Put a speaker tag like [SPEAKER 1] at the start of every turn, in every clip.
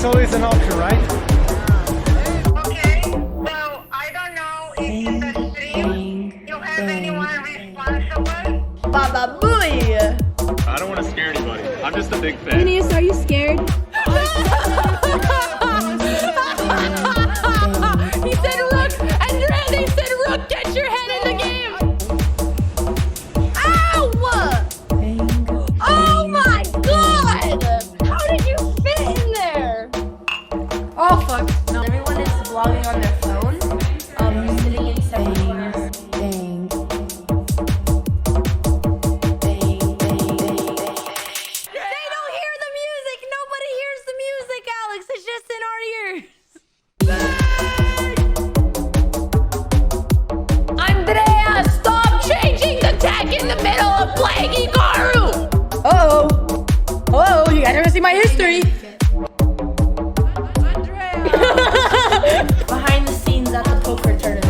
[SPEAKER 1] That's always an option, right?
[SPEAKER 2] Okay, so I don't know if in the stream you have anyone responsible.
[SPEAKER 3] Baba booey!
[SPEAKER 4] I don't want to scare anybody. I'm just a big fan.
[SPEAKER 5] Phineas, are you scared?
[SPEAKER 3] He said rook, and Randy said rook, get your head in the game! Ow! Oh my god! How did you fit in there? Oh fuck. No. Everyone is vlogging on their phone, sitting in separate corners. They don't hear the music! Nobody hears the music, Alex! It's just in our ears! Andrea, stop changing the tech in the middle of playing Ikaru! Uh-oh. Uh-oh, you guys are gonna see my history. Behind the scenes at the poker tournament.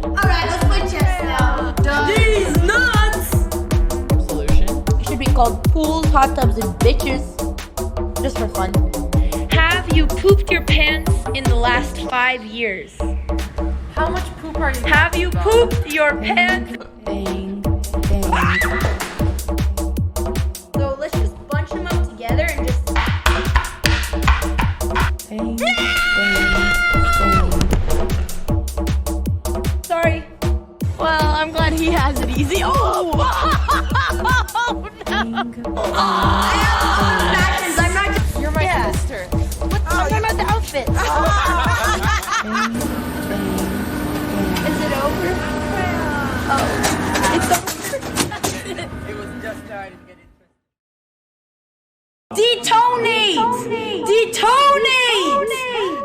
[SPEAKER 3] Alright, let's play chess now. These nuts! Solution. It should be called pools, hot tubs, and bitches. Just for fun. Have you pooped your pants in the last 5 years?
[SPEAKER 5] How much poop are you?
[SPEAKER 3] Have you pooped your pants? So let's just bunch them up together and just... Sorry. Well, I'm glad he has it easy. Oh! Oh no! I'm not just...
[SPEAKER 5] You're my sister.
[SPEAKER 3] What? I'm talking about the outfit. Is it over? Oh. It's over.
[SPEAKER 6] It was just starting to get interesting.
[SPEAKER 3] Detonate! Detonate!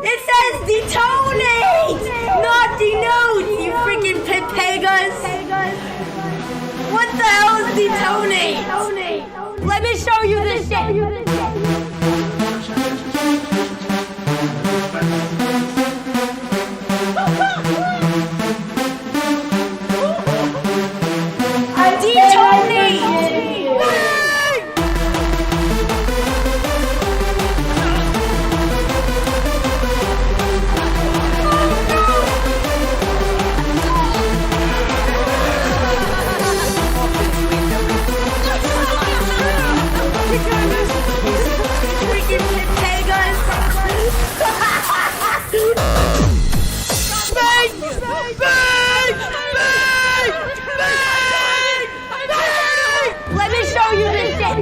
[SPEAKER 3] It says detonate! Not denote, you freaking pepegas! What the hell is detonate? Let me show you this shit! Detonate! Freaking pepegas! Bang! Bang! Bang! Bang! Let me show you this shit!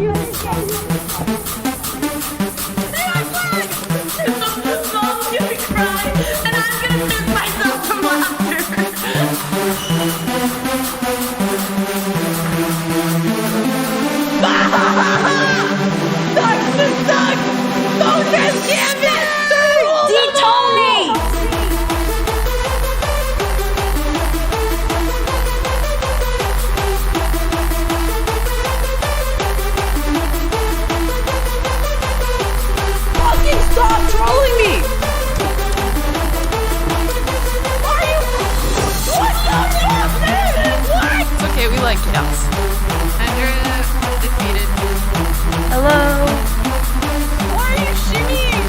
[SPEAKER 3] Mom's gonna cry, and I'm gonna piss myself from laughter. Sucks! Botez, damn it! Detonate! Fucking stop trolling me! Why are you... What the fuck, man? What?
[SPEAKER 5] It's okay, we like chaos. Andrea defeated.
[SPEAKER 3] Hello? Why are you shimmying?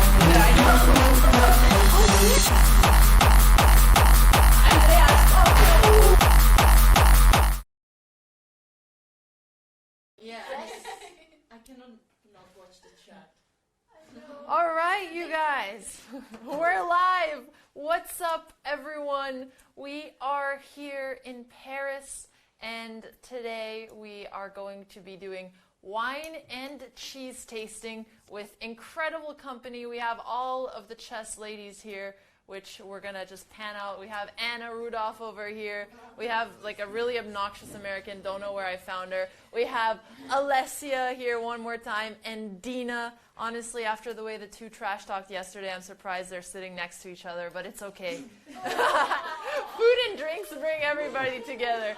[SPEAKER 5] All right, you guys, we're live. What's up, everyone? We are here in Paris, and today we are going to be doing wine and cheese tasting with incredible company. We have all of the chess ladies here, which we're gonna just pan out. We have Anna Rudolph over here. We have like a really obnoxious American, don't know where I found her. We have Alessia here one more time, and Dina. Honestly, after the way the two trash talked yesterday, I'm surprised they're sitting next to each other, but it's okay. Food and drinks bring everybody together.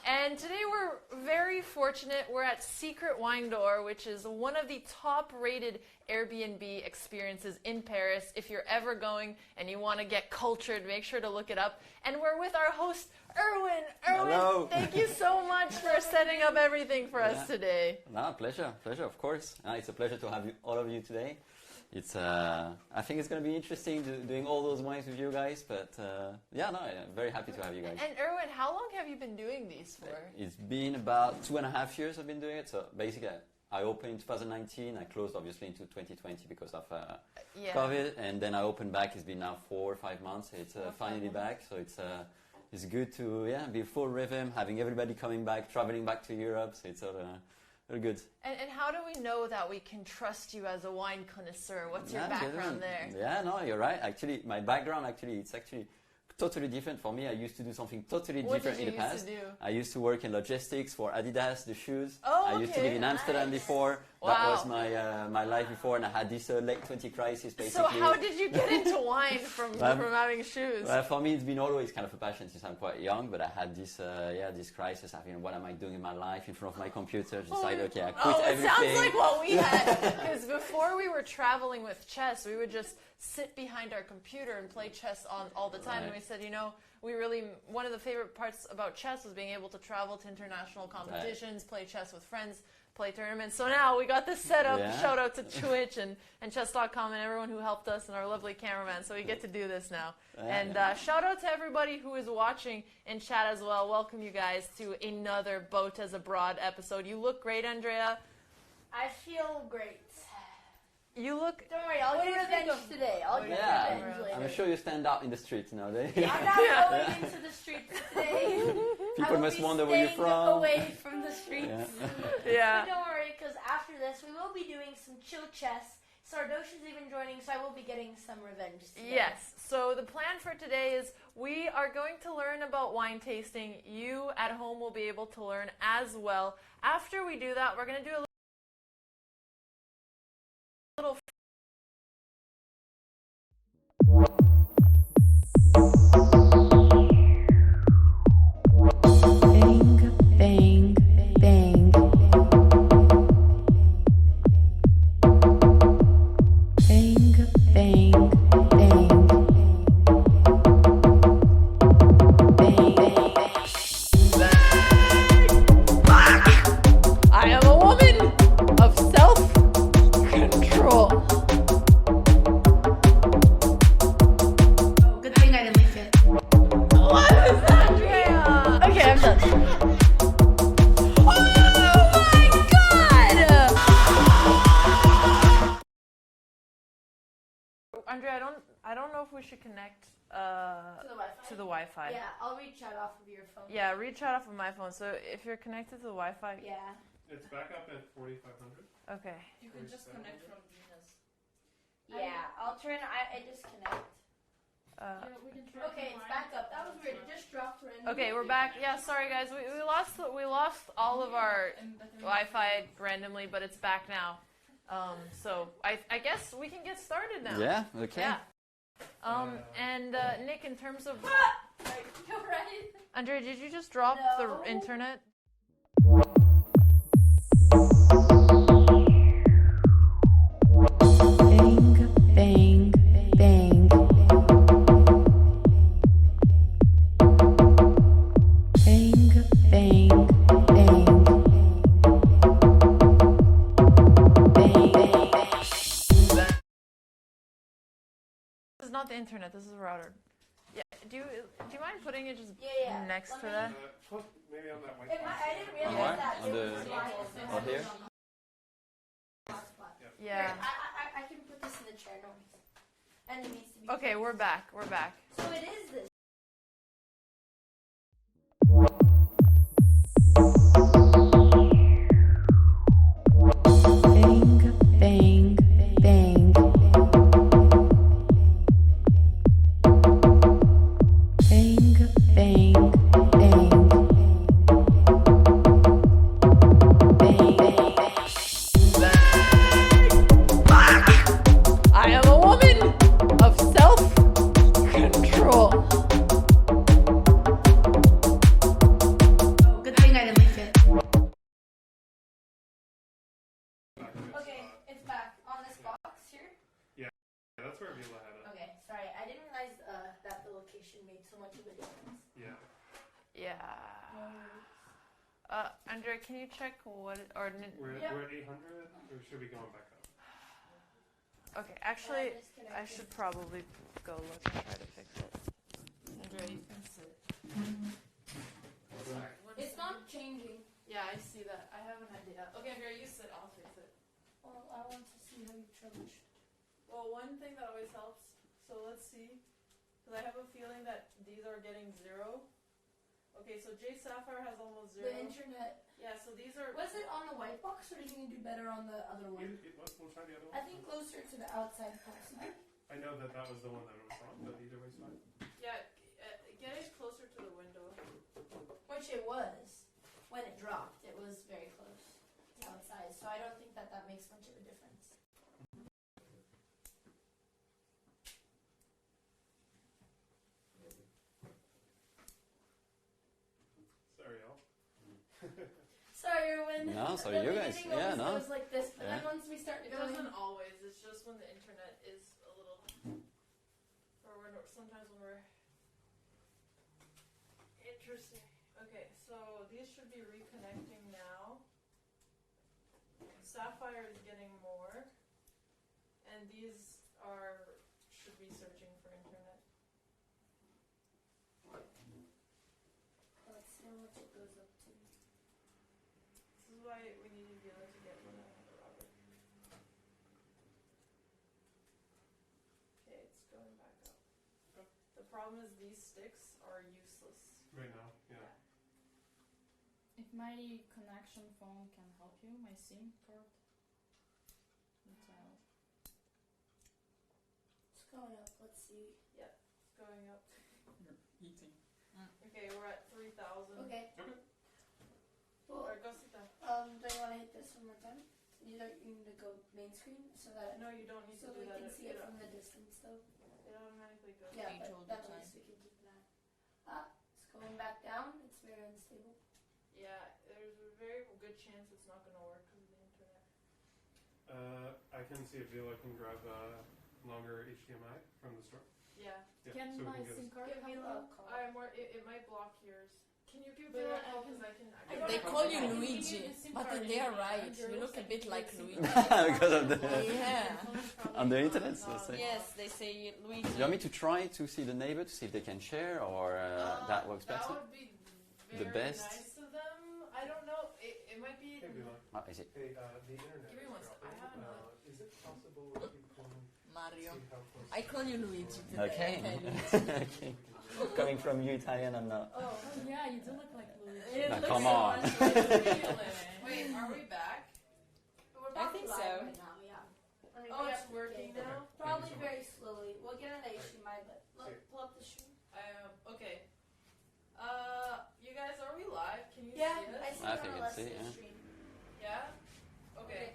[SPEAKER 5] And today we're very fortunate. We're at Secret Wine Door, which is one of the top-rated Airbnb experiences in Paris. If you're ever going and you want to get cultured, make sure to look it up. And we're with our host, Erwin. Erwin,
[SPEAKER 1] Hello.
[SPEAKER 5] thank you so much for setting up everything for us today.
[SPEAKER 1] No, pleasure, of course. It's a pleasure to have all of you today. It's, I think it's going to be interesting doing all those wines with you guys, but I'm very happy to have you guys.
[SPEAKER 5] And Erwin, how long have you been doing these for?
[SPEAKER 1] It's been about 2.5 years I've been doing it. So basically, I opened in 2019. I closed obviously into 2020 because of COVID, and then I opened back. It's been now 4 or 5 months. It's finally back, so it's good to be full rhythm, having everybody coming back, traveling back to Europe. So it's all very good.
[SPEAKER 5] And how do we know that we can trust you as a wine connoisseur? What's your background there?
[SPEAKER 1] Yeah, no, you're right. Actually, my background it's actually totally different for me. I used to do something totally different in the past.
[SPEAKER 5] What did you used to do?
[SPEAKER 1] I used to work in logistics for Adidas, the shoes.
[SPEAKER 5] Oh,
[SPEAKER 1] I used to live in Amsterdam before.
[SPEAKER 5] Wow.
[SPEAKER 1] That was my life before, and I had this late 20 crisis basically.
[SPEAKER 5] So how did you get into wine from having shoes?
[SPEAKER 1] Well, for me, it's been always kind of a passion since I'm quite young. But I had this crisis. I mean, what am I doing in my life in front of my computer? Just like, okay, I quit everything.
[SPEAKER 5] It sounds like what we had. Because before we were traveling with chess, we would just sit behind our computer and play chess all the time. Right. And we said, one of the favorite parts about chess was being able to travel to international competitions, play chess with friends, play tournaments. So now we got this set up. Shout out to Twitch and chess.com and everyone who helped us and our lovely cameraman. So we get to do this now. And shout out to everybody who is watching in chat as well. Welcome you guys to another Botez Abroad episode. You look great, Andrea.
[SPEAKER 3] I feel great.
[SPEAKER 5] You look...
[SPEAKER 3] Don't worry, I'll get revenge today. I'll get revenge later.
[SPEAKER 1] I'm sure you stand out in the streets nowadays.
[SPEAKER 3] I'm not going into the streets today.
[SPEAKER 1] People must wonder where you're from.
[SPEAKER 3] Away from the streets.
[SPEAKER 5] Yeah.
[SPEAKER 3] But don't worry, because after this, we will be doing some chill chess. Sardosha's even joining, so I will be getting some revenge today.
[SPEAKER 5] Yes. So the plan for today is we are going to learn about wine tasting. You at home will be able to learn as well. After we do that, we're going to do a little
[SPEAKER 7] Bang, bang, bang. Bang, bang, bang. Bang, bang.
[SPEAKER 5] I am a woman of self-control.
[SPEAKER 3] Good thing I didn't leak it.
[SPEAKER 5] What is that, Andrea? Okay, I'm done. Oh my god! Andrea, I don't know if we should connect to the Wi-Fi.
[SPEAKER 3] Yeah, I'll reach out off of your phone.
[SPEAKER 5] Yeah, reach out off of my phone. So if you're connected to the Wi-Fi.
[SPEAKER 3] Yeah.
[SPEAKER 4] It's back up at 4,500.
[SPEAKER 5] Okay.
[SPEAKER 6] You can just connect from Gina's.
[SPEAKER 3] Yeah, I'll turn. I disconnect. Okay, it's back up. That was weird. It just dropped randomly.
[SPEAKER 5] Okay, we're back. Yeah, sorry guys, we lost all of our Wi-Fi randomly, but it's back now. So I guess we can get started now.
[SPEAKER 1] Yeah, okay.
[SPEAKER 5] Yeah. And Nick, in terms of
[SPEAKER 3] You're right.
[SPEAKER 5] Andrea, did you just drop
[SPEAKER 3] No.
[SPEAKER 5] the internet?
[SPEAKER 7] Bang, bang, bang. Bang, bang, bang. Bang, bang.
[SPEAKER 5] This is not the internet. This is a router. Yeah. Do you mind putting it just
[SPEAKER 3] Yeah.
[SPEAKER 5] next
[SPEAKER 3] Let
[SPEAKER 5] to
[SPEAKER 3] me-
[SPEAKER 5] that?
[SPEAKER 4] Maybe on that
[SPEAKER 3] I
[SPEAKER 4] Wi-Fi.
[SPEAKER 3] didn't realize that.
[SPEAKER 1] On the-
[SPEAKER 3] Oh,
[SPEAKER 1] here?
[SPEAKER 5] Yeah.
[SPEAKER 3] I can put this in the chair. No worries. And it needs to be.
[SPEAKER 5] Okay, we're back. We're back.
[SPEAKER 3] So it is this.
[SPEAKER 7] Bang, bang, bang. Bang, bang, bang. Bang, bang.
[SPEAKER 5] I am a woman of self-control.
[SPEAKER 4] That's where Vila had it.
[SPEAKER 3] Okay, sorry. I didn't realize that the location made so much of a difference.
[SPEAKER 4] Yeah.
[SPEAKER 5] Yeah. Andrea, can you check what or
[SPEAKER 4] We're at 800, or should we go back up?
[SPEAKER 5] okay, actually I should probably go look and try to fix it. Andrea, you can sit. Sorry.
[SPEAKER 3] It's not changing.
[SPEAKER 5] Yeah, I see that. I have an idea. Okay, Andrea, you sit, I'll fix it.
[SPEAKER 3] Well, I want to see how you troubleshoot.
[SPEAKER 5] Well, one thing that always helps, so let's see, because I have a feeling that these are getting 0. Okay, so J Sapphire has almost 0.
[SPEAKER 3] The internet.
[SPEAKER 5] Yeah, so these are...
[SPEAKER 3] Was it on the white box, or do you think you do better on the other one?
[SPEAKER 4] We'll try the other
[SPEAKER 3] I
[SPEAKER 4] one.
[SPEAKER 3] think closer to the outside possibly.
[SPEAKER 4] I know that was the one that it was on, but either way's fine.
[SPEAKER 5] Yeah, get it closer to the window.
[SPEAKER 3] Which it was. When it dropped, it was very close to outside. So I don't think that makes much of a difference.
[SPEAKER 4] Sorry, y'all.
[SPEAKER 3] Sorry, when
[SPEAKER 1] No, so
[SPEAKER 3] the
[SPEAKER 1] you guys,
[SPEAKER 3] beginning
[SPEAKER 1] yeah,
[SPEAKER 3] always
[SPEAKER 1] no.
[SPEAKER 3] goes like this, but
[SPEAKER 1] Yeah.
[SPEAKER 3] then once we start
[SPEAKER 5] It
[SPEAKER 3] going,
[SPEAKER 5] doesn't always, it's just when the internet is a little... Or sometimes when we're... Interesting. Okay, so these should be reconnecting now. Sapphire is getting more. And these should be searching for internet.
[SPEAKER 3] let's see how much it goes up to.
[SPEAKER 5] This is why we need to be able to get one out of the router. Okay, it's going back up.
[SPEAKER 4] Okay.
[SPEAKER 5] The problem is these sticks are useless.
[SPEAKER 4] Right now, yeah.
[SPEAKER 6] If my connection phone can help you, my SIM card.
[SPEAKER 3] It's going up. Let's see.
[SPEAKER 5] It's going up.
[SPEAKER 6] You're eating.
[SPEAKER 5] Okay, we're at 3,000.
[SPEAKER 3] Okay.
[SPEAKER 4] Okay.
[SPEAKER 3] Well,
[SPEAKER 5] Alright, go sit down.
[SPEAKER 3] do you want to hit this one more time? You need to go main screen so that
[SPEAKER 5] No, you don't need
[SPEAKER 3] so
[SPEAKER 5] to do
[SPEAKER 3] we
[SPEAKER 5] that.
[SPEAKER 3] can see it from the distance though.
[SPEAKER 5] It automatically goes.
[SPEAKER 3] Yeah,
[SPEAKER 6] Change all
[SPEAKER 3] but
[SPEAKER 6] the
[SPEAKER 3] that
[SPEAKER 6] time.
[SPEAKER 3] means we can keep that. It's going back down. It's very unstable.
[SPEAKER 5] Yeah, there's a very good chance it's not going to work because of the internet.
[SPEAKER 4] I can see if Vila can grab a longer HDMI from the store.
[SPEAKER 5] Yeah.
[SPEAKER 4] Yeah,
[SPEAKER 6] Can
[SPEAKER 4] so we
[SPEAKER 6] my
[SPEAKER 4] can get
[SPEAKER 6] SIM card
[SPEAKER 3] Give me
[SPEAKER 6] help?
[SPEAKER 3] a call.
[SPEAKER 5] It might block yours. Can you give
[SPEAKER 6] But
[SPEAKER 5] me a
[SPEAKER 6] I
[SPEAKER 5] call
[SPEAKER 6] can-
[SPEAKER 5] because I can...
[SPEAKER 3] I don't
[SPEAKER 6] They
[SPEAKER 3] have
[SPEAKER 6] call
[SPEAKER 3] to
[SPEAKER 6] you
[SPEAKER 3] have it.
[SPEAKER 6] Luigi, but they are right. You look a bit like Luigi.
[SPEAKER 1] Because of the...
[SPEAKER 6] Yeah.
[SPEAKER 1] On the internet, so say.
[SPEAKER 6] Yes, they say Luigi.
[SPEAKER 1] Do you want me to try to see the neighbor to see if they can share, or that works
[SPEAKER 5] That
[SPEAKER 1] better?
[SPEAKER 5] would be
[SPEAKER 1] The
[SPEAKER 5] very
[SPEAKER 1] best?
[SPEAKER 5] nice of them. I don't know. It might be...
[SPEAKER 4] Hey, Vila.
[SPEAKER 1] Is it?
[SPEAKER 4] Hey, the internet
[SPEAKER 5] Give me
[SPEAKER 4] is
[SPEAKER 5] one sec. I
[SPEAKER 4] dropping.
[SPEAKER 5] have another.
[SPEAKER 4] Is it possible if you can
[SPEAKER 6] Mario.
[SPEAKER 4] see how close...
[SPEAKER 6] I call you Luigi today.
[SPEAKER 1] Okay.
[SPEAKER 6] Luigi.
[SPEAKER 1] Okay. Coming from you, Italian, I'm not.
[SPEAKER 6] Oh, yeah, you do look like Luigi.
[SPEAKER 1] Now, come on.
[SPEAKER 5] Wait, are we back?
[SPEAKER 3] We're
[SPEAKER 6] I
[SPEAKER 3] back
[SPEAKER 6] think
[SPEAKER 3] live
[SPEAKER 6] so.
[SPEAKER 3] right now, yeah. I mean,
[SPEAKER 5] Oh,
[SPEAKER 3] we
[SPEAKER 5] it's
[SPEAKER 3] have to
[SPEAKER 5] working
[SPEAKER 3] get-
[SPEAKER 5] now?
[SPEAKER 3] Probably
[SPEAKER 4] Thank you so
[SPEAKER 3] very slowly. We'll get an HDMI, but look, pull up the stream.
[SPEAKER 5] Okay. You guys, are we live? Can you
[SPEAKER 3] Yeah,
[SPEAKER 5] see
[SPEAKER 3] I
[SPEAKER 5] us?
[SPEAKER 3] see
[SPEAKER 1] I
[SPEAKER 3] it
[SPEAKER 1] think
[SPEAKER 3] on
[SPEAKER 1] it's
[SPEAKER 3] the
[SPEAKER 1] it, yeah.
[SPEAKER 3] stream.
[SPEAKER 5] Yeah? Okay.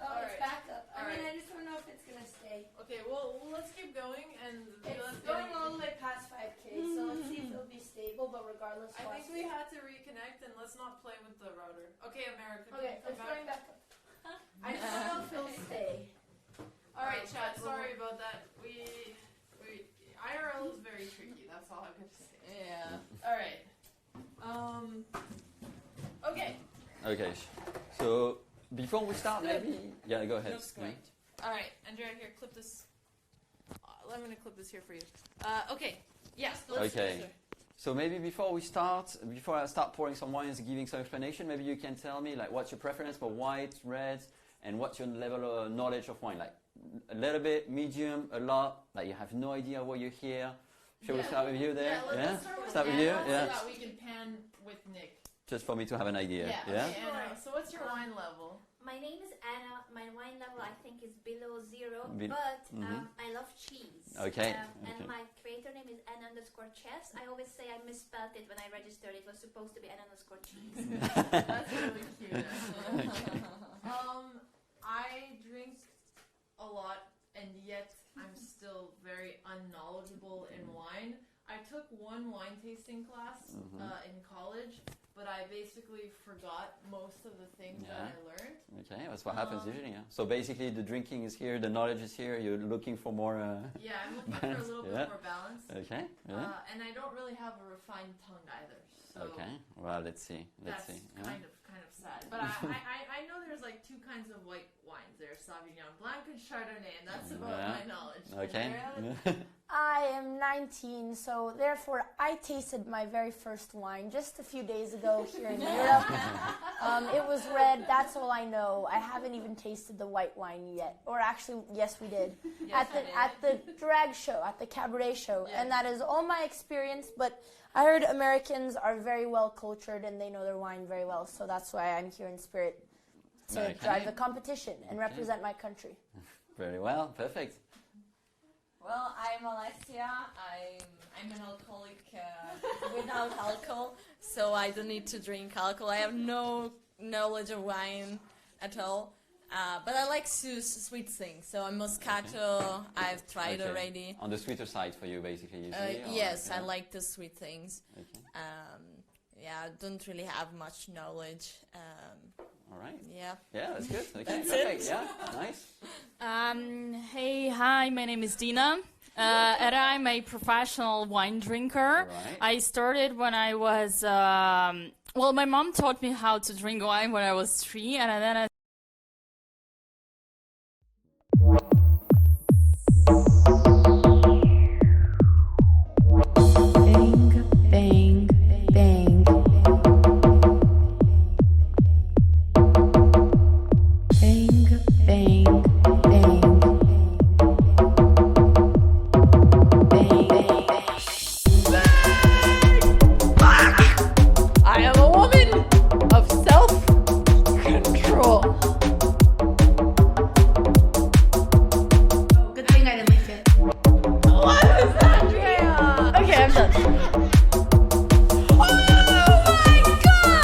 [SPEAKER 3] Oh,
[SPEAKER 5] All
[SPEAKER 3] it's
[SPEAKER 5] right.
[SPEAKER 3] back up. I mean,
[SPEAKER 5] All right.
[SPEAKER 3] I just don't know if it's gonna stay.
[SPEAKER 5] Okay, well, let's keep going and
[SPEAKER 3] It's
[SPEAKER 5] let's
[SPEAKER 3] going all the way past 5K, so let's see if it'll be stable, but regardless,
[SPEAKER 5] I
[SPEAKER 3] watch
[SPEAKER 5] think we
[SPEAKER 3] it.
[SPEAKER 5] had to reconnect and let's not play with the router. Okay, America, can
[SPEAKER 3] Okay,
[SPEAKER 5] you come
[SPEAKER 3] it's
[SPEAKER 5] back?
[SPEAKER 3] going back up. I just don't know if it'll stay.
[SPEAKER 5] Alright, chat, sorry about that. IRL is very tricky, that's all I'm gonna say.
[SPEAKER 6] Yeah.
[SPEAKER 5] Alright. Okay.
[SPEAKER 1] Okay. So before we start, maybe. Yeah, go ahead.
[SPEAKER 6] Looks great.
[SPEAKER 5] Alright, Andrea, here, clip this. I'm gonna clip this here for you. Okay. Yes, let's do
[SPEAKER 1] Okay.
[SPEAKER 5] this.
[SPEAKER 1] So maybe before I start pouring some wines, giving some explanation, maybe you can tell me like what's your preference for white, red, and what's your level of knowledge of wine? Like a little bit, medium, a lot. Like you have no idea why you're here. Shall we start with you there?
[SPEAKER 5] Let's start with
[SPEAKER 1] Start with
[SPEAKER 5] Anna
[SPEAKER 1] you.
[SPEAKER 5] so
[SPEAKER 1] Yeah.
[SPEAKER 5] that we can pan with Nick.
[SPEAKER 1] Just for me to have an idea.
[SPEAKER 5] Yeah.
[SPEAKER 1] Yeah.
[SPEAKER 5] Okay, Anna. So what's your wine level?
[SPEAKER 8] My name is Anna. My wine level I think is below 0,
[SPEAKER 1] Be-
[SPEAKER 8] but
[SPEAKER 1] Mhm.
[SPEAKER 8] I love cheese.
[SPEAKER 1] Okay,
[SPEAKER 8] And
[SPEAKER 1] okay.
[SPEAKER 8] my creator name is Anna_chess. I always say I misspelled it when I registered. It was supposed to be Anna_cheese.
[SPEAKER 5] That's really cute. I drink a lot, and yet I'm still very unknowledgeable in wine. I took one wine tasting class in college, but I basically forgot most of the things that I learned.
[SPEAKER 1] Okay, that's what happens usually. Yeah. So basically, the drinking is here, the knowledge is here. You're looking for more.
[SPEAKER 5] Yeah, I'm looking for a little bit more balance.
[SPEAKER 1] Okay. Yeah.
[SPEAKER 5] And I don't really have a refined tongue either. So
[SPEAKER 1] okay. Well, let's see.
[SPEAKER 5] That's kind of sad. But I know there's like two kinds of white wines. There's Sauvignon Blanc and Chardonnay, and that's about my knowledge.
[SPEAKER 1] Okay.
[SPEAKER 3] I am 19, so therefore I tasted my very first wine just a few days ago here in Europe. It was red, that's all I know. I haven't even tasted the white wine yet. Or actually, yes we did.
[SPEAKER 5] Yes,
[SPEAKER 3] at the drag show, at the cabaret show. And that is all my experience, but I heard Americans are very well cultured and they know their wine very well, so that's why I'm here in spirit to drive the competition and represent my country.
[SPEAKER 1] Very well, perfect.
[SPEAKER 9] Well, I'm Alessia. I'm an alcoholic without alcohol, so I don't need to drink alcohol. I have no knowledge of wine at all, but I like sweet things. So a Moscato, I've tried already.
[SPEAKER 1] On the sweeter side for you, basically, usually?
[SPEAKER 9] Yes, I like the sweet things.
[SPEAKER 1] Okay.
[SPEAKER 9] Yeah, I don't really have much knowledge.
[SPEAKER 1] All right.
[SPEAKER 9] Yeah.
[SPEAKER 1] Yeah, that's good. Okay,
[SPEAKER 9] That's
[SPEAKER 1] perfect.
[SPEAKER 9] it.
[SPEAKER 1] Yeah, nice.
[SPEAKER 10] Hi, my name is Dina. And I'm a professional wine drinker.
[SPEAKER 1] Right.
[SPEAKER 10] I started when I was, well, my mom taught me how to drink wine when I was 3, and then I
[SPEAKER 7] Bang, bang, bang. Bang, bang, bang. Bang,
[SPEAKER 3] I am a woman of self-control. Good thing I didn't lick it. What is that, Andrea? Okay, I'm done. Oh my god!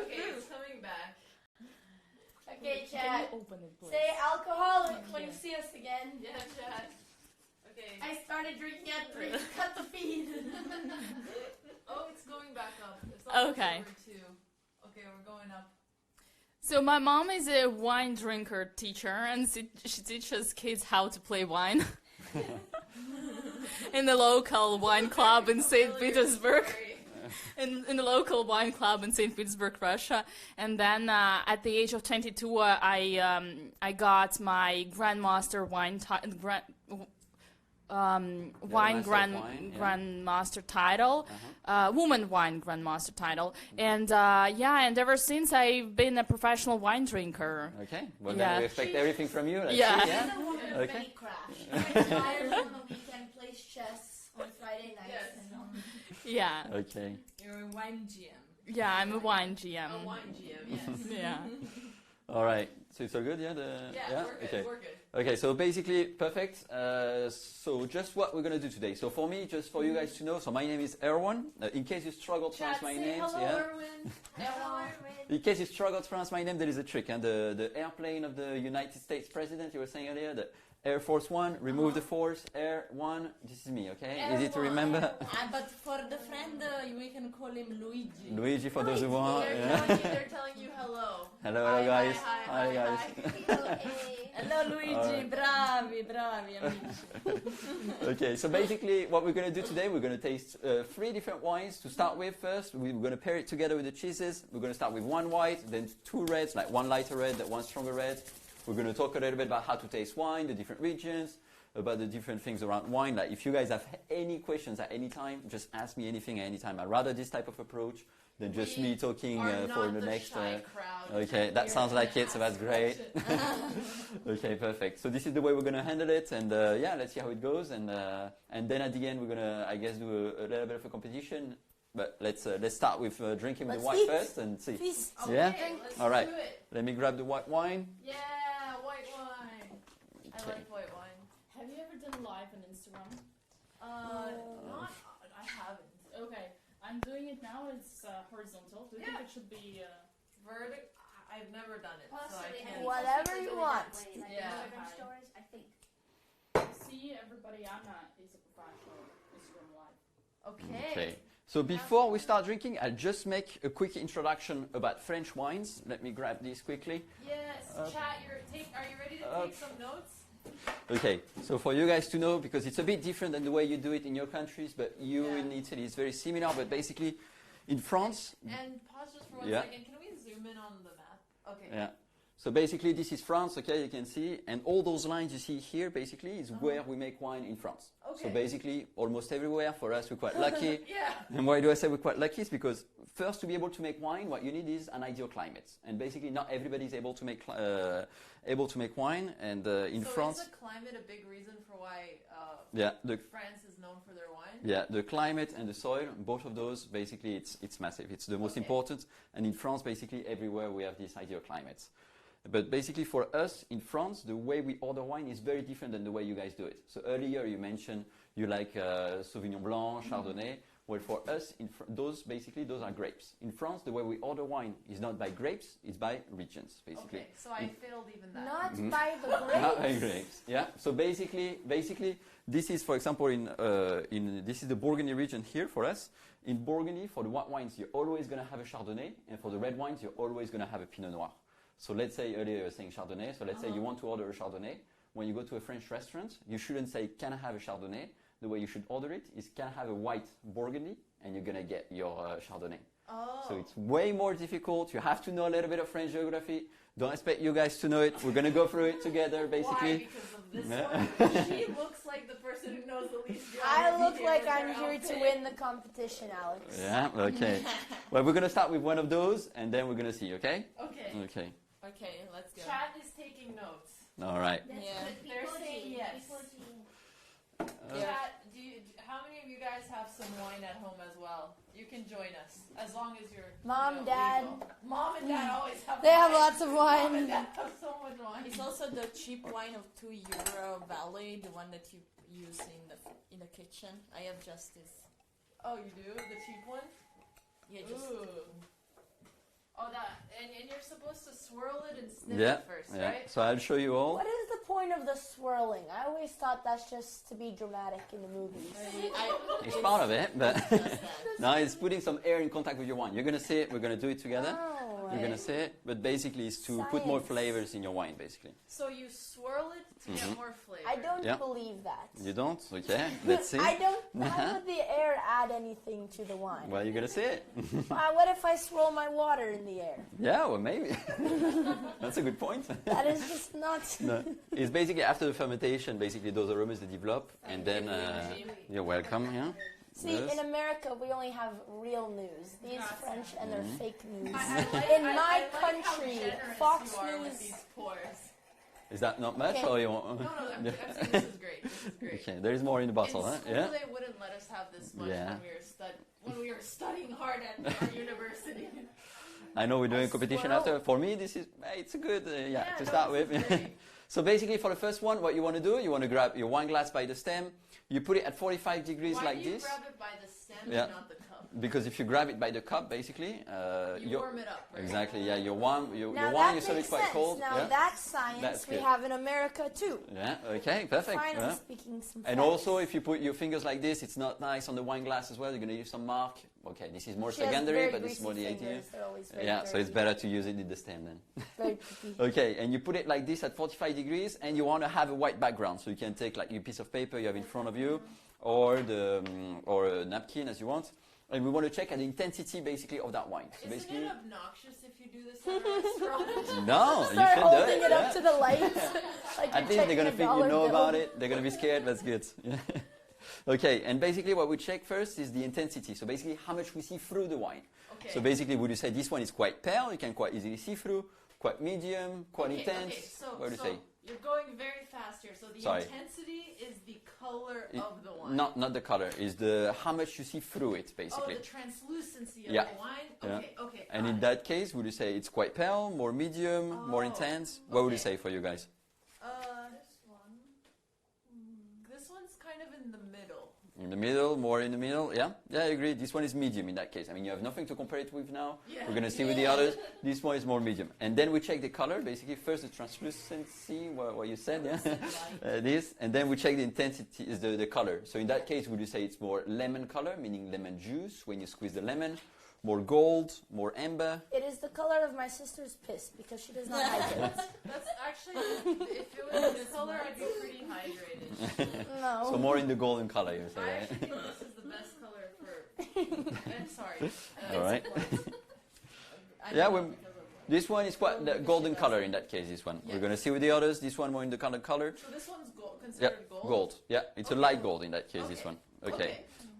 [SPEAKER 5] Okay, it's coming back.
[SPEAKER 3] Okay, chat. Say alcoholic when you see us again.
[SPEAKER 5] Yeah, chat. Okay.
[SPEAKER 3] I started drinking at 3. Cut the feed.
[SPEAKER 5] Oh, it's going back up. It's almost
[SPEAKER 10] Okay.
[SPEAKER 5] over 2. Okay, we're going up.
[SPEAKER 10] So my mom is a wine drinker teacher, and she teaches kids how to play wine in the local wine club in St. Petersburg. In the local wine club in St. Petersburg, Russia. And then at the age of 22, I got my grandmaster wine grandmaster title, woman wine grandmaster title, and and ever since I've been a professional wine drinker.
[SPEAKER 1] Okay, well then we expect everything from you. Let's
[SPEAKER 10] Yeah.
[SPEAKER 1] see, yeah?
[SPEAKER 3] She's a woman of
[SPEAKER 1] Okay.
[SPEAKER 3] many crafts. She plays flyers on the weekend, plays chess on Friday nights.
[SPEAKER 5] Yes.
[SPEAKER 10] Yeah,
[SPEAKER 1] Okay.
[SPEAKER 9] You're a wine GM.
[SPEAKER 10] yeah, I'm a wine GM.
[SPEAKER 5] A wine GM, yes.
[SPEAKER 10] Yeah.
[SPEAKER 1] All right. So it's all good, yeah?
[SPEAKER 5] Yeah, we're good,
[SPEAKER 1] Okay.
[SPEAKER 5] we're good.
[SPEAKER 1] Okay, so basically, perfect. So just what we're going to do today. So for me, just for you guys to know, so my name is Erwan. In case you struggle to pronounce my name,
[SPEAKER 3] Erwin. Hello, Erwin.
[SPEAKER 1] In case you struggle to pronounce my name, there is a trick. And the airplane of the United States president, you were saying earlier, the Air Force One, remove the force, Air One, this is me, okay? Easy to remember.
[SPEAKER 9] But for the friend, we can call him Luigi.
[SPEAKER 1] Luigi, for those who want.
[SPEAKER 5] They're telling you hello.
[SPEAKER 1] Hello, guys.
[SPEAKER 5] Hi,
[SPEAKER 1] guys.
[SPEAKER 9] Hello Luigi, bravi, amici.
[SPEAKER 1] Okay, so basically what we're going to do today, we're going to taste 3 different wines to start with first. We're going to pair it together with the cheeses. We're going to start with 1 white, then 2 reds, like 1 lighter red, 1 stronger red. We're going to talk a little bit about how to taste wine, the different regions, about the different things around wine. Like if you guys have any questions at any time, just ask me anything at any time. I'd rather this type of approach than just me talking for the next.
[SPEAKER 5] Shy crowd.
[SPEAKER 1] Okay, that sounds like it, so that's great. Okay, perfect. So this is the way we're going to handle it, and let's see how it goes. And then at the end, we're going to, I guess, do a little bit of a competition. But let's start with drinking the white first and see.
[SPEAKER 3] Feast.
[SPEAKER 1] Yeah?
[SPEAKER 5] Let's
[SPEAKER 1] All right.
[SPEAKER 5] do it.
[SPEAKER 1] Let me grab the white wine.
[SPEAKER 5] Yeah, white wine. I like white wine.
[SPEAKER 6] Have you ever done live on Instagram?
[SPEAKER 5] Not. I haven't.
[SPEAKER 6] Okay, I'm doing it now. It's horizontal. Do you think it should be?
[SPEAKER 5] Vertic. I've never done it, so I can't.
[SPEAKER 3] Whatever you want.
[SPEAKER 5] Yeah.
[SPEAKER 8] Instagram stories, I think.
[SPEAKER 6] see everybody, Anna is a professional Instagram live.
[SPEAKER 5] Okay.
[SPEAKER 1] Okay. So before we start drinking, I'll just make a quick introduction about French wines. Let me grab these quickly.
[SPEAKER 5] Yes, chat. Are you ready to take some notes?
[SPEAKER 1] Okay, so for you guys to know, because it's a bit different than the way you do it in your countries, but in Italy it's very similar, but basically in France...
[SPEAKER 5] And pause just for 1 second. Can we zoom in on the map? Okay.
[SPEAKER 1] Yeah. So basically this is France, okay, you can see, and all those lines you see here basically is where we make wine in France.
[SPEAKER 5] Okay.
[SPEAKER 1] So basically almost everywhere. For us we're quite lucky.
[SPEAKER 5] Yeah.
[SPEAKER 1] And why do I say we're quite lucky? It's because first, to be able to make wine, what you need is an ideal climate. And basically not everybody is able to make wine, and in France...
[SPEAKER 5] So is the climate a big reason for why France is known for their wine?
[SPEAKER 1] Yeah, the climate and the soil, both of those, basically it's massive. It's the most important. And in France, basically everywhere we have these ideal climates. But basically for us in France, the way we order wine is very different than the way you guys do it. So earlier you mentioned you like Sauvignon Blanc, Chardonnay. Well, for us, those are grapes. In France, the way we order wine is not by grapes, it's by regions, basically.
[SPEAKER 5] Okay, so I failed even that.
[SPEAKER 3] Not by the grapes.
[SPEAKER 1] Not by grapes, yeah. So basically, this is, for example, this is the Burgundy region here for us. In Burgundy, for the white wines, you're always going to have a Chardonnay, and for the red wines, you're always going to have a Pinot Noir. So let's say earlier you were saying Chardonnay, so let's say you want to order a Chardonnay. When you go to a French restaurant, you shouldn't say, can I have a Chardonnay? The way you should order it is, can I have a white Burgundy? And you're going to get your Chardonnay.
[SPEAKER 5] Oh.
[SPEAKER 1] So it's way more difficult. You have to know a little bit of French geography. Don't expect you guys to know it. We're going to go through it together, basically.
[SPEAKER 5] Why? Because of this one? She looks like the person who knows the least geography.
[SPEAKER 3] I look like I'm here to win the competition, Alex.
[SPEAKER 1] Yeah, okay. Well, we're going to start with one of those, and then we're going to see, okay?
[SPEAKER 5] Okay.
[SPEAKER 1] Okay.
[SPEAKER 9] Okay, let's go.
[SPEAKER 5] Chat is taking notes.
[SPEAKER 1] All right.
[SPEAKER 9] Yeah.
[SPEAKER 5] They're saying yes. Chat, how many of you guys have some wine at home as well? You can join us, as long as you're
[SPEAKER 3] Mom, Dad.
[SPEAKER 5] legal. Mom and Dad always have
[SPEAKER 3] They
[SPEAKER 5] wine.
[SPEAKER 3] have lots of
[SPEAKER 5] Mom and
[SPEAKER 3] wine.
[SPEAKER 5] Dad have so much wine.
[SPEAKER 9] It's also the cheap wine of €2 Valley, the one that you use in the kitchen. I have just this.
[SPEAKER 5] Oh, you do? The cheap one?
[SPEAKER 9] Yeah, just.
[SPEAKER 5] Ooh. Oh, and you're supposed to swirl it and sniff
[SPEAKER 1] Yeah,
[SPEAKER 5] it first,
[SPEAKER 1] yeah.
[SPEAKER 5] right?
[SPEAKER 1] So I'll show you all.
[SPEAKER 3] What is the point of the swirling? I always thought that's just to be dramatic in the movies.
[SPEAKER 1] It's part of it, but no, it's putting some air in contact with your wine. You're going to see it. We're going to do it together.
[SPEAKER 3] Oh,
[SPEAKER 1] You're going to see it, but basically it's to put more flavors in your wine, basically.
[SPEAKER 5] So you swirl it to get more flavor.
[SPEAKER 3] I don't believe that.
[SPEAKER 1] You don't? Okay, let's see.
[SPEAKER 3] I don't. How would the air add anything to the wine?
[SPEAKER 1] Well, you're going to see it.
[SPEAKER 3] What if I swirl my water in the air?
[SPEAKER 1] Yeah, well, maybe. That's a good point.
[SPEAKER 3] That is just not.
[SPEAKER 1] No. It's basically after the fermentation, basically those aromas they develop, and then you're welcome. Yeah.
[SPEAKER 3] See,
[SPEAKER 1] Yes.
[SPEAKER 3] in America, we only have real news. These French and their fake news.
[SPEAKER 5] In
[SPEAKER 3] my country, Fox News.
[SPEAKER 1] Is that not much,
[SPEAKER 3] Okay.
[SPEAKER 1] or you want?
[SPEAKER 5] No, I'm saying this is great. This is great.
[SPEAKER 1] Okay, there is more in the bottle,
[SPEAKER 5] In
[SPEAKER 1] huh?
[SPEAKER 5] school,
[SPEAKER 1] Yeah.
[SPEAKER 5] they wouldn't let us have this much
[SPEAKER 1] Yeah.
[SPEAKER 5] when we were studying hard at our university.
[SPEAKER 1] I know we're doing a competition
[SPEAKER 3] swirl.
[SPEAKER 1] after. For me, it's a good, to
[SPEAKER 5] no,
[SPEAKER 1] start
[SPEAKER 5] this
[SPEAKER 1] with.
[SPEAKER 5] is great.
[SPEAKER 1] So basically, for the first one, what you want to do, you want to grab your wine glass by the stem. You put it at 45 degrees
[SPEAKER 5] Why
[SPEAKER 1] like
[SPEAKER 5] do you
[SPEAKER 1] this.
[SPEAKER 5] grab it by the stem
[SPEAKER 1] Yeah.
[SPEAKER 5] and not the cup?
[SPEAKER 1] Because if you grab it by the cup, basically,
[SPEAKER 5] You warm it up, right?
[SPEAKER 1] Exactly. Yeah, your wine,
[SPEAKER 3] Now
[SPEAKER 1] you
[SPEAKER 3] that
[SPEAKER 1] serve it
[SPEAKER 3] makes
[SPEAKER 1] quite
[SPEAKER 3] sense.
[SPEAKER 1] cold.
[SPEAKER 3] Now
[SPEAKER 1] Yeah.
[SPEAKER 3] that's science
[SPEAKER 1] That's
[SPEAKER 3] we
[SPEAKER 1] good.
[SPEAKER 3] have in America too.
[SPEAKER 1] Yeah. Okay. Perfect.
[SPEAKER 3] Finally
[SPEAKER 1] Yeah.
[SPEAKER 3] speaking some
[SPEAKER 1] And
[SPEAKER 3] facts.
[SPEAKER 1] also, if you put your fingers like this, it's not nice on the wine glass as well. You're going to leave some mark. Okay, this is more
[SPEAKER 3] She has
[SPEAKER 1] secondary,
[SPEAKER 3] very
[SPEAKER 1] but this is more the
[SPEAKER 3] greasy
[SPEAKER 1] idea.
[SPEAKER 3] fingers. They're always very
[SPEAKER 1] Yeah, so it's
[SPEAKER 3] dirty.
[SPEAKER 1] better to use it in the stem then.
[SPEAKER 3] Very picky.
[SPEAKER 1] Okay, and you put it like this at 45 degrees, and you want to have a white background. So you can take like your piece of paper you have in front of you, or or a napkin as you want. And we want to check the intensity basically of that wine. So
[SPEAKER 5] Isn't
[SPEAKER 1] basically,
[SPEAKER 5] it obnoxious if you do this at a restaurant?
[SPEAKER 1] no, you
[SPEAKER 3] Start
[SPEAKER 1] should do
[SPEAKER 3] holding
[SPEAKER 1] it.
[SPEAKER 3] it up to the lights. Like
[SPEAKER 1] At
[SPEAKER 3] you're
[SPEAKER 1] least they're going to
[SPEAKER 3] checking
[SPEAKER 1] think
[SPEAKER 3] a
[SPEAKER 1] you know
[SPEAKER 3] dollar
[SPEAKER 1] about
[SPEAKER 3] bill.
[SPEAKER 1] it. They're going to be scared. That's good. Yeah. Okay, and basically what we check first is the intensity. So basically how much we see through the wine.
[SPEAKER 5] Okay.
[SPEAKER 1] So basically would you say this one is quite pale, you can quite easily see through, quite medium, quite intense?
[SPEAKER 5] Okay, so,
[SPEAKER 1] What would you say?
[SPEAKER 5] You're going very fast here. So the
[SPEAKER 1] Sorry.
[SPEAKER 5] intensity is the color
[SPEAKER 1] It-
[SPEAKER 5] of the wine.
[SPEAKER 1] Not the color, is the how much you see through it
[SPEAKER 5] Oh,
[SPEAKER 1] basically.
[SPEAKER 5] the translucency of
[SPEAKER 1] Yeah.
[SPEAKER 5] the wine?
[SPEAKER 1] Yeah.
[SPEAKER 5] Okay, okay.
[SPEAKER 1] And
[SPEAKER 5] got
[SPEAKER 1] in
[SPEAKER 5] it.
[SPEAKER 1] that case, would you say it's quite pale, more medium, more
[SPEAKER 5] Oh,
[SPEAKER 1] intense? What would you
[SPEAKER 5] okay.
[SPEAKER 1] say for you guys?
[SPEAKER 5] This one's kind of in the middle.
[SPEAKER 1] In the middle, more in the middle. Yeah, I agree. This one is medium in that case. I mean, you have nothing to compare it with now. We're going to see with the others. This one is more medium. And then we check the color. Basically, first the translucency, what you said, yeah. This. And then we check the intensity, is the color. So in that case, would you say it's more lemon color, meaning lemon juice, when you squeeze the lemon? More gold, more amber?
[SPEAKER 3] It is the color of my sister's piss because she does not hydrate.
[SPEAKER 5] That's actually, if it was this color, I'd be pretty hydrated.
[SPEAKER 3] No.
[SPEAKER 1] So more in the golden color, you say,
[SPEAKER 5] I
[SPEAKER 1] right?
[SPEAKER 5] actually think this is the best color for. Sorry.
[SPEAKER 1] All right. Yeah, this one is quite the golden color in that case, this one. We're going to see with the others, this one more in the color.
[SPEAKER 5] So this one's considered gold?
[SPEAKER 1] Gold. Yeah, it's a light gold in that case, this one.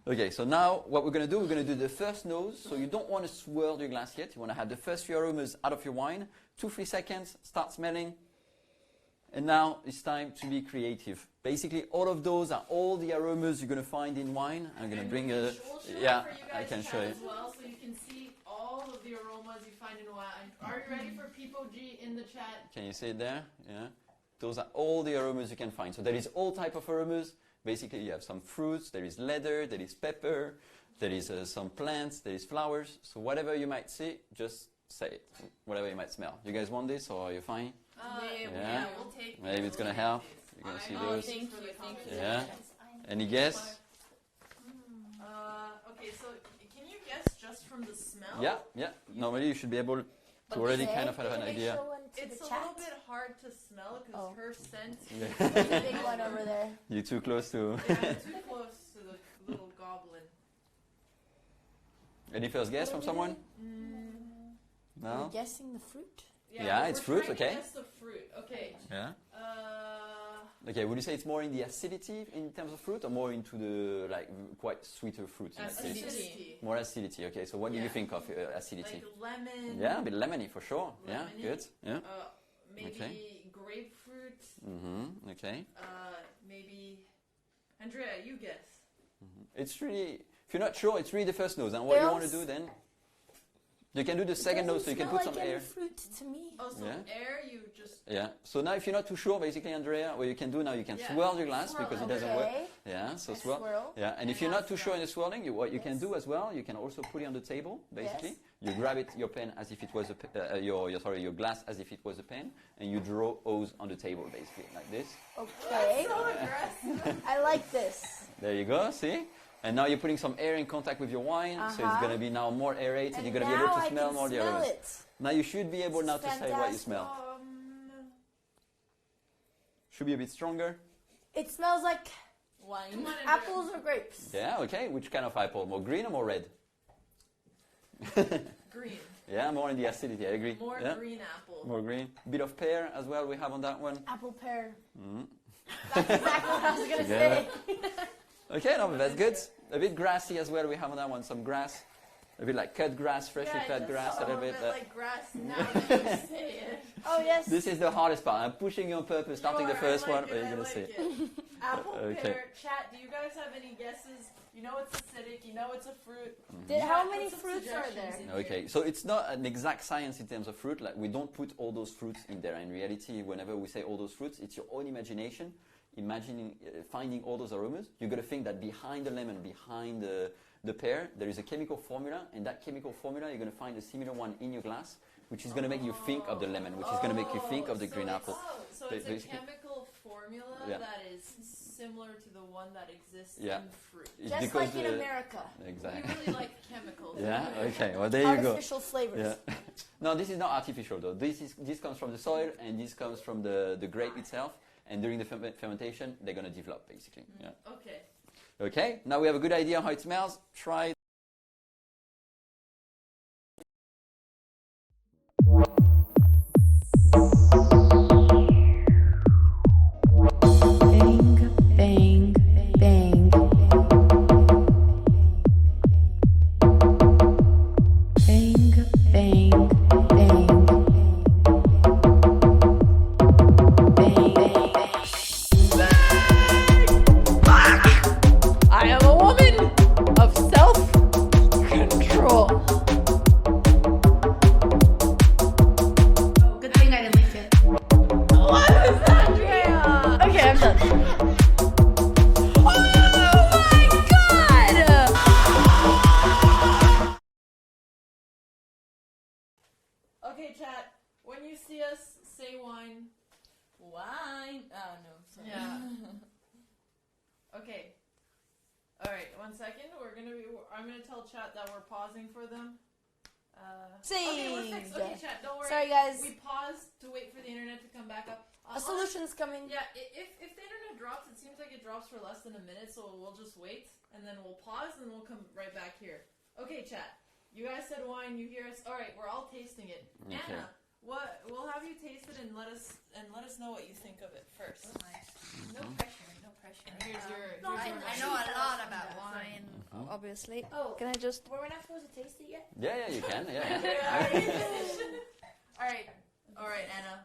[SPEAKER 1] Okay, so now what we're going to do the first nose. So you don't want to swirl your glass yet. You want to have the first few aromas out of your wine. 2-3 seconds, start smelling. And now it's time to be creative. Basically, all of those are all the aromas you're going to find in wine. I'm going to bring a... Yeah, I can show you.
[SPEAKER 5] As well, so you can see all of the aromas you find in wine. Are you ready for People G in the chat?
[SPEAKER 1] Can you see it there? Yeah. Those are all the aromas you can find. So there is all type of aromas. Basically, you have some fruits, there is leather, there is pepper, there is some plants, there is flowers. So whatever you might see, just say it. Whatever you might smell. You guys want this, or are you fine?
[SPEAKER 5] Yeah, we'll take.
[SPEAKER 1] Maybe it's gonna help. You're gonna see those.
[SPEAKER 9] Thank you.
[SPEAKER 1] Yeah. Any guess?
[SPEAKER 5] Okay, so can you guess just from the smell?
[SPEAKER 1] Yeah. Normally, you should be able to already kind of have an idea.
[SPEAKER 5] It's a little bit hard to smell because her scent
[SPEAKER 3] There's a big one over there.
[SPEAKER 1] You're too close to...
[SPEAKER 5] too close to the little goblin.
[SPEAKER 1] Any first guess from someone? No?
[SPEAKER 3] Are you guessing the fruit?
[SPEAKER 1] Yeah, it's fruit, okay.
[SPEAKER 5] Guess the fruit, okay.
[SPEAKER 1] Yeah. Okay, would you say it's more in the acidity in terms of fruit, or more into the quite sweeter fruits?
[SPEAKER 5] Acidity.
[SPEAKER 1] More acidity. Okay, so what do you think of acidity?
[SPEAKER 5] Like lemon.
[SPEAKER 1] Yeah, a bit lemony for sure.
[SPEAKER 5] Lemony.
[SPEAKER 1] Yeah, good. Yeah.
[SPEAKER 5] Maybe grapefruit.
[SPEAKER 1] Mm-hmm. Okay.
[SPEAKER 5] Maybe Andrea, you guess.
[SPEAKER 1] It's really, if you're not sure, it's really the first nose. And what you want to do then? You can do the second nose, so you can put some air.
[SPEAKER 3] Fruit to me.
[SPEAKER 5] Oh, so air, you just...
[SPEAKER 1] Yeah. So now if you're not too sure, basically, Andrea, what you can do now, you can swirl your glass because it doesn't work. Yeah, so swirl. Yeah, and if you're not too sure in the swirling, what you can do as well, you can also put it on the table, basically. You grab it, your pen as if it was your glass as if it was a pen, and you draw O's on the table, basically, like this.
[SPEAKER 3] Okay.
[SPEAKER 5] So aggressive.
[SPEAKER 3] I like this.
[SPEAKER 1] There you go, see? And now you're putting some air in contact with your wine, so it's going to be now more aerated. You're going to be able to smell more the aromas. Now you should be able now to say what you smell. Should be a bit stronger.
[SPEAKER 3] It smells like
[SPEAKER 9] Wine.
[SPEAKER 3] apples or grapes.
[SPEAKER 1] Yeah, okay. Which kind of apple? More green or more red?
[SPEAKER 5] Green.
[SPEAKER 1] Yeah, more in the acidity, I agree.
[SPEAKER 5] More green apple.
[SPEAKER 1] More green. Bit of pear as well we have on that one.
[SPEAKER 3] Apple pear.
[SPEAKER 1] Mm-hmm.
[SPEAKER 3] That's exactly what I was going to say.
[SPEAKER 1] Okay, no, but that's good. A bit grassy as well we have on that one. Some grass. A bit like cut grass, freshly cut grass. A little bit.
[SPEAKER 5] Like grass now that you say it.
[SPEAKER 3] Oh, yes.
[SPEAKER 1] This is the hardest part. I'm pushing you on purpose, starting the first one, but you're going to see.
[SPEAKER 5] Apple, pear, chat, do you guys have any guesses? You know it's acidic, you know it's a fruit.
[SPEAKER 3] How many fruits are there?
[SPEAKER 1] Okay, so it's not an exact science in terms of fruit. Like we don't put all those fruits in there. In reality, whenever we say all those fruits, it's your own imagination. Imagining finding all those aromas. You're going to think that behind the lemon, behind the pear, there is a chemical formula, and that chemical formula, you're going to find a similar one in your glass, which is going to make you think of the lemon, which is going to make you think of the green apple.
[SPEAKER 5] So it's a chemical formula that is similar to the one that exists in fruit.
[SPEAKER 3] Just
[SPEAKER 1] because
[SPEAKER 3] like in America.
[SPEAKER 1] Exactly.
[SPEAKER 5] We really like chemicals.
[SPEAKER 1] Yeah, okay, well there you go.
[SPEAKER 3] Artificial flavors.
[SPEAKER 1] Yeah. No, this is not artificial though. This comes from the soil, and this comes from the grape itself, and during the fermentation, they're going to develop basically. Yeah.
[SPEAKER 5] Okay.
[SPEAKER 1] Okay, now we have a good idea how it smells. Try it.
[SPEAKER 7] Bang, bang, bang. Bang, bang, bang.
[SPEAKER 3] I am a woman of self-control.
[SPEAKER 5] Okay, chat. When you see us, say wine.
[SPEAKER 9] Wine. Oh no. Sorry.
[SPEAKER 5] Yeah. Okay. All right. 1 second. I'm gonna tell chat that we're pausing for them. Okay, we're fixed. Okay, chat. Don't worry.
[SPEAKER 3] Sorry, guys.
[SPEAKER 5] We paused to wait for the internet to come back up.
[SPEAKER 3] A solution's coming.
[SPEAKER 5] Yeah. If the internet drops, it seems like it drops for less than a minute, so we'll just wait and then we'll pause and we'll come right back here. Okay, chat. You guys said wine. You hear us. All right. We're all tasting it.
[SPEAKER 1] Okay.
[SPEAKER 5] Anna. We'll have you taste it and let us know what you think of it first.
[SPEAKER 8] No pressure, no pressure.
[SPEAKER 5] Here's your.
[SPEAKER 8] I know a lot about wine, obviously.
[SPEAKER 3] Oh,
[SPEAKER 8] Can I just?
[SPEAKER 3] Were we not supposed to taste it yet?
[SPEAKER 1] Yeah, you can. Yeah.
[SPEAKER 5] All right, Anna.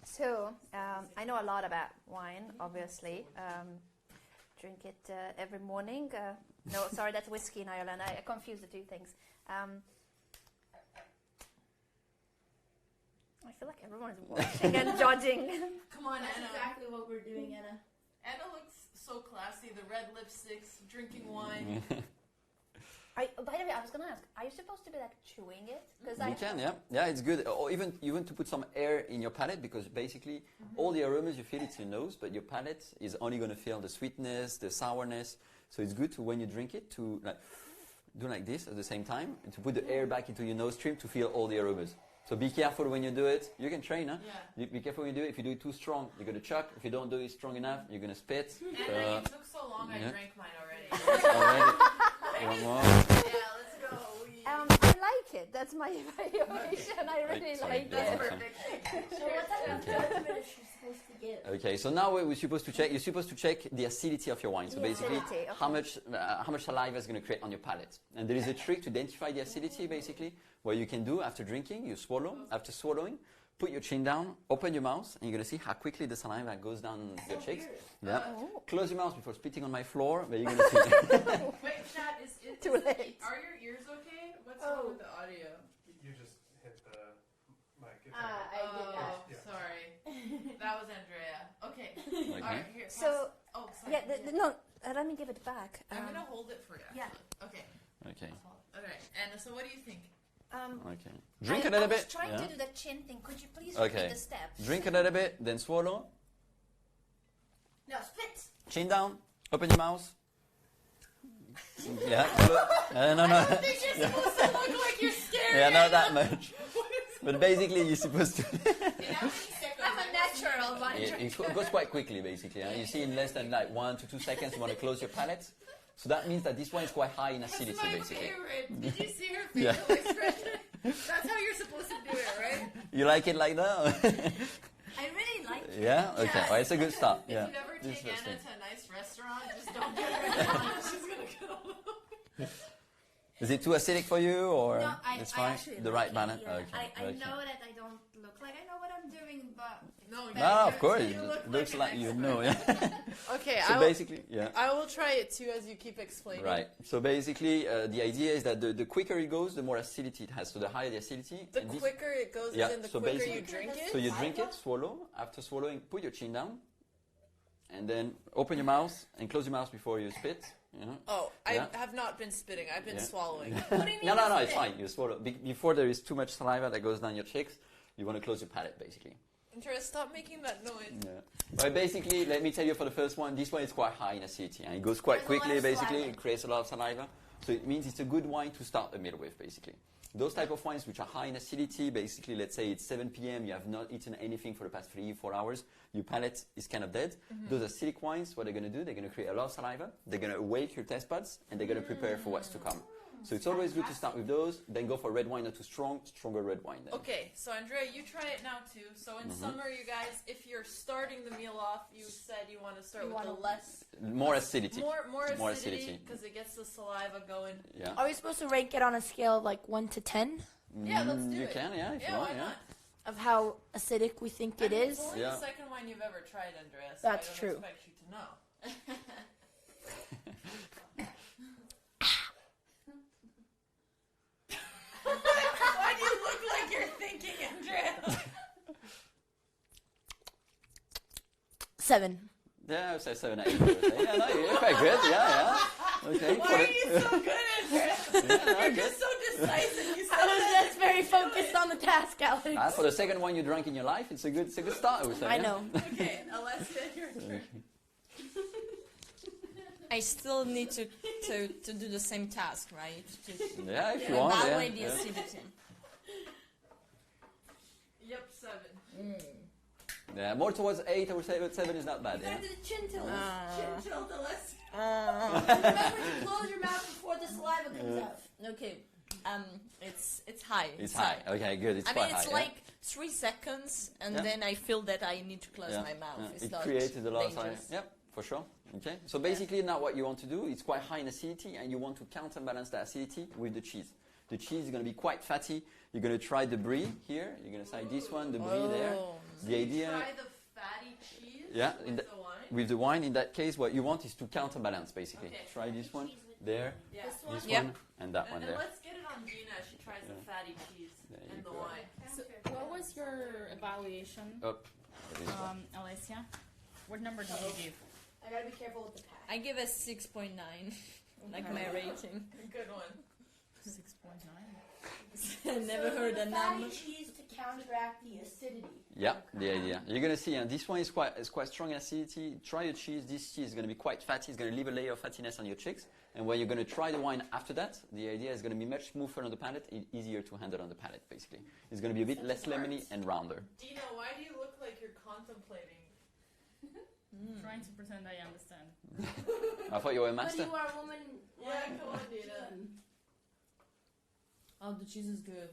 [SPEAKER 8] So, I know a lot about wine, obviously. Drink it every morning. No, sorry, that's whiskey in Ireland. I confuse the two things. I feel like everyone is watching and judging.
[SPEAKER 5] Come on,
[SPEAKER 3] That's
[SPEAKER 5] Anna.
[SPEAKER 3] exactly what we're doing, Anna.
[SPEAKER 5] Anna looks so classy. The red lipsticks, drinking wine.
[SPEAKER 8] By the way, I was gonna ask: are you supposed to be like chewing it? Because
[SPEAKER 1] You can, yeah, it's good. Or even to put some air in your palate, because basically all the aromas you feel it's your nose, but your palate is only going to feel the sweetness, the sourness. So it's good to, when you drink it, to like do like this at the same time, and to put the air back into your nose stream to feel all the aromas. So be careful when you do it. You can train, huh?
[SPEAKER 5] Yeah.
[SPEAKER 1] Be careful when you do it. If you do it too strong, you're going to chuck. If you don't do it strong enough, you're going to spit.
[SPEAKER 5] Anna, you took so long. I drank mine already.
[SPEAKER 1] Already. One more.
[SPEAKER 5] Yeah, let's go.
[SPEAKER 8] I like it. That's my evaluation. I really like
[SPEAKER 1] Yeah,
[SPEAKER 8] it.
[SPEAKER 5] Perfect.
[SPEAKER 3] So what type of judgment is she supposed to give?
[SPEAKER 1] Okay, so now we're supposed to check. You're supposed to check the acidity of your wine. So
[SPEAKER 8] The
[SPEAKER 1] basically,
[SPEAKER 8] acidity, okay.
[SPEAKER 1] how much saliva is going to create on your palate. And there is a trick to identify the acidity. Basically, what you can do after drinking, you swallow. After swallowing, put your chin down, open your mouth, and you're going to see how quickly the saliva goes down your cheeks. Yeah. Close your mouth before spitting on my floor, but you're going to see.
[SPEAKER 5] Wait, chat. Is
[SPEAKER 8] Too late.
[SPEAKER 5] Are your ears okay? What's wrong with the audio?
[SPEAKER 4] You just hit the mic. It's
[SPEAKER 3] I did not.
[SPEAKER 5] Oh, sorry. That was Andrea. Okay.
[SPEAKER 1] Okay.
[SPEAKER 5] All right, here.
[SPEAKER 8] So,
[SPEAKER 5] oh, sorry.
[SPEAKER 8] yeah, no, let me give it back.
[SPEAKER 5] I'm gonna hold it for you.
[SPEAKER 8] Yeah.
[SPEAKER 5] Okay.
[SPEAKER 1] Okay.
[SPEAKER 5] All right, Anna. So, what do you think?
[SPEAKER 1] Okay. Drink a little bit.
[SPEAKER 8] I was trying
[SPEAKER 1] yeah.
[SPEAKER 8] to do the chin thing. Could you please
[SPEAKER 1] Okay.
[SPEAKER 8] repeat the steps?
[SPEAKER 1] Drink a little bit, then swallow.
[SPEAKER 8] No, spit.
[SPEAKER 1] Chin down. Open your mouth. Yeah. No.
[SPEAKER 5] I don't think you're supposed to look like you're scared.
[SPEAKER 1] Yeah, not that much. But basically, you're supposed to.
[SPEAKER 8] I'm a natural wine
[SPEAKER 1] It
[SPEAKER 8] drinker.
[SPEAKER 1] goes quite quickly, basically. You see, in less than like 1 to 2 seconds, you want to close your palate. So that means that this wine is quite high in acidity,
[SPEAKER 5] That's my
[SPEAKER 1] basically.
[SPEAKER 5] favorite. Did you see her
[SPEAKER 1] Yeah.
[SPEAKER 5] facial expression? That's how you're supposed to do it, right?
[SPEAKER 1] You like it like that?
[SPEAKER 8] I really like it.
[SPEAKER 1] Yeah? Okay.
[SPEAKER 8] Yes.
[SPEAKER 1] Well, it's a good start.
[SPEAKER 5] If
[SPEAKER 1] Yeah.
[SPEAKER 5] you ever
[SPEAKER 1] This
[SPEAKER 5] take
[SPEAKER 1] first
[SPEAKER 5] Anna
[SPEAKER 1] thing.
[SPEAKER 5] to a nice restaurant, just don't get her. She's gonna go.
[SPEAKER 1] Is it too acidic for you, or
[SPEAKER 8] No,
[SPEAKER 1] it's
[SPEAKER 8] I
[SPEAKER 1] fine?
[SPEAKER 8] actually
[SPEAKER 1] The
[SPEAKER 8] like
[SPEAKER 1] right
[SPEAKER 8] it,
[SPEAKER 1] balance.
[SPEAKER 8] yeah.
[SPEAKER 1] Okay.
[SPEAKER 8] I
[SPEAKER 1] okay.
[SPEAKER 8] know that I don't look like I know what I'm doing, but
[SPEAKER 5] No,
[SPEAKER 1] No, of course.
[SPEAKER 5] You
[SPEAKER 1] It
[SPEAKER 5] look
[SPEAKER 1] looks
[SPEAKER 5] an
[SPEAKER 1] like you
[SPEAKER 5] expert.
[SPEAKER 1] know. Yeah.
[SPEAKER 5] Okay,
[SPEAKER 1] So basically, yeah.
[SPEAKER 5] I will try it too as you keep explaining.
[SPEAKER 1] Right. So basically, the idea is that the quicker it goes, the more acidity it has. So the higher the acidity.
[SPEAKER 5] The
[SPEAKER 1] and this-
[SPEAKER 5] quicker it goes,
[SPEAKER 1] Yeah,
[SPEAKER 5] as in the
[SPEAKER 1] so
[SPEAKER 5] quicker
[SPEAKER 1] basically-
[SPEAKER 5] you drink it.
[SPEAKER 1] So you drink it, swallow. After swallowing, put your chin down, and then open your mouth and close your mouth before you spit. You know?
[SPEAKER 5] Oh,
[SPEAKER 1] Yeah.
[SPEAKER 5] I have not been spitting. I've been
[SPEAKER 1] Yeah.
[SPEAKER 5] swallowing. What do you mean?
[SPEAKER 1] No, it's
[SPEAKER 5] spit?
[SPEAKER 1] fine. You swallow. Before there is too much saliva that goes down your cheeks, you want to close your palate, basically.
[SPEAKER 5] Andrea, stop making that noise.
[SPEAKER 1] Yeah. But basically, let me tell you for the first one, this one is quite high in acidity, and it goes quite
[SPEAKER 8] There's a lot
[SPEAKER 1] quickly,
[SPEAKER 8] of
[SPEAKER 1] basically.
[SPEAKER 8] saliva.
[SPEAKER 1] It creates a lot of saliva. So it means it's a good wine to start a meal with, basically. Those type of wines which are high in acidity, basically, let's say it's 7 p.m., you have not eaten anything for the past 3-4 hours, your palate is kind of dead. Those acidic wines, what they're going to do, they're going to create a lot of saliva, they're going to awake your taste buds, and they're going to prepare for what's to come. So it's always good to start with those, then go for red wine, not too strong, stronger red wine. Then.
[SPEAKER 5] Okay, so Andrea, you try it now too. So in summer, you guys, if you're starting the meal off, you said you want to start with the less,
[SPEAKER 1] More acidity.
[SPEAKER 5] more
[SPEAKER 1] acidity.
[SPEAKER 5] acidity because it gets the saliva going.
[SPEAKER 1] Yeah.
[SPEAKER 3] Are we supposed to rank it on a scale of like 1 to 10
[SPEAKER 5] Yeah, let's do
[SPEAKER 1] you
[SPEAKER 5] it.
[SPEAKER 1] can, yeah, if you
[SPEAKER 5] Yeah,
[SPEAKER 1] want,
[SPEAKER 5] why
[SPEAKER 1] yeah.
[SPEAKER 5] not?
[SPEAKER 3] of how acidic we think it is?
[SPEAKER 5] It's only
[SPEAKER 1] Yeah.
[SPEAKER 5] the second wine you've ever tried, Andrea. So
[SPEAKER 3] That's
[SPEAKER 5] I don't
[SPEAKER 3] true.
[SPEAKER 5] expect you to know. Why do you look like you're thinking, Andrea?
[SPEAKER 3] 7.
[SPEAKER 1] Yeah, I would say 7 8. Yeah, no, you're quite good. Yeah. Okay.
[SPEAKER 5] Why are you so good, Andrea?
[SPEAKER 1] Yeah, no,
[SPEAKER 5] You're
[SPEAKER 1] good.
[SPEAKER 5] just so decisive. You said
[SPEAKER 3] That's very very focused on the task, Alex.
[SPEAKER 1] For the second one you drank in your life, it's a good start, I would say.
[SPEAKER 3] I
[SPEAKER 1] yeah?
[SPEAKER 3] know.
[SPEAKER 5] Okay, Alessia, your turn.
[SPEAKER 9] I still need to do the same task, right?
[SPEAKER 1] Yeah, if you want.
[SPEAKER 9] Evaluate the
[SPEAKER 1] Yeah.
[SPEAKER 9] acidity.
[SPEAKER 5] Yep, 7.
[SPEAKER 1] Yeah, more towards 8, I would say, but 7 is not bad. Yeah.
[SPEAKER 3] Do the chin tilt.
[SPEAKER 5] Chin tilt, Alessia.
[SPEAKER 3] Remember to close your mouth before the saliva comes out.
[SPEAKER 9] Okay, it's high.
[SPEAKER 1] It's high. Okay, good. It's
[SPEAKER 9] I
[SPEAKER 1] quite
[SPEAKER 9] mean, it's
[SPEAKER 1] high.
[SPEAKER 9] like 3 seconds, and
[SPEAKER 1] Yeah.
[SPEAKER 9] then I feel that I need to close
[SPEAKER 1] Yeah.
[SPEAKER 9] my mouth.
[SPEAKER 1] Yeah.
[SPEAKER 9] It's
[SPEAKER 1] It
[SPEAKER 9] not
[SPEAKER 1] created a lot of time.
[SPEAKER 9] dangerous.
[SPEAKER 1] Yep, for sure. Okay. So basically, now what you want to do, it's quite high in acidity, and you want to counterbalance the acidity with the cheese. The cheese is going to be quite fatty. You're going to try the brie here. You're going to try this one, the brie there. The idea.
[SPEAKER 5] Try the fatty cheese
[SPEAKER 1] Yeah,
[SPEAKER 5] with
[SPEAKER 1] in
[SPEAKER 5] the wine.
[SPEAKER 1] With the wine, in that case, what you want is to counterbalance, basically.
[SPEAKER 5] Okay.
[SPEAKER 1] Try this one there,
[SPEAKER 5] Yeah.
[SPEAKER 1] this
[SPEAKER 9] Yep.
[SPEAKER 1] one, and that one
[SPEAKER 5] And
[SPEAKER 1] there.
[SPEAKER 5] let's get it on Gina. She tries the fatty cheese
[SPEAKER 1] There you
[SPEAKER 5] and the
[SPEAKER 1] go.
[SPEAKER 5] wine.
[SPEAKER 10] So, what was your evaluation,
[SPEAKER 1] Up. This one.
[SPEAKER 10] Alessia? What number did you give?
[SPEAKER 3] I gotta be careful with the pack.
[SPEAKER 9] I give a 6.9, like my rating.
[SPEAKER 5] Good one.
[SPEAKER 10] 6.9.
[SPEAKER 9] Never heard a
[SPEAKER 3] Fatty
[SPEAKER 9] number.
[SPEAKER 3] cheese to counteract the acidity.
[SPEAKER 1] Yeah, the idea. You're going to see, and this one is quite strong in acidity. Try the cheese. This cheese is going to be quite fatty. It's going to leave a layer of fattiness on your cheeks. And when you're going to try the wine after that, the idea is going to be much smoother on the palate, easier to handle on the palate, basically. It's going to be a bit less lemony and rounder.
[SPEAKER 5] Dina, why do you look like you're contemplating?
[SPEAKER 10] Trying to pretend I understand.
[SPEAKER 1] I thought you were a
[SPEAKER 3] But
[SPEAKER 1] master.
[SPEAKER 3] you are a woman.
[SPEAKER 5] Yeah, come on, Dina.
[SPEAKER 9] Oh, the cheese is good.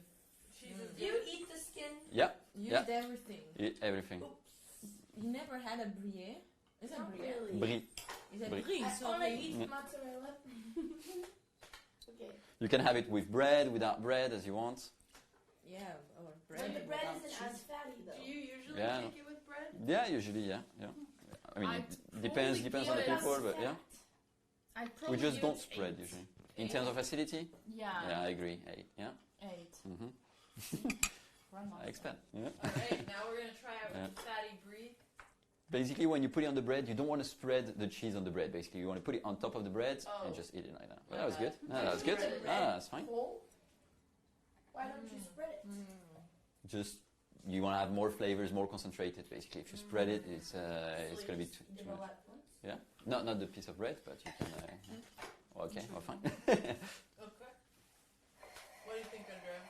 [SPEAKER 5] Cheese is
[SPEAKER 3] You
[SPEAKER 5] good.
[SPEAKER 3] eat the skin.
[SPEAKER 1] Yeah,
[SPEAKER 9] You
[SPEAKER 1] Yeah.
[SPEAKER 9] eat everything.
[SPEAKER 1] everything.
[SPEAKER 9] You never had a brie? Is it
[SPEAKER 3] Not
[SPEAKER 9] brie?
[SPEAKER 3] really.
[SPEAKER 1] Brie.
[SPEAKER 9] Is it
[SPEAKER 1] Brie.
[SPEAKER 9] brie?
[SPEAKER 3] I only
[SPEAKER 9] Sorry.
[SPEAKER 3] eat
[SPEAKER 1] Yeah.
[SPEAKER 3] mozzarella. Okay.
[SPEAKER 1] You can have it with bread, without bread, as you want.
[SPEAKER 9] Yeah, or bread.
[SPEAKER 3] But the bread
[SPEAKER 9] without
[SPEAKER 3] isn't
[SPEAKER 9] cheese.
[SPEAKER 3] as fatty though.
[SPEAKER 5] Do you usually
[SPEAKER 1] Yeah.
[SPEAKER 5] take it with bread?
[SPEAKER 1] Yeah, usually, yeah. I mean, it depends on the people, but yeah.
[SPEAKER 10] I
[SPEAKER 1] We
[SPEAKER 10] probably
[SPEAKER 1] just
[SPEAKER 10] give
[SPEAKER 1] don't
[SPEAKER 10] it
[SPEAKER 1] spread
[SPEAKER 10] 8.
[SPEAKER 1] usually. In terms of acidity,
[SPEAKER 10] Yeah.
[SPEAKER 1] yeah, I agree. 8, yeah.
[SPEAKER 10] 8.
[SPEAKER 1] Mm-hmm.
[SPEAKER 10] Grandma.
[SPEAKER 1] I expect. Yeah.
[SPEAKER 5] Alright, now we're gonna try out
[SPEAKER 1] Yeah.
[SPEAKER 5] the fatty brie.
[SPEAKER 1] Basically, when you put it on the bread, you don't want to spread the cheese on the bread. Basically, you want to put it on top of the bread and just eat it like that. Well, that was good. That was good. That's fine.
[SPEAKER 3] Whole? Why don't you spread it?
[SPEAKER 1] Just you want to have more flavors, more concentrated. Basically, if you spread it, it's going to be too
[SPEAKER 3] You
[SPEAKER 1] much.
[SPEAKER 3] know what? Once?
[SPEAKER 1] Yeah, not the piece of bread, but you can. Okay, well, fine.
[SPEAKER 5] Okay. What do you think, Andrea?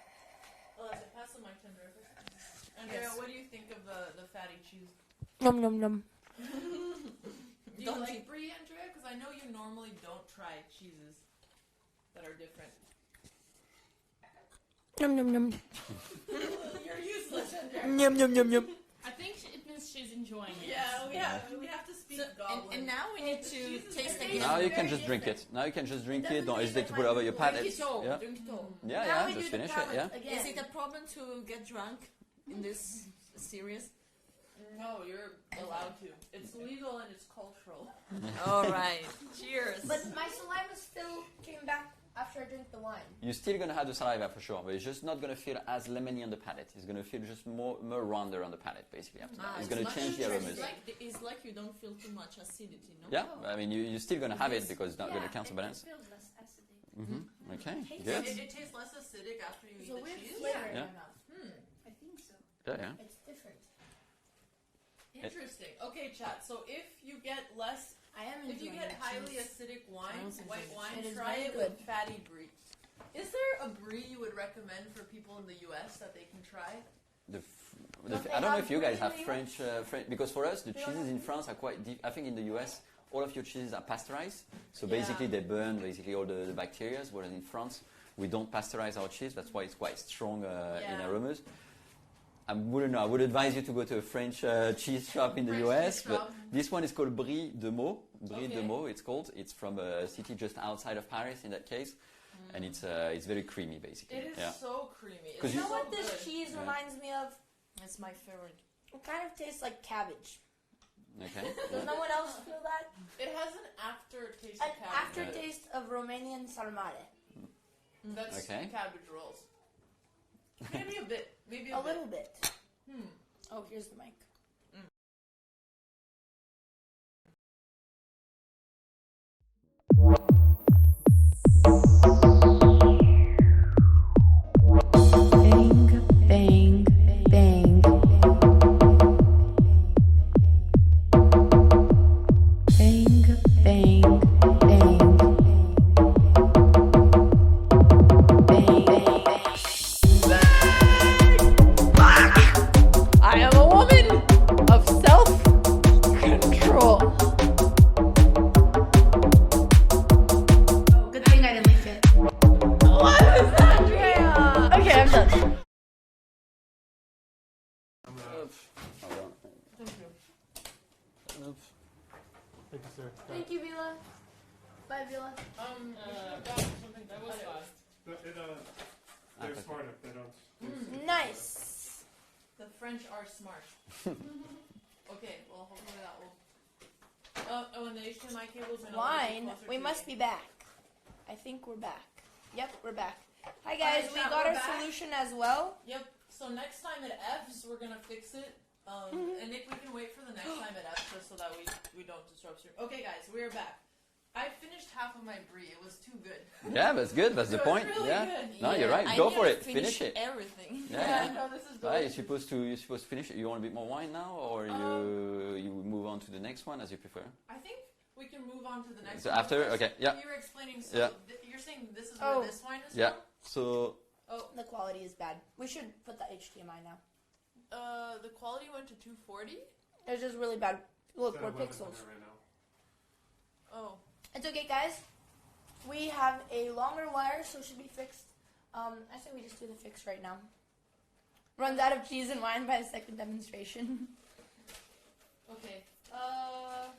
[SPEAKER 5] Alessia, pass the mic to Andrea first. Andrea,
[SPEAKER 9] Yes.
[SPEAKER 5] what do you think of the fatty cheese?
[SPEAKER 3] Num num num.
[SPEAKER 5] Do you
[SPEAKER 9] Don't
[SPEAKER 5] like
[SPEAKER 9] you-
[SPEAKER 5] brie, Andrea? Because I know you normally don't try cheeses that are different.
[SPEAKER 3] Num num num.
[SPEAKER 5] You're useless, Andrea.
[SPEAKER 3] Num num num num.
[SPEAKER 10] I think it means she's enjoying it.
[SPEAKER 5] Yeah, we have to speak goblin.
[SPEAKER 9] And now we need to taste again.
[SPEAKER 1] Now you can just drink it. Now you can just drink it. Don't hesitate to put it over your palate.
[SPEAKER 9] Drink it all.
[SPEAKER 1] Yeah,
[SPEAKER 9] Drink it all.
[SPEAKER 1] yeah, just finish it. Yeah.
[SPEAKER 9] Is it a problem to get drunk in this series?
[SPEAKER 5] No, you're allowed to. It's legal and it's cultural.
[SPEAKER 9] All right. Cheers.
[SPEAKER 3] But my saliva still came back after I drank the wine.
[SPEAKER 1] You're still gonna have the saliva for sure, but it's just not gonna feel as lemony on the palate. It's gonna feel just more rounder on the palate, basically. After that, it's gonna change the aromas.
[SPEAKER 9] It's like you don't feel too much acidity, no?
[SPEAKER 1] Yeah, I mean you're still gonna have it because it's not gonna counterbalance.
[SPEAKER 3] It feels less acidic.
[SPEAKER 1] Mm-hmm. Okay,
[SPEAKER 3] Tastes
[SPEAKER 1] good.
[SPEAKER 5] It tastes less acidic after you
[SPEAKER 3] It's
[SPEAKER 5] eat
[SPEAKER 3] a
[SPEAKER 5] the
[SPEAKER 3] weird
[SPEAKER 5] cheese.
[SPEAKER 3] flavor in
[SPEAKER 1] Yeah.
[SPEAKER 3] my mouth. I think so.
[SPEAKER 1] Yeah.
[SPEAKER 3] It's different.
[SPEAKER 5] Interesting. Okay, chat. So if you get less,
[SPEAKER 3] I am
[SPEAKER 5] if you
[SPEAKER 3] enjoying
[SPEAKER 5] get
[SPEAKER 3] the
[SPEAKER 5] highly
[SPEAKER 3] cheese.
[SPEAKER 5] acidic wine,
[SPEAKER 9] also
[SPEAKER 5] white
[SPEAKER 9] enjoy
[SPEAKER 5] wine,
[SPEAKER 3] it. It is
[SPEAKER 5] try
[SPEAKER 3] very
[SPEAKER 5] it
[SPEAKER 3] good.
[SPEAKER 5] with fatty brie. Is there a brie you would recommend for people in the U.S. that they can try?
[SPEAKER 1] I don't know if you guys have French, because for us the cheeses in France are quite deep. I think in the US all of your cheeses are pasteurized, so basically they burn all the bacteria. Whereas in France we don't pasteurize our cheese. That's why it's quite strong in aromas. I wouldn't know. I would advise you to go to a French cheese shop in the US. But this one is called Brie de Meaux. Brie de Meaux, it's called. It's from a city just outside of Paris in that case. And it's very creamy, basically.
[SPEAKER 5] It is so creamy.
[SPEAKER 1] Because
[SPEAKER 3] You know
[SPEAKER 5] so
[SPEAKER 3] what this
[SPEAKER 5] good.
[SPEAKER 3] cheese reminds me of?
[SPEAKER 9] It's my favorite.
[SPEAKER 3] It kind of tastes like cabbage.
[SPEAKER 1] Okay.
[SPEAKER 3] Does no one else feel that?
[SPEAKER 5] It has an aftertaste
[SPEAKER 3] An
[SPEAKER 5] of cabbage.
[SPEAKER 3] aftertaste of Romanian sarmale.
[SPEAKER 5] That's
[SPEAKER 1] Okay.
[SPEAKER 5] cabbage rolls. Maybe a bit. Maybe
[SPEAKER 3] A
[SPEAKER 5] a bit.
[SPEAKER 3] little bit. Oh, here's the mic.
[SPEAKER 7] Bang,
[SPEAKER 4] Thank you, sir.
[SPEAKER 3] Thank you, Vila. Bye, Vila.
[SPEAKER 10] Something that was fast.
[SPEAKER 4] They're smart if they don't.
[SPEAKER 3] Nice.
[SPEAKER 5] The French are smart. Okay, well, hopefully that will. Oh, and the HDMI cables are
[SPEAKER 3] Wine. We must be back. I think we're back. Yep, we're back. Hi guys,
[SPEAKER 5] Alright,
[SPEAKER 3] we
[SPEAKER 5] chat,
[SPEAKER 3] got
[SPEAKER 5] we're
[SPEAKER 3] our
[SPEAKER 5] back.
[SPEAKER 3] solution as well.
[SPEAKER 5] Yep. So next time it F's, we're gonna fix it. And Nick, we can wait for the next time it F's just so that we don't disrupt stream. Okay, guys, we're back. I finished half of my brie. It was too good.
[SPEAKER 1] Yeah, that's good. That's the
[SPEAKER 5] It was
[SPEAKER 1] point.
[SPEAKER 5] really
[SPEAKER 1] Yeah.
[SPEAKER 5] good.
[SPEAKER 1] No, you're
[SPEAKER 9] Yeah,
[SPEAKER 1] right.
[SPEAKER 9] I
[SPEAKER 1] Go
[SPEAKER 9] need
[SPEAKER 1] for
[SPEAKER 9] to
[SPEAKER 1] it. Finish it.
[SPEAKER 9] Everything.
[SPEAKER 1] Yeah.
[SPEAKER 5] No, this is
[SPEAKER 1] You're
[SPEAKER 5] delicious.
[SPEAKER 1] supposed to finish it. You want a bit more wine now, or you move on to the next one as you prefer?
[SPEAKER 5] I think we can move on to the next
[SPEAKER 1] So
[SPEAKER 5] one.
[SPEAKER 1] after,
[SPEAKER 5] First,
[SPEAKER 1] okay, yeah.
[SPEAKER 5] You were explaining, so
[SPEAKER 1] Yeah.
[SPEAKER 5] you're saying this is
[SPEAKER 3] Oh.
[SPEAKER 5] where this wine is
[SPEAKER 1] Yeah.
[SPEAKER 5] from?
[SPEAKER 1] So
[SPEAKER 3] The quality is bad. We should put the HDMI now.
[SPEAKER 5] The quality went to 240?
[SPEAKER 3] It's just really bad. Look,
[SPEAKER 4] Instead
[SPEAKER 3] we're
[SPEAKER 4] of 11
[SPEAKER 3] pixels.
[SPEAKER 4] right now.
[SPEAKER 5] Oh.
[SPEAKER 3] It's okay, guys. We have a longer wire, so it should be fixed. I say we just do the fix right now. Runs out of cheese and wine by the second demonstration.
[SPEAKER 5] Okay.
[SPEAKER 4] Up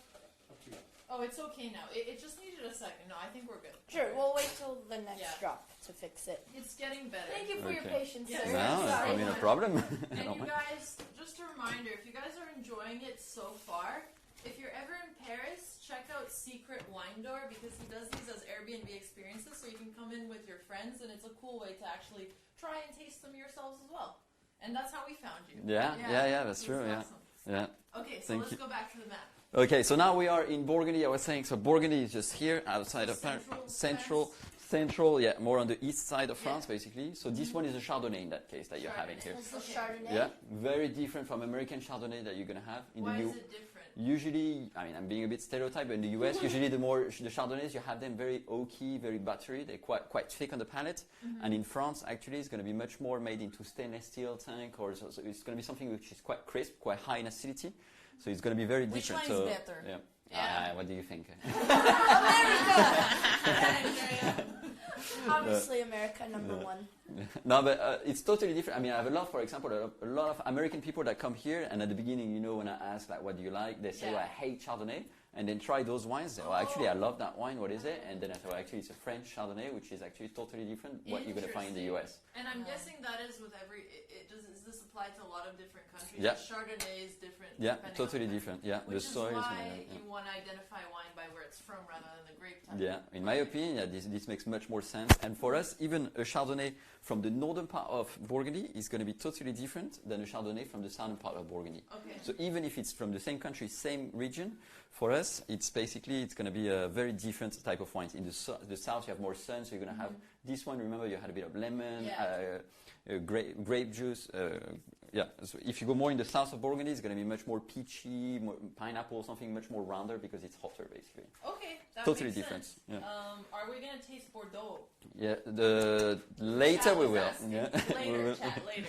[SPEAKER 4] to you.
[SPEAKER 5] Oh, it's okay now. It just needed a second. No, I think we're good.
[SPEAKER 3] Sure, we'll wait till the next
[SPEAKER 5] Yeah.
[SPEAKER 3] drop to fix it.
[SPEAKER 5] It's getting better.
[SPEAKER 3] Thank you for your
[SPEAKER 1] Okay.
[SPEAKER 3] patience,
[SPEAKER 5] Yes.
[SPEAKER 3] sir.
[SPEAKER 1] no,
[SPEAKER 5] Sorry.
[SPEAKER 1] I mean no problem. I
[SPEAKER 5] And
[SPEAKER 1] don't
[SPEAKER 5] you
[SPEAKER 1] mind.
[SPEAKER 5] guys, just a reminder, if you guys are enjoying it so far, if you're ever in Paris, check out Secret Wine Door because he does these as Airbnb experiences, so you can come in with your friends, and it's a cool way to actually try and taste them yourselves as well. And that's how we found you.
[SPEAKER 1] Yeah, that's true.
[SPEAKER 5] That's
[SPEAKER 1] Yeah,
[SPEAKER 5] awesome.
[SPEAKER 1] yeah.
[SPEAKER 5] Okay, so
[SPEAKER 1] Thank
[SPEAKER 5] let's
[SPEAKER 1] you.
[SPEAKER 5] go back to the map.
[SPEAKER 1] Okay, so now we are in Burgundy. I was saying, so Burgundy is just here outside of Paris. Central, yeah, more on the east side of France, basically. So this one is a Chardonnay in that case that you're having here.
[SPEAKER 3] This is
[SPEAKER 5] Okay.
[SPEAKER 3] Chardonnay.
[SPEAKER 1] Yeah, very different from American Chardonnay that you're gonna have in
[SPEAKER 5] Why
[SPEAKER 1] the
[SPEAKER 5] is it different?
[SPEAKER 1] Usually, I mean, I'm being a bit stereotyped, but in the US, usually the Chardonnays, you have them very oaky, very buttery. They're quite thick on the palate. And in France, actually, it's going to be much more made into stainless steel tank, or so it's going to be something which is quite crisp, quite high in acidity. So it's going to be very
[SPEAKER 9] Which
[SPEAKER 1] different.
[SPEAKER 9] one is
[SPEAKER 1] So,
[SPEAKER 9] better?
[SPEAKER 1] Yeah.
[SPEAKER 5] Yeah.
[SPEAKER 1] What do you think?
[SPEAKER 3] Obviously, America #1.
[SPEAKER 1] No, but it's totally different. I mean, I have a lot, for example, a lot of American people that come here, and at the beginning, you know, when I ask, like, what do you like? They say,
[SPEAKER 5] Yeah.
[SPEAKER 1] well, I hate Chardonnay. And then try those wines. They say, well, actually, I love that wine. What is it? And then I say, well, actually, it's a French Chardonnay, which is actually totally different what you're going to find in the US.
[SPEAKER 5] And I'm guessing that is with every. Does this apply to a lot of different countries?
[SPEAKER 1] Yeah.
[SPEAKER 5] Chardonnay is different.
[SPEAKER 1] Yeah,
[SPEAKER 5] depending
[SPEAKER 1] totally
[SPEAKER 5] on the
[SPEAKER 1] different. Yeah,
[SPEAKER 5] Which
[SPEAKER 1] the
[SPEAKER 5] is
[SPEAKER 1] soil is
[SPEAKER 5] why
[SPEAKER 1] gonna,
[SPEAKER 5] you want to identify wine by where it's from rather than the grape type.
[SPEAKER 1] yeah, in my opinion, yeah, this makes much more sense. And for us, even a Chardonnay from the northern part of Burgundy is going to be totally different than a Chardonnay from the southern part of Burgundy.
[SPEAKER 5] Okay.
[SPEAKER 1] So even if it's from the same country, same region, for us, it's going to be a very different type of wine. In the south, you have more sun, so you're going to have this one. Remember, you had a bit of lemon,
[SPEAKER 5] Yeah.
[SPEAKER 1] grape juice. Yeah, so if you go more in the south of Burgundy, it's going to be much more peachy, more pineapple, something much more rounder because it's hotter, basically.
[SPEAKER 5] Okay, that
[SPEAKER 1] Totally
[SPEAKER 5] makes
[SPEAKER 1] different.
[SPEAKER 5] sense.
[SPEAKER 1] Yeah.
[SPEAKER 5] Are we gonna taste Bordeaux?
[SPEAKER 1] Yeah, later
[SPEAKER 5] Chat
[SPEAKER 1] we
[SPEAKER 5] was
[SPEAKER 1] will.
[SPEAKER 5] asking.
[SPEAKER 1] Yeah.
[SPEAKER 5] Later,
[SPEAKER 1] We will.
[SPEAKER 5] chat, later.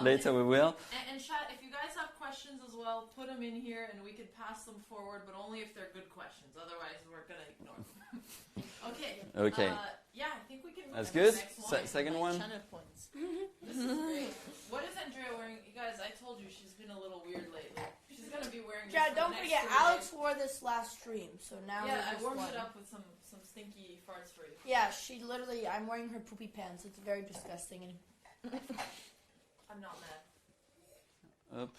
[SPEAKER 1] Later we will.
[SPEAKER 5] And chat, if you guys have questions as well, put them in here and we could pass them forward, but only if they're good questions. Otherwise, we're gonna ignore them. Okay.
[SPEAKER 1] Okay.
[SPEAKER 5] Yeah, I think we can move
[SPEAKER 1] That's
[SPEAKER 5] to
[SPEAKER 1] good.
[SPEAKER 5] the next one.
[SPEAKER 1] Second one.
[SPEAKER 9] Channel points.
[SPEAKER 5] This is great. What is Andrea wearing? You guys, I told you she's been a little weird lately. She's gonna be wearing this
[SPEAKER 3] Yeah,
[SPEAKER 5] for
[SPEAKER 3] don't
[SPEAKER 5] the next
[SPEAKER 3] forget,
[SPEAKER 5] 3
[SPEAKER 3] Alex
[SPEAKER 5] days.
[SPEAKER 3] wore this last stream, so now
[SPEAKER 5] Yeah,
[SPEAKER 3] there's
[SPEAKER 5] I
[SPEAKER 3] just
[SPEAKER 5] warmed
[SPEAKER 3] one.
[SPEAKER 5] it up with some stinky farts for you.
[SPEAKER 3] Yeah, she literally, I'm wearing her poopy pants. It's very disgusting. And
[SPEAKER 5] I'm not mad.
[SPEAKER 1] Up.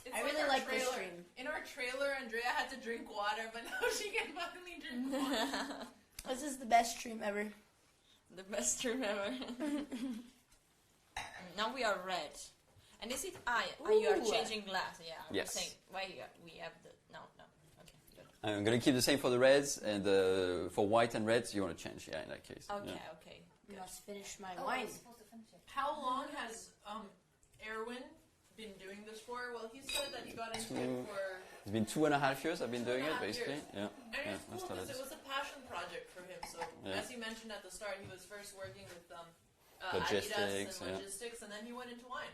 [SPEAKER 5] It's
[SPEAKER 3] I really
[SPEAKER 5] our
[SPEAKER 3] like this
[SPEAKER 5] trailer.
[SPEAKER 3] stream.
[SPEAKER 5] In our trailer, Andrea had to drink water, but now she can finally drink water.
[SPEAKER 3] This is the best stream ever.
[SPEAKER 9] The best stream ever. Now we are red. And is it you are
[SPEAKER 3] Ooh.
[SPEAKER 9] changing glass? Yeah. I was
[SPEAKER 1] Yes.
[SPEAKER 9] saying, why we have the no. Okay, good.
[SPEAKER 1] I'm going to keep the same for the reds, and for white and reds, you want to change, yeah, in that case.
[SPEAKER 9] Okay,
[SPEAKER 1] Yeah.
[SPEAKER 9] okay.
[SPEAKER 3] You must finish my wine.
[SPEAKER 5] How long has Erwin been doing this for? Well, he said that he got into it for.
[SPEAKER 1] It's been 2.5 years I've been doing it,
[SPEAKER 5] 2.5
[SPEAKER 1] basically.
[SPEAKER 5] years.
[SPEAKER 1] Yeah.
[SPEAKER 5] And
[SPEAKER 1] Yeah,
[SPEAKER 5] it's
[SPEAKER 1] I
[SPEAKER 5] cool because
[SPEAKER 1] started.
[SPEAKER 5] it was a passion project for him. So,
[SPEAKER 1] Yeah.
[SPEAKER 5] as you mentioned at the start, he was first working with
[SPEAKER 1] logistics,
[SPEAKER 5] Adidas and
[SPEAKER 1] yeah.
[SPEAKER 5] logistics, and then you went into wine.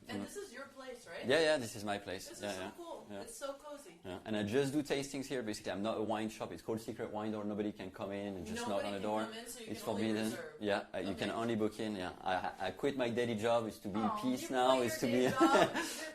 [SPEAKER 5] And this is your place, right?
[SPEAKER 1] Yeah, this is my place.
[SPEAKER 5] This
[SPEAKER 1] yeah,
[SPEAKER 5] is so
[SPEAKER 1] yeah.
[SPEAKER 5] cool.
[SPEAKER 1] Yeah.
[SPEAKER 5] It's so cozy.
[SPEAKER 1] Yeah. And I just do tastings here. Basically, I'm not a wine shop. It's called Secret Wine Door. Nobody can come in and just knock on the door.
[SPEAKER 5] Come in, so you
[SPEAKER 1] It's
[SPEAKER 5] can only
[SPEAKER 1] forbidden.
[SPEAKER 5] reserve.
[SPEAKER 1] Yeah, you can only book in. Yeah, I quit my daily job. It's to be in peace
[SPEAKER 5] You
[SPEAKER 1] now.
[SPEAKER 5] quit
[SPEAKER 1] It's to
[SPEAKER 5] your
[SPEAKER 1] be.
[SPEAKER 5] day job.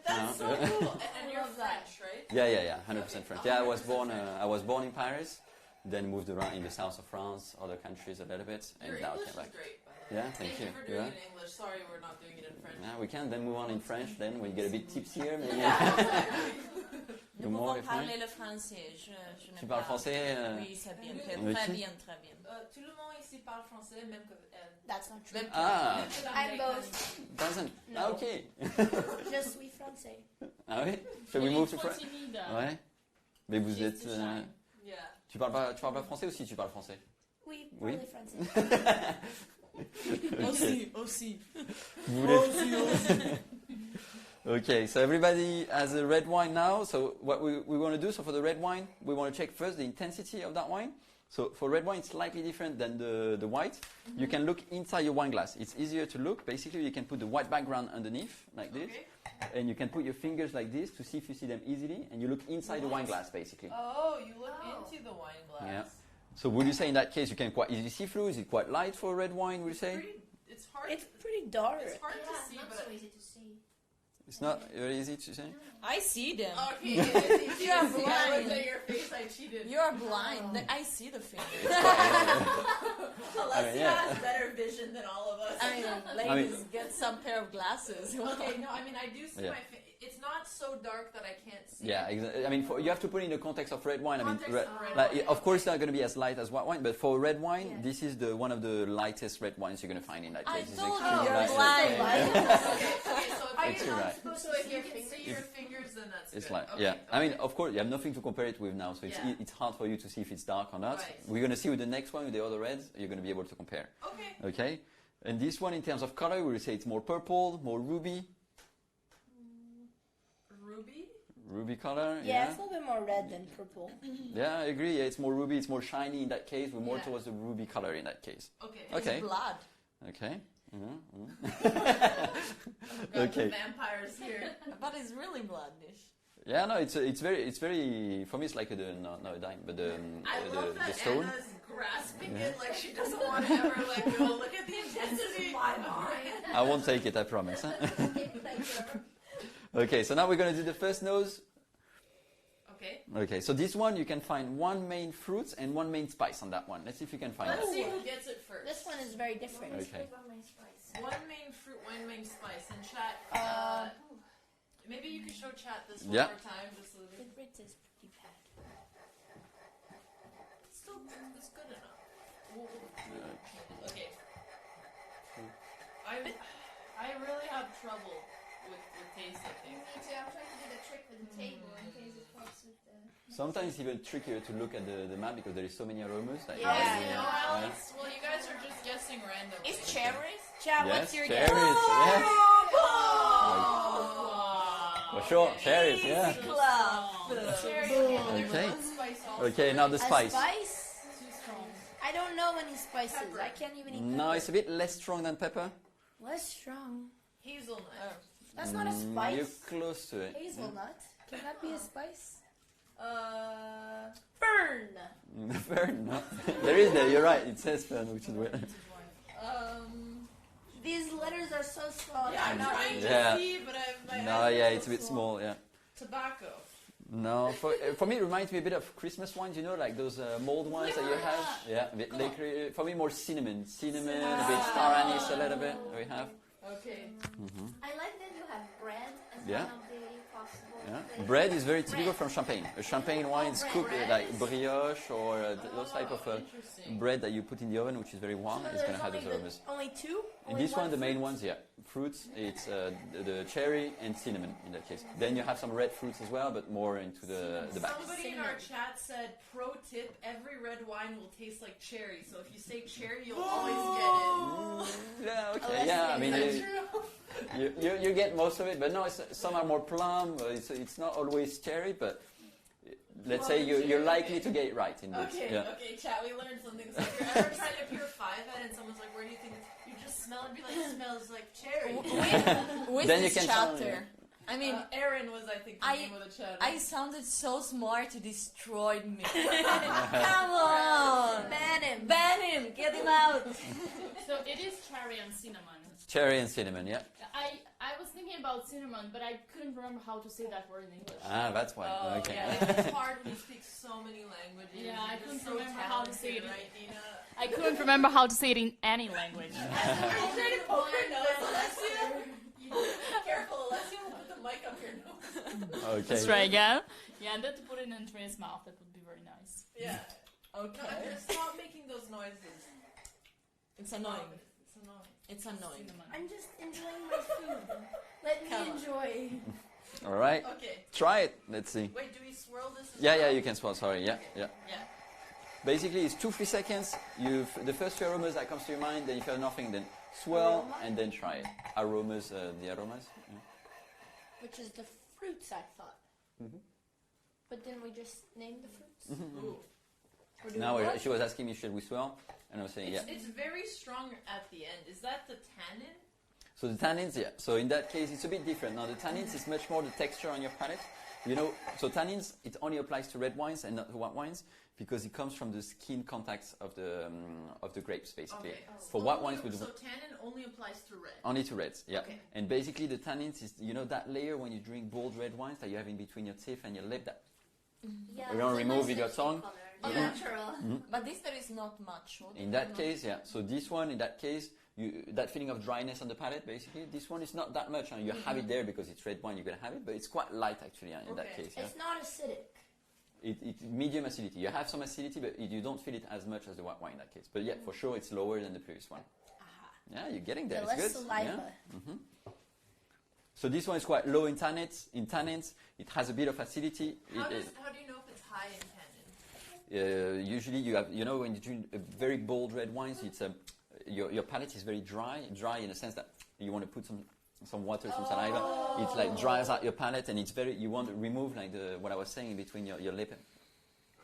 [SPEAKER 5] That's so cool. And you're French, right?
[SPEAKER 1] Yeah, 100% French. Yeah, I was born in Paris, then moved around in the south of France, other countries a little bit, and
[SPEAKER 5] Your
[SPEAKER 1] now I
[SPEAKER 5] English
[SPEAKER 1] came back.
[SPEAKER 5] is great, by the way.
[SPEAKER 1] Yeah, thank
[SPEAKER 5] Thank
[SPEAKER 1] you.
[SPEAKER 5] you for doing
[SPEAKER 1] Yeah.
[SPEAKER 5] it in English. Sorry, we're not doing it in French.
[SPEAKER 1] Yeah, we can then move on in French. Then we get a bit tipsier. Maybe.
[SPEAKER 9] Nous
[SPEAKER 1] You're more
[SPEAKER 9] pouvons
[SPEAKER 1] French?
[SPEAKER 9] parler le français. Je n'ai
[SPEAKER 1] Tu
[SPEAKER 9] pas-
[SPEAKER 1] parles français?
[SPEAKER 9] Oui, c'est bien. Très,
[SPEAKER 1] Oui.
[SPEAKER 9] très bien, très bien.
[SPEAKER 5] Tout le monde ici parle français, même que elle.
[SPEAKER 3] That's not true.
[SPEAKER 5] Même que-
[SPEAKER 1] Ah.
[SPEAKER 5] même que dans
[SPEAKER 3] I'm
[SPEAKER 5] les
[SPEAKER 3] both.
[SPEAKER 1] Doesn't.
[SPEAKER 3] No.
[SPEAKER 1] Ah, ok.
[SPEAKER 3] Je suis français.
[SPEAKER 1] Ah oui. Shall we
[SPEAKER 10] Il est
[SPEAKER 1] move to
[SPEAKER 10] trop
[SPEAKER 1] French?
[SPEAKER 10] timide.
[SPEAKER 1] Ouais. Mais vous
[SPEAKER 10] She's
[SPEAKER 1] êtes.
[SPEAKER 10] too shy.
[SPEAKER 5] Yeah.
[SPEAKER 1] Tu parles pas français aussi? Tu parles français?
[SPEAKER 3] Oui,
[SPEAKER 1] Oui.
[SPEAKER 3] parlez français.
[SPEAKER 9] Aussi.
[SPEAKER 1] Vous voulez- Okay, so everybody has a red wine now. So what we want to do, so for the red wine, we want to check first the intensity of that wine. So for red wine, it's slightly different than the white. You can look inside your wine glass. It's easier to look. Basically, you can put the white background underneath, like this.
[SPEAKER 5] Okay.
[SPEAKER 1] And you can put your fingers like this to see if you see them easily. And you look inside the wine glass, basically.
[SPEAKER 5] Oh, you look into the wine glass.
[SPEAKER 1] Yeah. So would you say in that case, you can quite easily see through? Is it quite light for red wine, would you say?
[SPEAKER 5] It's hard.
[SPEAKER 3] It's pretty dark.
[SPEAKER 5] It's hard to see, but
[SPEAKER 3] easy to see.
[SPEAKER 1] It's not very easy to say?
[SPEAKER 9] I see them.
[SPEAKER 5] okay.
[SPEAKER 9] You are
[SPEAKER 5] I looked
[SPEAKER 9] blind.
[SPEAKER 5] at your face. I cheated.
[SPEAKER 9] You are blind. I see the fingers.
[SPEAKER 5] Alessia
[SPEAKER 1] yeah.
[SPEAKER 5] has better vision than all of us.
[SPEAKER 9] I mean, ladies, get some pair of glasses.
[SPEAKER 5] Okay, no, I mean I do see
[SPEAKER 1] Yeah.
[SPEAKER 5] my. It's not so dark that I can't see.
[SPEAKER 1] Yeah, I mean, you have to put it in the context of red wine.
[SPEAKER 5] Context
[SPEAKER 1] I mean,
[SPEAKER 5] of red
[SPEAKER 1] like,
[SPEAKER 5] wine,
[SPEAKER 1] of course, it's not going to be as light as white wine, but for red wine,
[SPEAKER 3] Yeah.
[SPEAKER 1] this is one of the lightest red wines you're going to find in that
[SPEAKER 9] I
[SPEAKER 1] case. It's
[SPEAKER 9] told you
[SPEAKER 1] extremely
[SPEAKER 9] you're
[SPEAKER 1] light.
[SPEAKER 9] blind.
[SPEAKER 5] Okay, so
[SPEAKER 3] Are
[SPEAKER 1] It's
[SPEAKER 3] you
[SPEAKER 1] right.
[SPEAKER 3] not supposed
[SPEAKER 5] So
[SPEAKER 3] to
[SPEAKER 5] if
[SPEAKER 3] see
[SPEAKER 5] you
[SPEAKER 3] your
[SPEAKER 5] can
[SPEAKER 3] fingers?
[SPEAKER 5] see your fingers, then that's
[SPEAKER 1] It's
[SPEAKER 5] good.
[SPEAKER 1] like,
[SPEAKER 5] Okay,
[SPEAKER 1] yeah. I mean,
[SPEAKER 5] okay.
[SPEAKER 1] of course, you have nothing to compare it with now, so
[SPEAKER 5] Yeah.
[SPEAKER 1] it's hard for you to see if it's dark or not.
[SPEAKER 5] Right.
[SPEAKER 1] We're going to see with the next one, with the other reds, you're going to be able to compare.
[SPEAKER 5] Okay.
[SPEAKER 1] Okay? And this one, in terms of color, we would say it's more purple, more ruby. Ruby color,
[SPEAKER 3] Yeah, it's a little bit more red than purple.
[SPEAKER 1] Yeah, I agree. Yeah, it's more ruby, it's more shiny in that case. We're more
[SPEAKER 5] Yeah.
[SPEAKER 1] towards the ruby color in that case.
[SPEAKER 5] Okay.
[SPEAKER 1] Okay.
[SPEAKER 9] It's blood.
[SPEAKER 1] Okay.
[SPEAKER 5] Got
[SPEAKER 1] Okay.
[SPEAKER 5] the vampires here.
[SPEAKER 9] But it's really bloodish.
[SPEAKER 1] Yeah, no, it's very for me it's like a dime, but
[SPEAKER 5] I love that
[SPEAKER 1] the stone.
[SPEAKER 5] Anna's grasping it like she doesn't want to ever let go. Look at the intensity.
[SPEAKER 1] I won't take it, I promise. Huh? Okay, so now we're gonna do the first nose.
[SPEAKER 5] Okay.
[SPEAKER 1] Okay, so this one you can find one main fruit and one main spice on that one. Let's see if you can find
[SPEAKER 5] Let's
[SPEAKER 1] that.
[SPEAKER 5] see who gets it first.
[SPEAKER 3] This one is very different.
[SPEAKER 1] Okay.
[SPEAKER 5] One main fruit, one main spice. And chat, maybe you could show chat this one
[SPEAKER 1] Yeah.
[SPEAKER 5] more time, just so
[SPEAKER 3] The
[SPEAKER 5] that
[SPEAKER 3] Brit is pretty bad.
[SPEAKER 5] still it's good enough. Okay. I really have trouble with tasting things.
[SPEAKER 3] Me too. I'm trying to do the trick with the table in case it helps with the.
[SPEAKER 1] Sometimes it's even trickier to look at the map because there is so many aromas. That
[SPEAKER 3] Yeah.
[SPEAKER 1] you
[SPEAKER 5] No,
[SPEAKER 1] yeah.
[SPEAKER 5] Alex. Well, you guys are just guessing randomly.
[SPEAKER 9] It's cherries?
[SPEAKER 3] Chad,
[SPEAKER 1] Yes,
[SPEAKER 3] what's your
[SPEAKER 1] cherries,
[SPEAKER 3] guess?
[SPEAKER 1] yes.
[SPEAKER 5] Oh.
[SPEAKER 1] For sure, cherries, yeah.
[SPEAKER 5] Cherry. Okay.
[SPEAKER 1] Okay.
[SPEAKER 5] One spice also.
[SPEAKER 1] Okay, now the
[SPEAKER 3] A
[SPEAKER 1] spice.
[SPEAKER 3] spice?
[SPEAKER 10] Too strong.
[SPEAKER 3] I don't know any spices.
[SPEAKER 5] Pepper.
[SPEAKER 3] I can't even eat
[SPEAKER 1] No,
[SPEAKER 3] pepper.
[SPEAKER 1] it's a bit less strong than pepper.
[SPEAKER 3] Less strong.
[SPEAKER 5] Hazelnut.
[SPEAKER 3] That's not a
[SPEAKER 1] You're
[SPEAKER 3] spice.
[SPEAKER 1] close to it.
[SPEAKER 3] Hazelnut. Can that be a spice?
[SPEAKER 5] Fern.
[SPEAKER 1] Fern, no. There is there, you're right. It says fern, which is weird.
[SPEAKER 3] These letters are so small.
[SPEAKER 5] Yeah, I'm trying
[SPEAKER 1] Yeah.
[SPEAKER 5] to see, but my
[SPEAKER 1] No,
[SPEAKER 5] eyes are
[SPEAKER 1] yeah,
[SPEAKER 5] so
[SPEAKER 1] it's a bit small, yeah.
[SPEAKER 5] Tobacco.
[SPEAKER 1] No, for me it reminds me a bit of Christmas wines, you know, like those mold wines that you have. Yeah, a bit licorice. For me more cinnamon. Cinnamon, a bit star anise a little bit we have.
[SPEAKER 5] Okay.
[SPEAKER 8] I like that you have bread as
[SPEAKER 1] Yeah.
[SPEAKER 8] one of the possible.
[SPEAKER 1] Yeah.
[SPEAKER 8] flavors.
[SPEAKER 1] Bread is very typical from Champagne. A Champagne wine is cooked like brioche or those type of
[SPEAKER 5] Interesting.
[SPEAKER 1] bread that you put in the oven, which is very warm. It's going to have those aromas.
[SPEAKER 3] Only two?
[SPEAKER 1] In this one, the main ones, yeah. Fruits, it's the cherry and cinnamon in that case. Then you have some red fruits as well, but more into the back.
[SPEAKER 5] Somebody in our chat said, pro tip, every red wine will taste like cherry. So if you say cherry, you'll always
[SPEAKER 1] Yeah, okay, yeah. I mean,
[SPEAKER 5] get it.
[SPEAKER 1] you get most of it, but no, some are more plum. It's not always cherry, but let's say you're likely to get it right in this.
[SPEAKER 5] Okay,
[SPEAKER 1] Yeah.
[SPEAKER 5] okay, chat, we learned something. So if you're ever trying to purify that and someone's like, where do you think you just
[SPEAKER 11] smell and be like, it smells like cherry.
[SPEAKER 9] With
[SPEAKER 1] Then
[SPEAKER 9] this
[SPEAKER 1] you can tell,
[SPEAKER 9] chapter, I mean,
[SPEAKER 11] Aaron was, I think, the name of the chapter.
[SPEAKER 9] I sounded so smart, you destroyed me. Come on! Ban him! Get him out!
[SPEAKER 10] So it is cherry and cinnamon.
[SPEAKER 1] Cherry and cinnamon, yeah.
[SPEAKER 10] I was thinking about cinnamon, but I couldn't remember how to say that word in English.
[SPEAKER 1] Ah, that's why. Okay.
[SPEAKER 11] Yeah, it's hard when you speak so many languages.
[SPEAKER 10] Yeah, I
[SPEAKER 11] You're
[SPEAKER 10] couldn't
[SPEAKER 11] so
[SPEAKER 10] remember how to say it.
[SPEAKER 11] right, Dina?
[SPEAKER 10] I couldn't remember how to say it in any language.
[SPEAKER 11] Careful, Alessia will put the mic up your nose.
[SPEAKER 1] Okay.
[SPEAKER 10] Let's try again. Yeah, and then to put it in Andrea's mouth, that would be very nice.
[SPEAKER 11] Yeah.
[SPEAKER 9] Okay.
[SPEAKER 11] No, stop making those noises.
[SPEAKER 9] It's annoying.
[SPEAKER 11] It's annoying.
[SPEAKER 9] It's annoying.
[SPEAKER 6] I'm just enjoying my food. Let me enjoy.
[SPEAKER 1] All right.
[SPEAKER 11] Okay.
[SPEAKER 1] Try it. Let's see.
[SPEAKER 11] Wait, do we swirl this as
[SPEAKER 1] Yeah,
[SPEAKER 11] well?
[SPEAKER 1] yeah, you can swirl. Sorry. Yeah, yeah.
[SPEAKER 11] Yeah.
[SPEAKER 1] Basically, it's 2-3 seconds. The first few aromas that comes to your mind. Then if you have nothing, then swirl and then try it. Aromas, the aromas. Yeah.
[SPEAKER 3] Which is the fruits, I thought. But then we just named the fruits.
[SPEAKER 11] Ooh.
[SPEAKER 1] Now she was asking me, should we swirl? And I was saying, yeah.
[SPEAKER 11] It's very strong at the end. Is that the tannin?
[SPEAKER 1] So the tannins, yeah. So in that case, it's a bit different. Now the tannins is much more the texture on your palate. You know, so tannins, it only applies to red wines and not to white wines because it comes from the skin contacts of the grapes, basically.
[SPEAKER 11] Okay.
[SPEAKER 1] For white wines,
[SPEAKER 11] So tannin only applies to red.
[SPEAKER 1] only to reds, yeah.
[SPEAKER 11] Okay.
[SPEAKER 1] And basically the tannins is, you know, that layer when you drink bold red wines that you have in between your teeth and your lip that
[SPEAKER 3] Yeah,
[SPEAKER 1] you don't remove with your tongue.
[SPEAKER 3] Natural.
[SPEAKER 9] But this there is not much.
[SPEAKER 1] In that case, yeah. So this one, in that case, that feeling of dryness on the palate, basically. This one is not that much. You have it there because it's red wine, you're going to have it, but it's quite light, actually, in that case. Yeah.
[SPEAKER 3] It's not acidic.
[SPEAKER 1] It's medium acidity. You have some acidity, but you don't feel it as much as the white wine in that case. But yeah, for sure, it's lower than the previous one. Yeah, you're getting there.
[SPEAKER 3] The
[SPEAKER 1] It's
[SPEAKER 3] less
[SPEAKER 1] good.
[SPEAKER 3] saliva.
[SPEAKER 1] Yeah. So this one is quite low in tannins. It has a bit of acidity.
[SPEAKER 11] How do you know if it's high in tannin?
[SPEAKER 1] Usually, you have, you know, when you drink a very bold red wines, it's your palate is very dry in the sense that you want to put some water, some saliva. It like dries out your palate, and it's very. You want to remove like what I was saying in between your lip.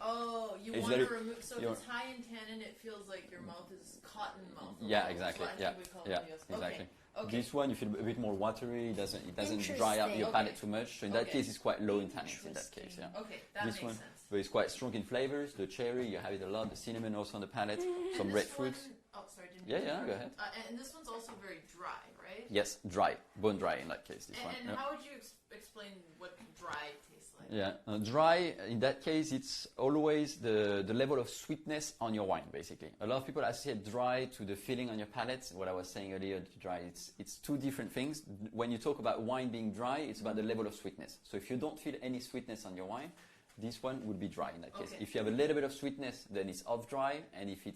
[SPEAKER 11] Oh, you want to remove. So if it's high in tannin, it feels like your mouth is cotton mouth.
[SPEAKER 1] Yeah, exactly.
[SPEAKER 11] That's
[SPEAKER 1] Yeah,
[SPEAKER 11] what we call
[SPEAKER 1] yeah,
[SPEAKER 11] it.
[SPEAKER 1] exactly.
[SPEAKER 11] Okay.
[SPEAKER 1] This one you feel a bit more watery. It doesn't dry out your palate too much. So in that case, it's quite low in tannins. In that case, yeah.
[SPEAKER 11] Okay, that
[SPEAKER 1] this
[SPEAKER 11] makes
[SPEAKER 1] one,
[SPEAKER 11] sense.
[SPEAKER 1] but it's quite strong in flavors. The cherry, you have it a lot. The cinnamon also on the palate. Some red fruits.
[SPEAKER 11] Oh, sorry.
[SPEAKER 1] Yeah, go ahead.
[SPEAKER 11] And this one's also very dry, right?
[SPEAKER 1] Yes, dry, bone dry in that case. This one.
[SPEAKER 11] And
[SPEAKER 1] yeah.
[SPEAKER 11] how would you explain what dry tastes like?
[SPEAKER 1] Yeah, dry, in that case, it's always the level of sweetness on your wine, basically. A lot of people associate dry to the feeling on your palate. What I was saying earlier, dry, it's two different things. When you talk about wine being dry, it's about the level of sweetness. So if you don't feel any sweetness on your wine, this one would be dry in that case. If you have a little bit of sweetness, then it's off dry, and if you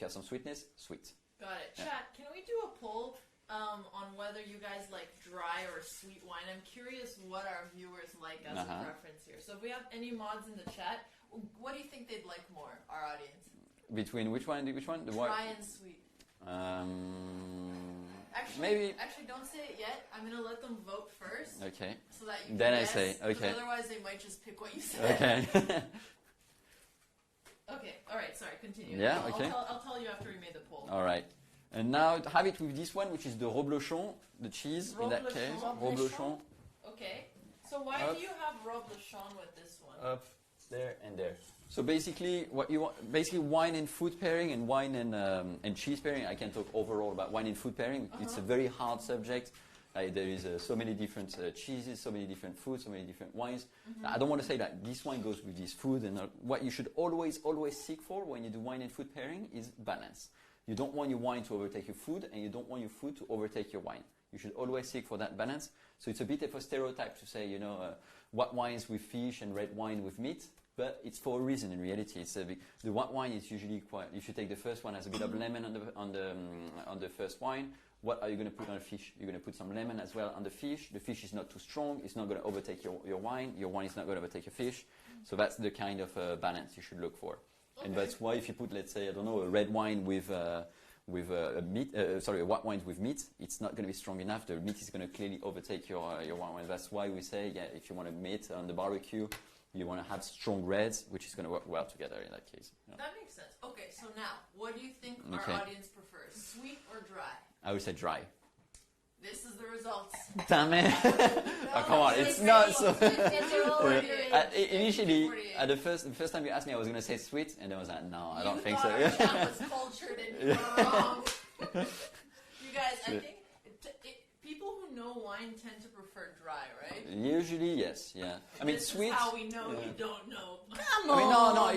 [SPEAKER 1] have some sweetness, sweet.
[SPEAKER 11] Got it. Yeah. Chat, can we do a poll on whether you guys like dry or sweet wine? I'm curious what our viewers like as a preference here. So if we have any mods in the chat, what do you think they'd like more, our audience?
[SPEAKER 1] Between which one? The
[SPEAKER 11] dry and sweet. Actually, don't say it yet. I'm gonna let them vote first.
[SPEAKER 1] Okay.
[SPEAKER 11] So that you can
[SPEAKER 1] then
[SPEAKER 11] guess,
[SPEAKER 1] I say okay.
[SPEAKER 11] Otherwise, they might just pick what you said.
[SPEAKER 1] Okay.
[SPEAKER 11] Okay. All right. Sorry. Continue.
[SPEAKER 1] Yeah. Okay.
[SPEAKER 11] I'll tell you after we made the poll.
[SPEAKER 1] All right. And now have it with this one, which is the reblochon, the cheese in that case. Reblochon.
[SPEAKER 11] Okay. So why do you have reblochon with this one?
[SPEAKER 1] Up there and there. So basically, what you want, wine and food pairing, and wine and cheese pairing. I can talk overall about wine and food pairing. It's a very hard subject. There is so many different cheeses, so many different foods, so many different wines. I don't want to say that this wine goes with this food. And what you should always seek for when you do wine and food pairing is balance. You don't want your wine to overtake your food, and you don't want your food to overtake your wine. You should always seek for that balance. So it's a bit of a stereotype to say, white wines with fish and red wine with meat. But it's for a reason. In reality, it's the white wine is usually quite. If you take the first one, has a bit of lemon on the first wine. What are you going to put on a fish? You're going to put some lemon as well on the fish. The fish is not too strong. It's not going to overtake your wine. Your wine is not going to overtake your fish. So that's the kind of balance you should look for. Okay. And that's why if you put, let's say, I don't know, a red wine with a white wine with meat, it's not going to be strong enough. The meat is going to clearly overtake your white wine. That's why we say, if you want a meat on the barbecue, you want to have strong reds, which is going to work well together in that case. Yeah.
[SPEAKER 11] That makes sense. Okay, so now, what do you think our audience prefers, sweet or dry?
[SPEAKER 1] I would say dry.
[SPEAKER 11] This is the results.
[SPEAKER 1] Damn it! Oh, come on, it's not so. Initially, at the first time you asked me, I was going to say sweet, and I was like, no, I don't think so.
[SPEAKER 11] You thought our chat was cultured and you were wrong. You guys, I think people who know wine tend to prefer dry, right?
[SPEAKER 1] Usually, yes, yeah. I mean,
[SPEAKER 11] this
[SPEAKER 1] sweet.
[SPEAKER 11] Is how we know you don't know.
[SPEAKER 9] Come
[SPEAKER 1] I mean,
[SPEAKER 9] on.
[SPEAKER 1] no,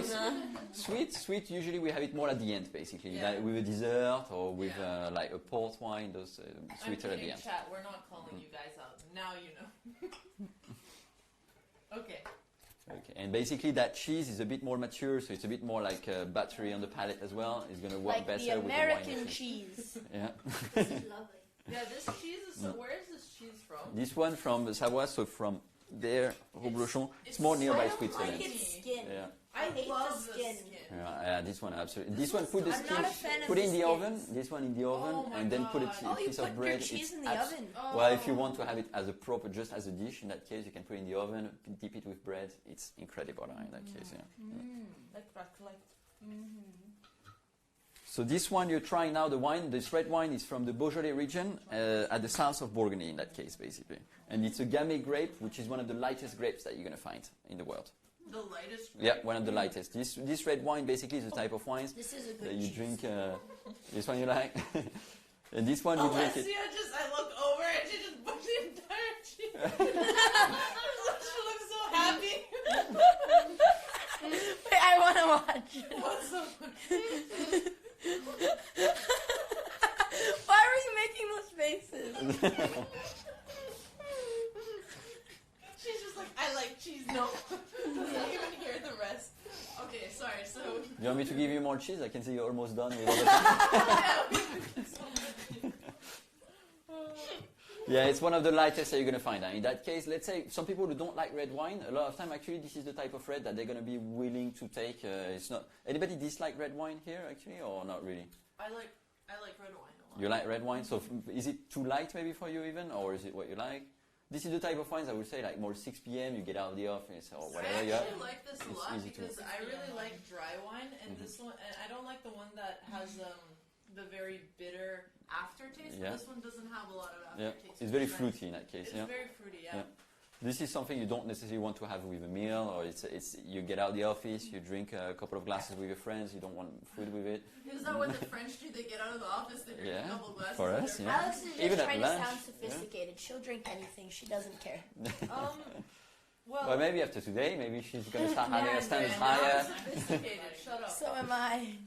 [SPEAKER 1] it's sweet. Usually, we have it more at the end, basically, like with a dessert or with like a port wine. Those sweeter at the end.
[SPEAKER 11] Chat, we're not calling you guys out. Now you know. Okay.
[SPEAKER 1] Okay, and basically that cheese is a bit more mature, so it's a bit more like battery on the palate as well. It's going to work
[SPEAKER 3] Like
[SPEAKER 1] better
[SPEAKER 3] the
[SPEAKER 1] with the wine.
[SPEAKER 3] American cheese.
[SPEAKER 1] Yeah.
[SPEAKER 3] This is lovely.
[SPEAKER 11] Yeah, this cheese is. So where is this cheese from?
[SPEAKER 1] This one from Savoie, so from there, Reblochon. It's more nearby Switzerland.
[SPEAKER 3] I like its skin.
[SPEAKER 1] Yeah.
[SPEAKER 3] I hate
[SPEAKER 11] love
[SPEAKER 3] the skin.
[SPEAKER 1] Yeah, this one absolutely. This one, put the
[SPEAKER 3] I'm
[SPEAKER 1] skin,
[SPEAKER 3] not a fan of
[SPEAKER 1] put it in
[SPEAKER 3] the
[SPEAKER 1] the
[SPEAKER 3] skins.
[SPEAKER 1] oven. This one in the oven,
[SPEAKER 11] Oh my
[SPEAKER 1] and then put a
[SPEAKER 11] God.
[SPEAKER 3] Oh, you
[SPEAKER 1] piece
[SPEAKER 3] put
[SPEAKER 1] of bread.
[SPEAKER 3] your cheese in the oven?
[SPEAKER 1] Well, if you want to have it as a proper, just as a dish, in that case, you can put it in the oven, dip it with bread. It's incredible in that case. Yeah.
[SPEAKER 9] Like raclette.
[SPEAKER 1] So this one you're trying now, the wine, this red wine is from the Beaujolais region at the south of Burgundy in that case, basically. And it's a Gamay grape, which is one of the lightest grapes that you're going to find in the world.
[SPEAKER 11] The lightest.
[SPEAKER 1] Yeah, one of the lightest. This red wine basically is the type of wines
[SPEAKER 3] This is a good
[SPEAKER 1] that you
[SPEAKER 3] cheese.
[SPEAKER 1] drink. This one you like? And this one you drink it.
[SPEAKER 11] I look over and she just put the entire cheese. She looks so happy.
[SPEAKER 3] Wait, I want to watch.
[SPEAKER 11] What's so funny?
[SPEAKER 3] Why were you making those faces?
[SPEAKER 11] She's just like, I like cheese. No. Doesn't even hear the rest. Okay, sorry. So.
[SPEAKER 1] You want me to give you more cheese? I can see you're almost done with all the cheese. Yeah, it's one of the lightest that you're going to find. In that case, let's say some people who don't like red wine, a lot of time actually this is the type of red that they're going to be willing to take. It's not. Anybody dislike red wine here actually, or not really?
[SPEAKER 11] I like red wine a lot.
[SPEAKER 1] You like red wine? So is it too light maybe for you even, or is it what you like? This is the type of wines I would say like more 6 p.m. You get out of the office or whatever.
[SPEAKER 11] I actually like this a lot
[SPEAKER 1] easy to-
[SPEAKER 11] because I really like dry wine, and this one, and I don't like the one that has the very bitter aftertaste.
[SPEAKER 1] Yeah.
[SPEAKER 11] This one doesn't have a lot of
[SPEAKER 1] Yeah,
[SPEAKER 11] aftertaste.
[SPEAKER 1] it's very
[SPEAKER 11] It's nice.
[SPEAKER 1] fruity in that case.
[SPEAKER 11] It's
[SPEAKER 1] Yeah.
[SPEAKER 11] very fruity, yeah.
[SPEAKER 1] This is something you don't necessarily want to have with a meal, or it's you get out of the office, you drink a couple of glasses with your friends, you don't want food with it.
[SPEAKER 11] Is that what the French do? They get out of the office, they drink a couple glasses.
[SPEAKER 1] for
[SPEAKER 11] with
[SPEAKER 1] us,
[SPEAKER 11] their
[SPEAKER 1] yeah.
[SPEAKER 3] Alex is just
[SPEAKER 1] Even at
[SPEAKER 3] trying to
[SPEAKER 1] lunch,
[SPEAKER 3] sound sophisticated. She'll drink anything. She doesn't care.
[SPEAKER 1] Well, maybe after today, maybe she's going to start having her standards
[SPEAKER 11] and now I'm
[SPEAKER 1] higher.
[SPEAKER 11] sophisticated. Shut up.
[SPEAKER 3] So am I.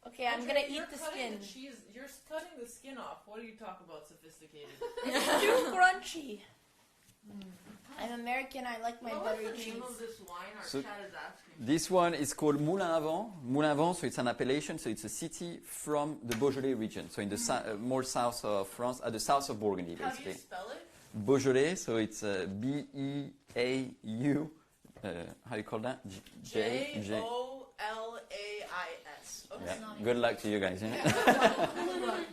[SPEAKER 3] Okay, I'm gonna eat
[SPEAKER 11] You're
[SPEAKER 3] the
[SPEAKER 11] cutting
[SPEAKER 3] skin.
[SPEAKER 11] the cheese. You're cutting the skin off. What do you talk about sophisticated?
[SPEAKER 3] It's too crunchy. I'm American. I like my
[SPEAKER 11] What
[SPEAKER 3] buttery
[SPEAKER 11] was the
[SPEAKER 3] cheese.
[SPEAKER 11] name of this wine? Our
[SPEAKER 1] So-
[SPEAKER 11] chat is asking.
[SPEAKER 1] This one is called Moulin à Vent. Moulin à Vent, so it's an appellation, so it's a city from the Beaujolais region, so in the more south of France, at the south of Burgundy,
[SPEAKER 11] How do you
[SPEAKER 1] basically.
[SPEAKER 11] spell it?
[SPEAKER 1] Beaujolais, so it's B-E-A-U, how do you call that?
[SPEAKER 11] J-O-L-A-I-S. Okay.
[SPEAKER 1] Yeah. Good luck to you guys. Yeah?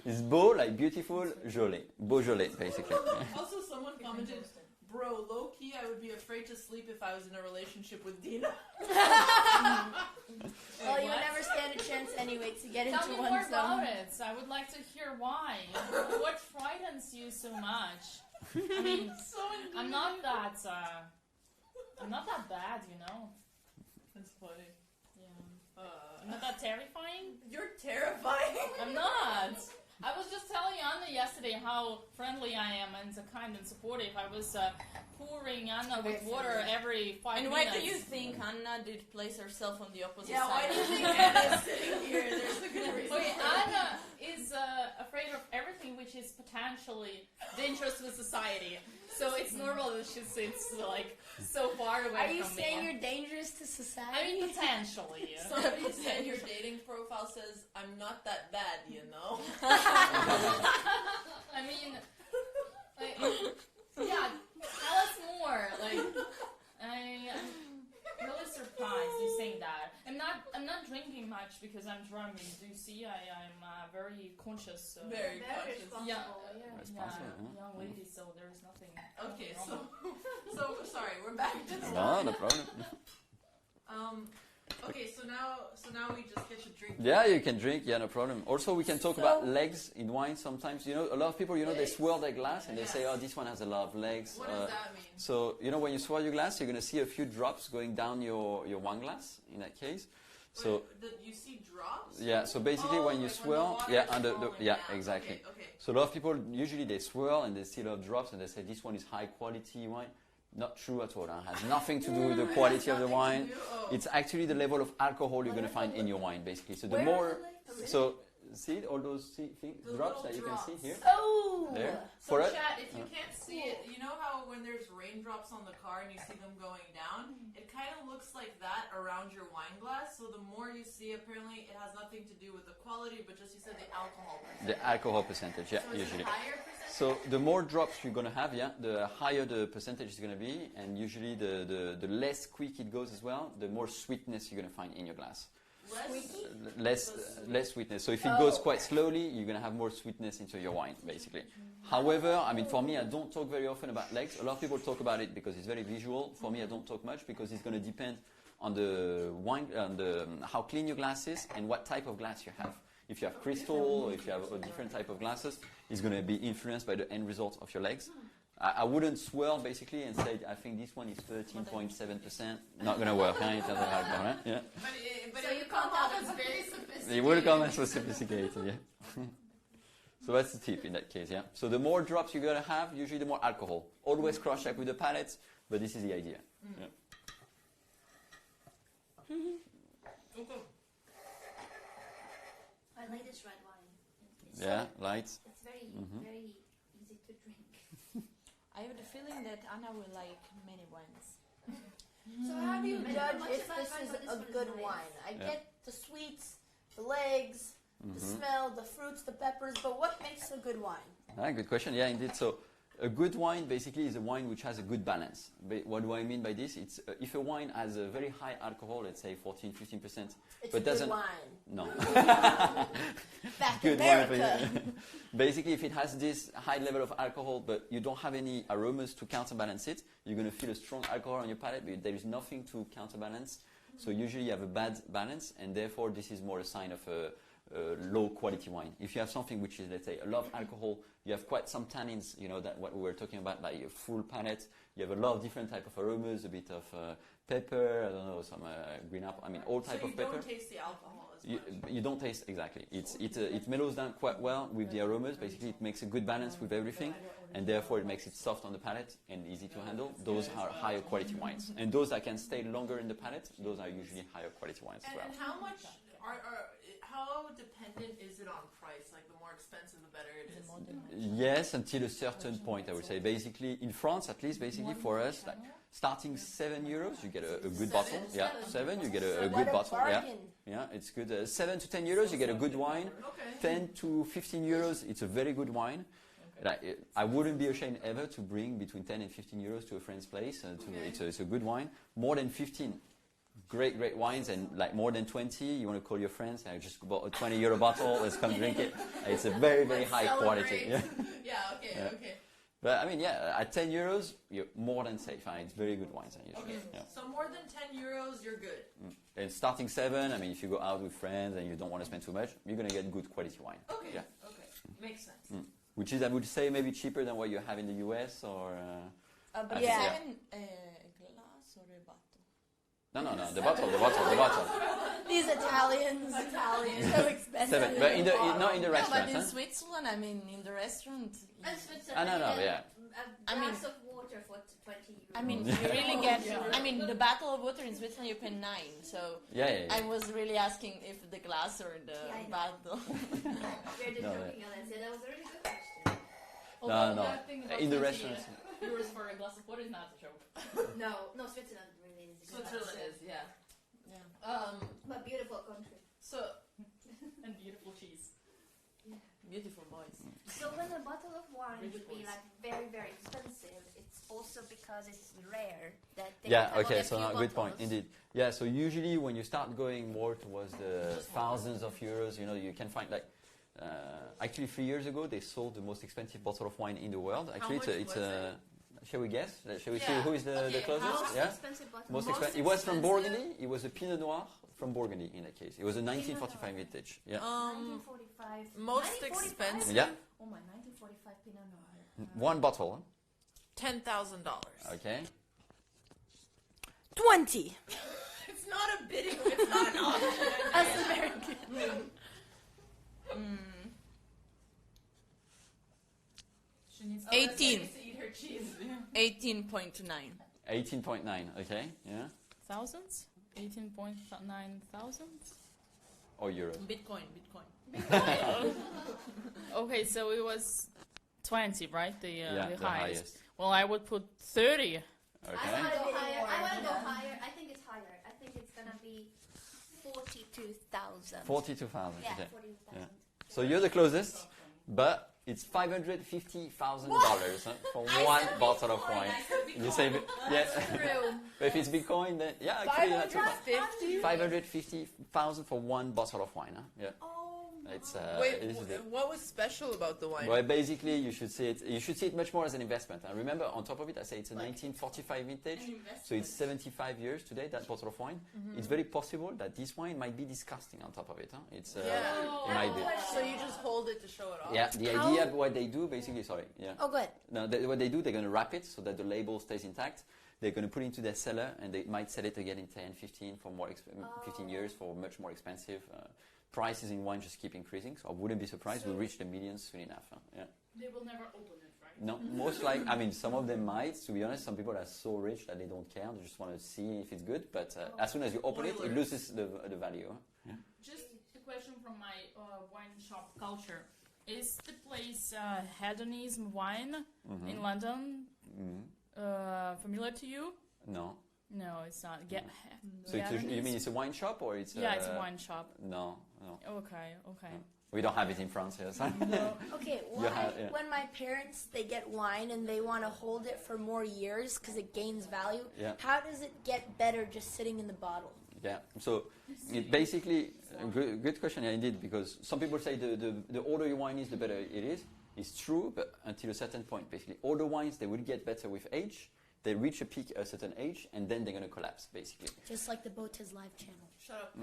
[SPEAKER 1] It's beau, like beautiful, jolé. Beaujolais, basically.
[SPEAKER 11] Also, someone commented, bro, low-key, I would be afraid to sleep if I was in a relationship with Dina.
[SPEAKER 3] Well, you would never stand a chance anyway to get
[SPEAKER 10] Tell
[SPEAKER 3] into
[SPEAKER 10] me
[SPEAKER 3] one
[SPEAKER 10] more
[SPEAKER 3] zone.
[SPEAKER 10] about it. I would like to hear why. What frightens you so much? I mean, I'm not that bad, you know.
[SPEAKER 11] That's funny.
[SPEAKER 10] Yeah. I'm not that terrifying.
[SPEAKER 11] You're terrifying.
[SPEAKER 10] I'm not. I was just telling Anna yesterday how friendly I am and kind and supportive. I was pouring Anna with water every 5
[SPEAKER 9] And
[SPEAKER 10] minutes.
[SPEAKER 9] why do you think Anna did place herself on the opposite
[SPEAKER 11] Yeah, why
[SPEAKER 9] side?
[SPEAKER 11] do you think Anna's sitting here? There's a good reason.
[SPEAKER 10] Okay, Anna is afraid of everything which is potentially dangerous to society. So it's normal that she sits like so far away
[SPEAKER 3] Are you
[SPEAKER 10] from
[SPEAKER 3] saying
[SPEAKER 10] me.
[SPEAKER 3] you're dangerous to
[SPEAKER 10] I
[SPEAKER 3] society?
[SPEAKER 10] mean, potentially.
[SPEAKER 11] Somebody said your dating profile says, I'm not that bad, you know?
[SPEAKER 10] I mean, like, yeah, tell us more. Like, I'm really surprised you saying that. I'm not drinking much because I'm drunk. Do you see? I'm very conscious.
[SPEAKER 11] Very conscious.
[SPEAKER 10] Young lady. So there's nothing.
[SPEAKER 11] Okay,
[SPEAKER 10] wrong.
[SPEAKER 11] so sorry, we're back to the
[SPEAKER 1] No, no problem.
[SPEAKER 11] Okay, so now we just get to drink.
[SPEAKER 1] Yeah, you can drink. Yeah, no problem. Also, we can talk about legs in wine. Sometimes, you know, a lot of people, you know, they swirl their glass and they say, "Oh, this one has a lot of legs."
[SPEAKER 11] What does that mean?
[SPEAKER 1] So, you know, when you swirl your glass, you're going to see a few drops going down your wine glass. In that case, so
[SPEAKER 11] you see drops.
[SPEAKER 1] yeah. So basically, when you swirl, exactly.
[SPEAKER 11] Okay.
[SPEAKER 1] So a lot of people usually they swirl and they see a lot of drops and they say this one is high quality wine. Not true at all. It has nothing to do with the quality of the wine. It's actually the level of alcohol you're going to find in your wine, basically. So the more, so see all those drops that you can see here.
[SPEAKER 5] Oh,
[SPEAKER 1] there.
[SPEAKER 11] So chat, if you can't see it, you know how when there's raindrops on the car and you see them going down, it kind of looks like that around your wine glass. So the more you see, apparently it has nothing to do with the quality, but just you said the alcohol percentage.
[SPEAKER 1] The alcohol percentage, yeah,
[SPEAKER 11] so
[SPEAKER 1] usually.
[SPEAKER 11] Higher percentage?
[SPEAKER 1] So the more drops you're going to have, yeah, the higher the percentage is going to be, and usually the less quick it goes as well, the more sweetness you're going to find in your glass. Less sweetness. So if it goes quite slowly, you're going to have more sweetness into your wine, basically. However, I mean, for me, I don't talk very often about legs. A lot of people talk about it because it's very visual. For me, I don't talk much because it's going to depend on the wine, how clean your glass is and what type of glass you have. If you have crystal, or if you have a different type of glasses, it's going to be influenced by the end result of your legs. I wouldn't swirl basically and say I think this one is 13.7%. Not going to work. Huh? It doesn't alcohol, huh? Yeah.
[SPEAKER 11] But so you come off as very sophisticated.
[SPEAKER 1] It will come as so sophisticated, yeah. So that's the tip in that case, yeah. So the more drops you're going to have, usually the more alcohol. Always cross-check with the palate, but this is the idea. Yeah.
[SPEAKER 11] Okay.
[SPEAKER 8] I like this red wine.
[SPEAKER 1] Yeah, light.
[SPEAKER 8] It's very, very easy to drink.
[SPEAKER 9] I have the feeling that Anna will like many wines.
[SPEAKER 5] So how do you judge if this is a good wine? I get the sweets, the legs, the smell, the fruits, the peppers, but what makes a good wine?
[SPEAKER 1] Good question. Yeah, indeed. So a good wine basically is a wine which has a good balance. What do I mean by this? It's if a wine has a very high alcohol, let's say 14-15%, but doesn't.
[SPEAKER 5] Good wine.
[SPEAKER 1] No.
[SPEAKER 5] Back
[SPEAKER 1] good
[SPEAKER 5] America.
[SPEAKER 1] wine. Basically, if it has this high level of alcohol, but you don't have any aromas to counterbalance it, you're going to feel a strong alcohol on your palate, but there is nothing to counterbalance. So usually you have a bad balance, and therefore this is more a sign of a low quality wine. If you have something which is, let's say, a lot of alcohol, you have quite some tannins, you know, that what we were talking about, like a full palate. You have a lot of different type of aromas, a bit of pepper, I don't know, some green apple. I mean, all type of pepper.
[SPEAKER 11] So you don't taste the alcohol as much.
[SPEAKER 1] You don't taste exactly. It mellows down quite well with the aromas. Basically, it makes a good balance with everything, and therefore it makes it soft on the palate and easy to handle. Those are higher quality wines, and those that can stay longer in the palate, those are usually higher quality wines as well.
[SPEAKER 11] And how much how dependent is it on price? Like the more expensive, the better it is.
[SPEAKER 1] Yes, until a certain point, I would say. Basically, in France, at least, basically for us, like starting €7, you get a good bottle. Yeah, 7, you get a good bottle. Yeah, it's good. 7 to 10 euros, you get a good wine. 10 to 15 euros, it's a very good wine. Like, I wouldn't be ashamed ever to bring between 10 and 15 euros to a friend's place. It's a good wine. More than 15. Great wines, and like more than 20, you want to call your friends. I just bought a €20 bottle. Let's come drink it. It's a very high quality. Yeah.
[SPEAKER 11] Okay.
[SPEAKER 1] But I mean, yeah, at €10, you're more than safe. It's very good wines. Usually.
[SPEAKER 11] Okay. Yeah. So more than €10, you're good.
[SPEAKER 1] And starting 7, I mean, if you go out with friends and you don't want to spend too much, you're gonna get good quality wine.
[SPEAKER 11] Okay.
[SPEAKER 1] Yeah.
[SPEAKER 11] Okay. Makes sense.
[SPEAKER 1] Which is, I would say, maybe cheaper than what you have in the US or.
[SPEAKER 9] But yeah. 7 glass or a bottle?
[SPEAKER 1] No, the bottle.
[SPEAKER 5] These Italians, so expensive.
[SPEAKER 1] 7, but not in the restaurant.
[SPEAKER 9] But in Switzerland, I mean, in the restaurant.
[SPEAKER 8] In Switzerland,
[SPEAKER 1] yeah.
[SPEAKER 8] A glass of water for 20 euros.
[SPEAKER 9] I mean, you really get. I mean, the bottle of water in Switzerland you pay 9. So
[SPEAKER 1] yeah.
[SPEAKER 9] I was really asking if the glass or the bottle.
[SPEAKER 8] We're just joking, Alessia. That was a really good question.
[SPEAKER 1] No. In the restaurants.
[SPEAKER 10] Euros for a glass of water is not a joke.
[SPEAKER 8] No, Switzerland really is.
[SPEAKER 11] Switzerland is, yeah.
[SPEAKER 8] But beautiful country.
[SPEAKER 11] So
[SPEAKER 10] and beautiful cheese.
[SPEAKER 8] Yeah.
[SPEAKER 9] Beautiful boys.
[SPEAKER 8] So when a bottle of wine would be like very expensive, it's also because it's rare that they have
[SPEAKER 1] so a good point, indeed. Yeah, so usually when you start going more towards the thousands of euros, you know, you can find like. Actually, 3 years ago, they sold the most expensive bottle of wine in the world. Actually, it's a. Shall we guess? Shall we see who is the closest?
[SPEAKER 8] Most expensive bottle.
[SPEAKER 1] Most expensive. It was from Burgundy. It was a Pinot Noir from Burgundy in that case. It was a 1945 vintage. Yeah.
[SPEAKER 9] 1945.
[SPEAKER 11] Most
[SPEAKER 9] 1945?
[SPEAKER 11] expensive.
[SPEAKER 1] Yeah.
[SPEAKER 9] Oh my, 1945 Pinot Noir.
[SPEAKER 1] One bottle.
[SPEAKER 11] $10,000.
[SPEAKER 1] Okay.
[SPEAKER 3] 20.
[SPEAKER 11] It's not a bidding. It's not an auction.
[SPEAKER 3] Us American.
[SPEAKER 10] She needs
[SPEAKER 9] 18.
[SPEAKER 11] To eat her cheese.
[SPEAKER 9] 18.9.
[SPEAKER 1] 18.9. Okay. Yeah.
[SPEAKER 10] thousands? 18.9 thousands?
[SPEAKER 1] Or euros.
[SPEAKER 11] Bitcoin.
[SPEAKER 10] Okay, so it was 20, right? The
[SPEAKER 1] the highest.
[SPEAKER 10] Well, I would put 30.
[SPEAKER 1] Okay.
[SPEAKER 8] I want to go higher. I think it's higher. I think it's gonna be 42,000.
[SPEAKER 1] 42,000.
[SPEAKER 8] Yeah,
[SPEAKER 1] Okay.
[SPEAKER 8] 42,000.
[SPEAKER 1] Yeah. So you're the closest, but it's $550,000 for one bottle of wine. You say, yeah.
[SPEAKER 5] True.
[SPEAKER 1] But if it's Bitcoin, then yeah, actually that's about
[SPEAKER 5] 550?
[SPEAKER 1] 550,000 for one bottle of wine. Huh? Yeah. It's
[SPEAKER 11] Wait,
[SPEAKER 1] it is a bit.
[SPEAKER 11] what was special about the wine?
[SPEAKER 1] Well, basically, you should see it much more as an investment. And remember, on top of it, I say it's a 1945 vintage, so it's 75 years today. That bottle of wine. It's very possible that this wine might be disgusting on top of it. Huh? It's it might be.
[SPEAKER 11] So you just hold it to show it off?
[SPEAKER 1] Yeah, the idea of what they do basically. Sorry. Yeah.
[SPEAKER 3] Oh, good.
[SPEAKER 1] No, what they do, they're going to wrap it so that the label stays intact. They're going to put it into their cellar, and they might sell it again in 10, 15 for 15 years for much more expensive. Prices in wine just keep increasing, so I wouldn't be surprised we'll reach the millions soon enough. Huh? Yeah.
[SPEAKER 10] They will never open it, right?
[SPEAKER 1] No, most like, I mean, some of them might. To be honest, some people are so rich that they don't care. They just want to see if it's good. But as soon as you open it, it loses the value. Huh? Yeah.
[SPEAKER 10] Just a question from my wine shop culture. Is the place Hedonism Wine in London familiar to you?
[SPEAKER 1] No.
[SPEAKER 10] No, it's not.
[SPEAKER 1] So you mean it's a wine shop or it's?
[SPEAKER 10] Yeah, it's a wine shop.
[SPEAKER 1] No.
[SPEAKER 10] Okay.
[SPEAKER 1] No. We don't have it in France here. So.
[SPEAKER 3] Okay, when my parents, they get wine and they want to hold it for more years because it gains value, how does it get better just sitting in the bottle?
[SPEAKER 1] Yeah, so it basically, good question, indeed, because some people say the older your wine is, the better it is. It's true, but until a certain point, basically. Older wines, they will get better with age. They reach a peak at a certain age, and then they're going to collapse, basically.
[SPEAKER 3] Just like the BotezLive channel.
[SPEAKER 11] Shut up.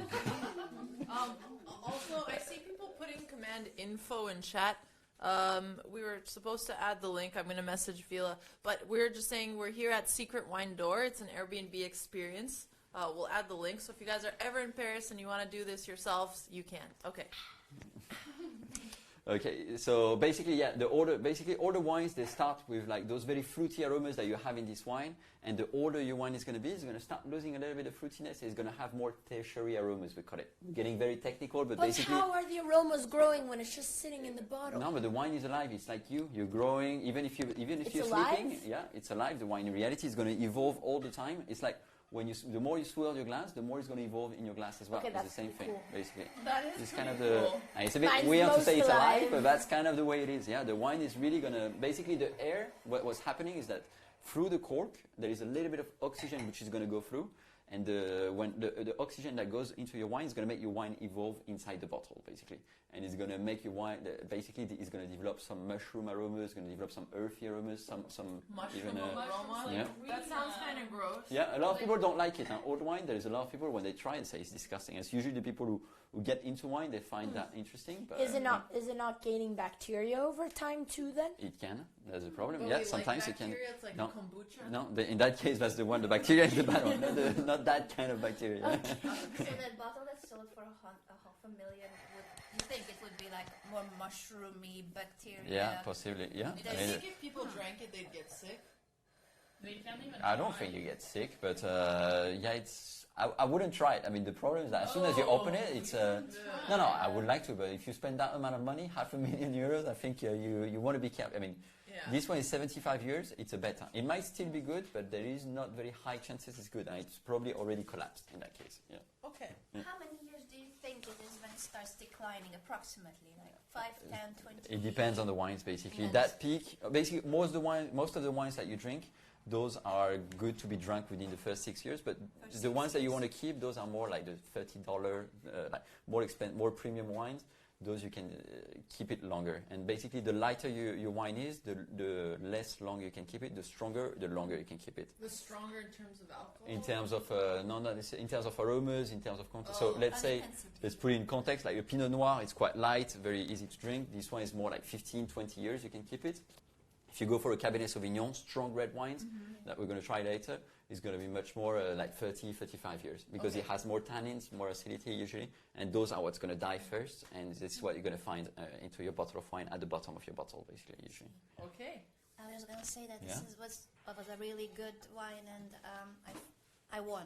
[SPEAKER 11] Also, I see people putting command info in chat. We were supposed to add the link. I'm going to message Vila. But we're just saying we're here at Secret Wine Door. It's an Airbnb experience. We'll add the link. So if you guys are ever in Paris and you want to do this yourselves, you can. Okay.
[SPEAKER 1] Okay, so basically, older wines, they start with like those very fruity aromas that you have in this wine, and the older your wine is going to be, it's going to start losing a little bit of fruitiness. It's going to have more tertiary aromas, we call it. We're getting very technical, but basically...
[SPEAKER 3] how are the aromas growing when it's just sitting in the bottle?
[SPEAKER 1] No, but the wine is alive. It's like you're growing, even if you're
[SPEAKER 3] alive?
[SPEAKER 1] sleeping. Yeah, it's alive. The wine in reality is going to evolve all the time. It's like the more you swirl your glass, the more it's going to evolve in your glass as well.
[SPEAKER 3] Okay,
[SPEAKER 1] it's the same thing, basically.
[SPEAKER 11] That is
[SPEAKER 1] it's kind of
[SPEAKER 11] cool.
[SPEAKER 1] it's a bit weird to say it's alive, but that's kind of the way it is. Yeah, the wine is really going to, basically the air, what's happening is that through the cork, there is a little bit of oxygen which is going to go through, and when the oxygen that goes into your wine is going to make your wine evolve inside the bottle, basically. And it's going to make your wine, basically, it's going to develop some mushroom aromas, it's going to develop some earthy aromas, some
[SPEAKER 11] mushroom
[SPEAKER 1] even
[SPEAKER 11] aroma.
[SPEAKER 1] yeah.
[SPEAKER 11] That sounds kind of gross.
[SPEAKER 1] Yeah, a lot of people don't like it. Old wine, there is a lot of people when they try and say it's disgusting. It's usually the people who get into wine, they find that interesting. But
[SPEAKER 3] is it not gaining bacteria over time too? Then
[SPEAKER 1] it can. There's a problem.
[SPEAKER 11] But
[SPEAKER 1] yeah, sometimes it can.
[SPEAKER 11] It's like kombucha.
[SPEAKER 1] No, in that case, that's the one. The bacteria is the bad one, not that kind of bacteria.
[SPEAKER 8] So that bottle that's sold for $500,000, you think it would be like more mushroomy bacteria?
[SPEAKER 1] Yeah, possibly. Yeah.
[SPEAKER 11] Do you think if people drank it, they'd get sick?
[SPEAKER 1] I don't think you get sick, but it's. I wouldn't try it. I mean, the problem is that as soon as you open it, it's. No, I would like to, but if you spend that amount of money, €500,000, I think you want to be careful. I mean, this one is 75 years. It's a beta. It might still be good, but there is not very high chances it's good, and it's probably already collapsed in that case. Yeah.
[SPEAKER 11] Okay.
[SPEAKER 1] Yeah.
[SPEAKER 8] How many years do you think it is when it starts declining approximately? Like 5, 10, 20?
[SPEAKER 1] It depends on the wines, basically. That peak, basically, most of the wines that you drink, those are good to be drunk within the first 6 years. But the ones that you want to keep, those are more like the $30, like more premium wines. those you can keep it longer. And basically, the lighter your wine is, the less long you can keep it. The stronger, the longer you can keep it.
[SPEAKER 11] The stronger in terms of alcohol?
[SPEAKER 1] In terms of in terms of aromas, in terms of context. So let's say, let's put it in context, like a Pinot Noir, it's quite light, very easy to drink. This one is more like 15, 20 years you can keep it. If you go for a Cabernet Sauvignon, strong red wines, that we're going to try later, it's going to be much more like 30, 35 years, because it has more tannins, more acidity usually, and those are what's going to die first, and this is what you're going to find into your bottle of wine at the bottom of your bottle, basically, usually.
[SPEAKER 11] Okay.
[SPEAKER 8] I was going to say that this was a really good wine, and I won.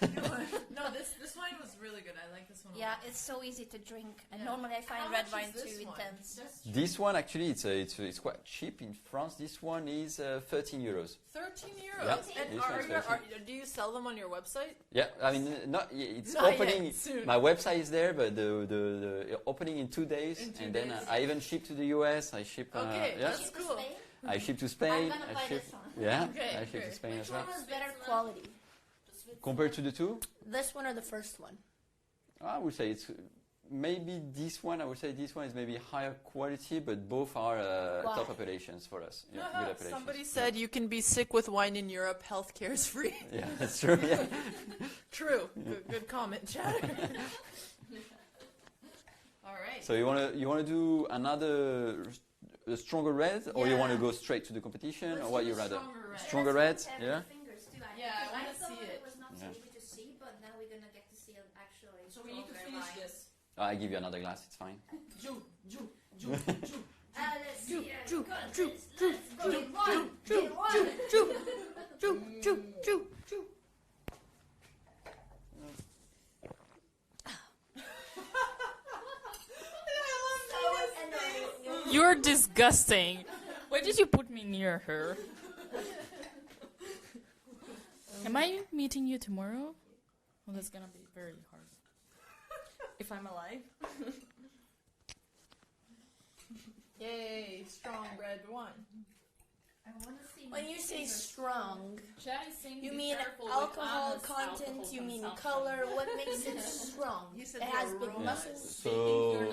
[SPEAKER 11] No, this wine was really good. I like this one.
[SPEAKER 8] Yeah, it's so easy to drink, and normally I find red wine too intense.
[SPEAKER 1] This one actually, it's quite cheap in France. This one is 13 euros.
[SPEAKER 11] 13 euros.
[SPEAKER 1] Yeah.
[SPEAKER 11] And do you sell them on your website?
[SPEAKER 1] Yeah, I mean, it's
[SPEAKER 11] Not
[SPEAKER 1] opening.
[SPEAKER 11] yet, soon.
[SPEAKER 1] My website is there, but the opening in 2 days, and then I even ship to the US. I ship.
[SPEAKER 11] Okay, that's cool.
[SPEAKER 1] I ship to Spain.
[SPEAKER 8] I'm gonna buy this one.
[SPEAKER 1] Yeah,
[SPEAKER 11] Okay,
[SPEAKER 1] I ship to Spain as well.
[SPEAKER 8] Which one was better quality?
[SPEAKER 1] Compared to the two,
[SPEAKER 8] This one or the first one?
[SPEAKER 1] I would say it's maybe this one. I would say this one is maybe higher quality, but both are top appellations for us. Yeah, good appellations.
[SPEAKER 11] Somebody said you can be sick with wine in Europe. Healthcare is free.
[SPEAKER 1] Yeah, that's true. Yeah.
[SPEAKER 11] True. Good comment, Chad. All right.
[SPEAKER 1] So you wanna do another stronger red, or you want to go straight to the competition, or what you rather? Stronger red. Yeah.
[SPEAKER 11] Yeah, I want to see it.
[SPEAKER 8] It was not so easy to see, but now we're gonna get to see it actually.
[SPEAKER 11] So we need to finish this.
[SPEAKER 1] I give you another glass. It's fine.
[SPEAKER 8] Let's see. Let's go.
[SPEAKER 10] You're disgusting. Why did you put me near her? Am I meeting you tomorrow? Well, that's gonna be very hard. If I'm alive.
[SPEAKER 11] Yay, strong red wine.
[SPEAKER 8] When you say strong, you
[SPEAKER 10] you
[SPEAKER 8] mean alcohol content, you mean color, what makes it strong? It has big muscles.
[SPEAKER 1] So,